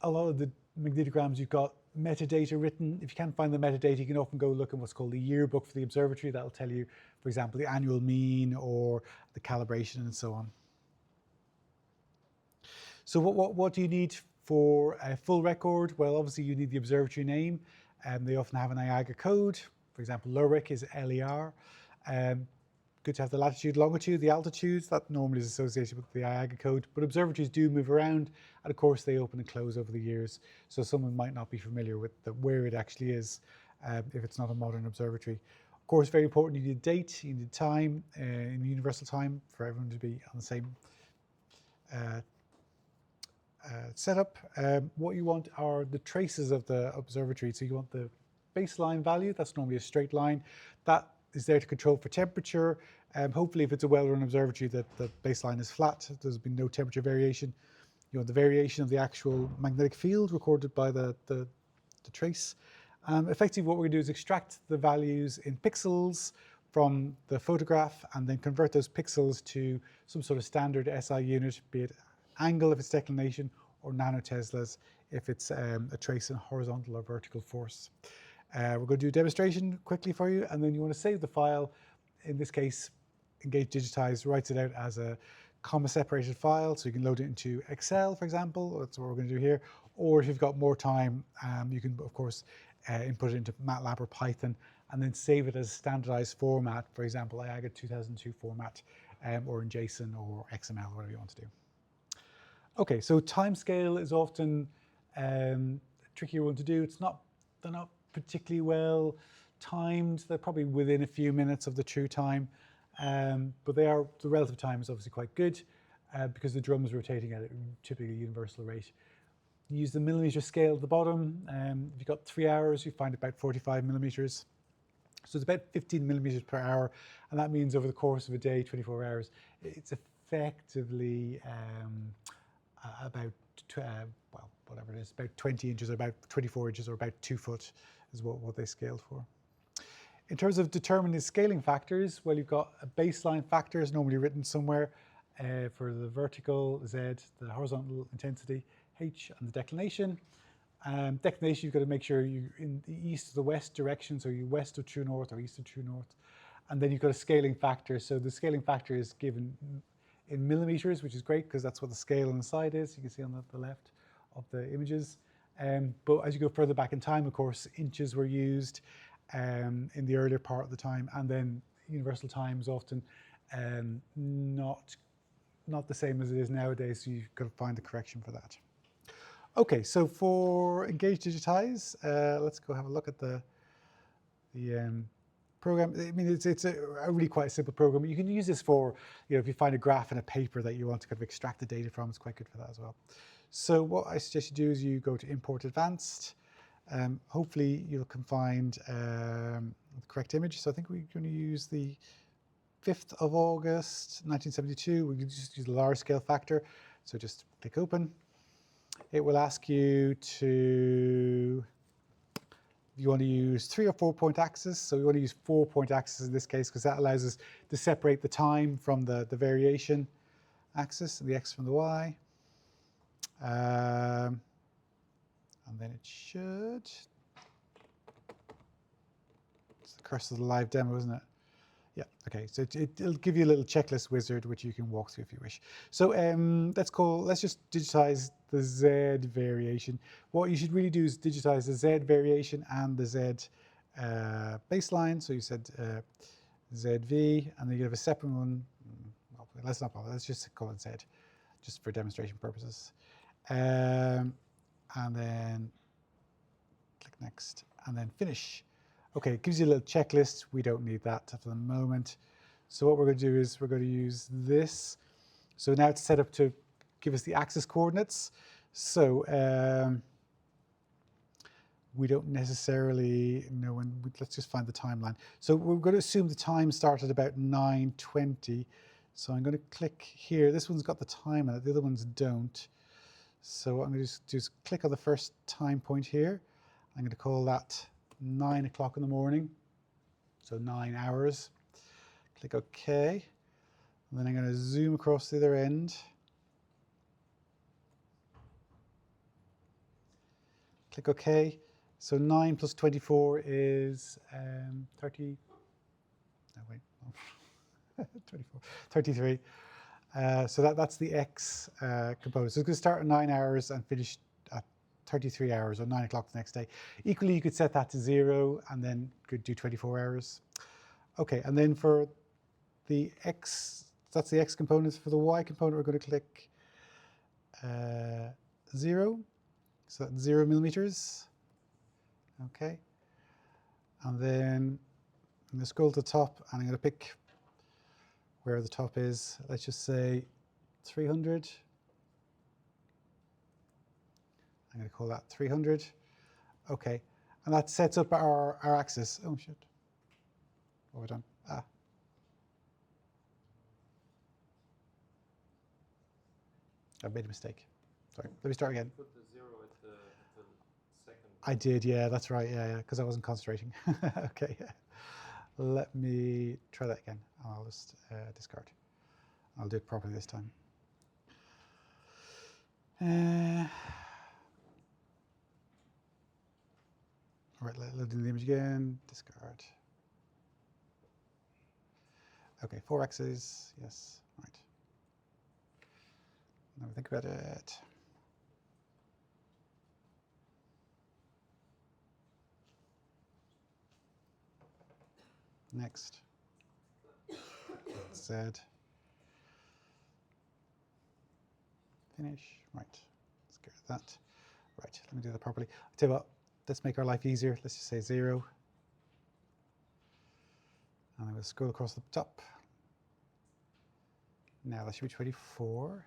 a lot of the magnetograms, you've got metadata written. If you can't find the metadata, you can often go look in what's called the yearbook for the observatory. That'll tell you, for example, the annual mean or the calibration and so on. So what do you need for a full record? Well, obviously you need the observatory name, and they often have an IAGA code. For example, Lerwick is LER. Good to have the latitude, longitude, the altitudes. That normally is associated with the IAGA code, but observatories do move around, and of course they open and close over the years. So someone might not be familiar with where it actually is if it's not a modern observatory. Of course, very important, you need a date, you need time, in universal time for everyone to be on the same setup. What you want are the traces of the observatory. So you want the baseline value, that's normally a straight line. That is there to control for temperature. Hopefully, if it's a well-run observatory, that the baseline is flat, there's been no temperature variation. You want the variation of the actual magnetic field recorded by the trace. Effectively, what we're going to do is extract the values in pixels from the photograph and then convert those pixels to some sort of standard SI unit, be it angle if it's declination, or nanoteslas if it's a trace in horizontal or vertical force. We're going to do a demonstration quickly for you, and then you want to save the file. In this case, Engage Digitize writes it out as a comma-separated file, so you can load it into Excel, for example. That's what we're going to do here. Or if you've got more time, you can, of course, input it into MATLAB or Python, and then save it as a standardized format, for example, IAGA 2002 format, or in JSON or XML, whatever you want to do. Okay, so timescale is often a trickier one to do. They're not particularly well timed. They're probably within a few minutes of the true time, but the relative time is obviously quite good because the drum is rotating at a typically universal rate. Use the millimeter scale at the bottom. If you've got 3 hours, you find about 45 millimeters. So it's about 15 millimeters per hour, and that means over the course of a day, 24 hours, it's effectively about, well, whatever it is, about 20 inches or about 24 inches or about 2 foot is what they scaled for. In terms of determining the scaling factors, well, you've got a baseline factor is normally written somewhere for the vertical Z, the horizontal intensity H, and the declination. Declination, you've got to make sure you're in the east to the west direction, so you're west of true north or east of true north. And then you've got a scaling factor. So the scaling factor is given in millimeters, which is great because that's what the scale on the side is. You can see on the left of the images. But as you go further back in time, of course, inches were used in the earlier part of the time, and then universal time is often not the same as it is nowadays, so you've got to find a correction for that. Okay, so for Engage Digitize, let's go have a look at the program. I mean, it's a really quite simple program. You can use this for, if you find a graph in a paper that you want to kind of extract the data from, it's quite good for that as well. So what I suggest you do is you go to Import Advanced. Hopefully you can find the correct image. So I think we're going to use the 5th of August, 1972. We can just use the large scale factor. So just click open. It will ask you to, you want to use 3 or 4 point axis. So we want to use 4 point axis in this case because that allows us to separate the time from the variation axis, the X from the Y. And then it should, it's the curse of the live demo, isn't it? Yeah, okay, so it'll give you a little checklist wizard which you can walk through if you wish. So let's just digitize the Z variation. What you should really do is digitize the Z variation and the Z baseline. So you said ZV, and then you have a separate one. Well, let's not bother, let's just call it Z, just for demonstration purposes. And then click next, and then finish. Okay, it gives you a little checklist. We don't need that for the moment. So what we're going to do is we're going to use this. So now it's set up to give us the axis coordinates. So we don't necessarily know when, let's just find the timeline. So we're going to assume the time started about 9:20. So I'm going to click here. This one's got the time on it, the other ones don't. So what I'm going to just do is click on the first time point here. I'm going to call that 9 o'clock in the morning, so 9 hours. Click OK. And then I'm going to zoom across the other end. Click OK. So 9 plus 24 is 30. No, wait. 24, 33. So that's the X component. So it's going to start at 9 hours and finish at 33 hours or 9 o'clock the next day. Equally, you could set that to 0 and then could do 24 hours. Okay, and then for the X, that's the X component. For the Y component, we're going to click 0. So that's 0 millimeters. Okay. And then I'm going to scroll to the top and I'm going to pick where the top is. Let's just say 300. I'm going to call that 300. Okay. And that sets up our axis. Oh, shit. What have we done? Ah. I made a mistake. Sorry. Let me start again. Put the 0 at the second. I did, yeah, that's right. Yeah, because I wasn't concentrating. Okay. Let me try that again. I'll just discard. I'll do it properly this time. Right, let's do the image again. Discard. Okay, 4 axes. Yes, right. Now we think about it. Next. Z. Finish. Right. Let's get rid of that. Right. Let me do that properly. I'll tell you what. Let's make our life easier. Let's just say 0. And I'm going to scroll across the top. Now that should be 24.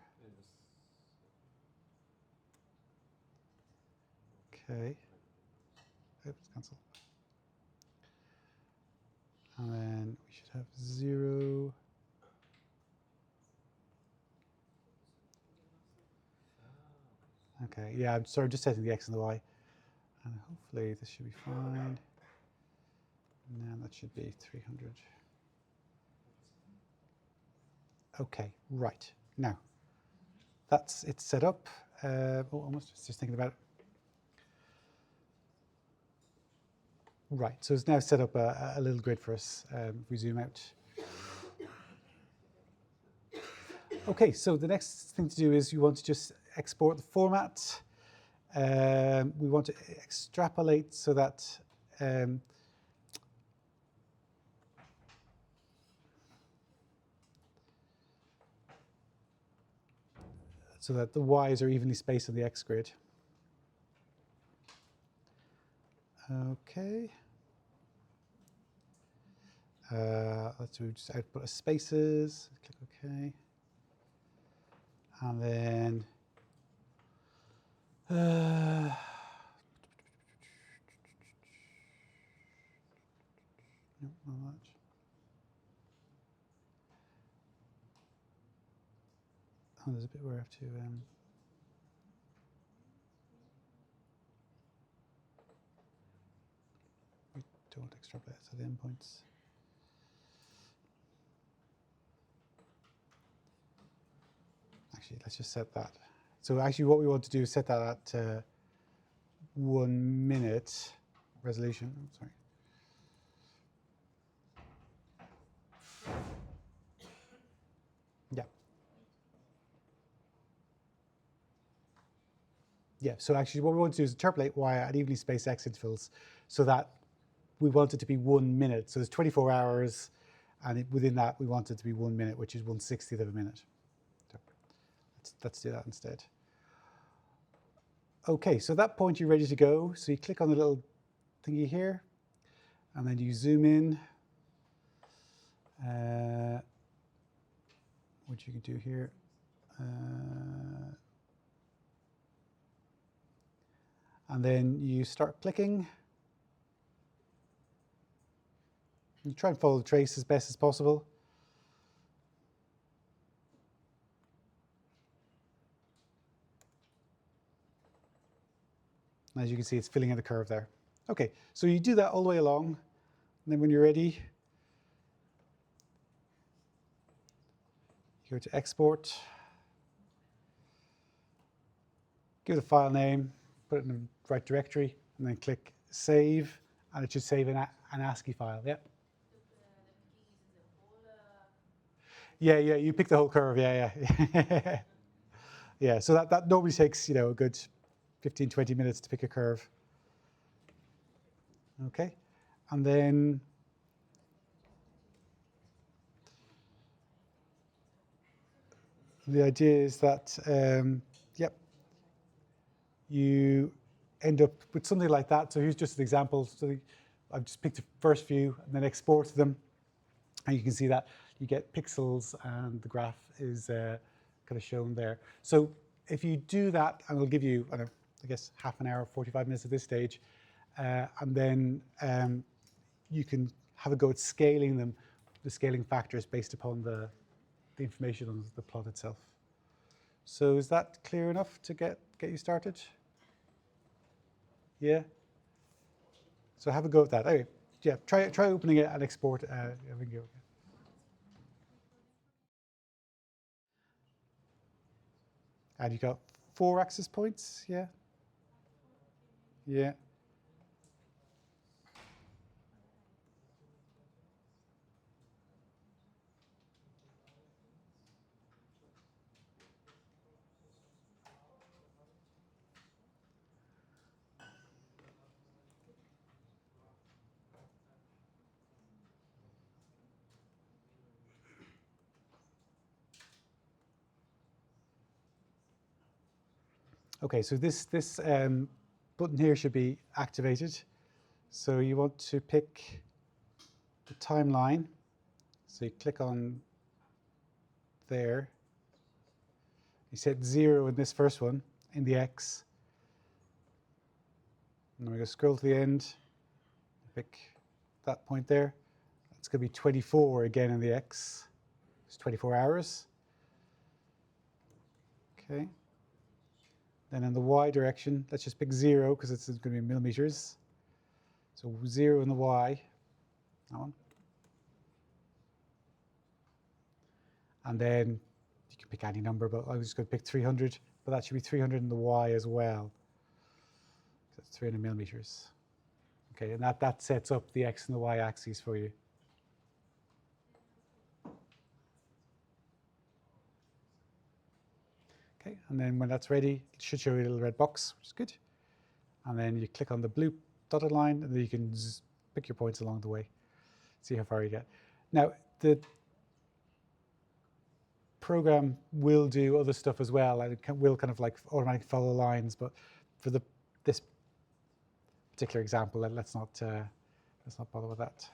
Okay. Oops, cancel. And then we should have 0. Okay, yeah, I'm sorry, just setting the X and the Y. And hopefully this should be fine. Now that should be 300. Okay, right. Now, that's it set up. Almost just thinking about it. Right, so it's now set up a little grid for us. If we zoom out. Okay, so the next thing to do is you want to just export the format. We want to extrapolate so that the Y's are evenly spaced on the X grid. Okay. Let's do just output of spaces. Click OK. And then no, not that. Oh, there's a bit where I have to we don't extrapolate to the endpoints. Actually, let's just set that. So actually what we want to do is set that at 1 minute resolution. Oh, sorry. Yeah, so actually what we want to do is interpolate y at evenly spaced x intervals so that we want it to be 1 minute. So there's 24 hours, and within that we want it to be 1 minute, which is 1/60th of a minute. So let's do that instead. Okay, so at that point you're ready to go. So you click on the little thingy here, and then you zoom in. What you can do here. And then you start clicking. You try and follow the trace as best as possible. And as you can see, it's filling in the curve there. Okay, so you do that all the way along. And then when you're ready, you go to export. Give it a file name, put it in the right directory, and then click save, and it should save an ASCII file. Yeah. Yeah, you pick the whole curve. Yeah. Yeah, so that normally takes, a good 15, 20 minutes to pick a curve. Okay, and then the idea is that, you end up with something like that. So here's just an example. So I've just picked the first few and then exported them. And you can see that you get pixels and the graph is kind of shown there. So if you do that, and it'll give you, I guess, half an hour, 45 minutes at this stage, and then you can have a go at scaling them, the scaling factors based upon the information on the plot itself. So is that clear enough to get you started? Yeah. So have a go at that. Anyway, yeah, try opening it and export a video. And you got 4 access points, yeah? Yeah. Okay, so this button here should be activated. So you want to pick the timeline. So you click on there. You set 0 in this first one, in the X. And then we go scroll to the end, pick that point there. It's going to be 24 again in the X. It's 24 hours. Okay. Then in the Y direction, let's just pick 0 because it's going to be millimeters. So 0 in the Y, that one. And then you can pick any number, but I was just going to pick 300, but that should be 300 in the Y as well. That's 300 millimeters. Okay, and that sets up the X and the Y axes for you. Okay, and then when that's ready, it should show you a little red box, which is good. And then you click on the blue dotted line, and then you can pick your points along the way, see how far you get. Now, the program will do other stuff as well, and it will kind of like automatically follow lines, but for this particular example, let's not bother with that.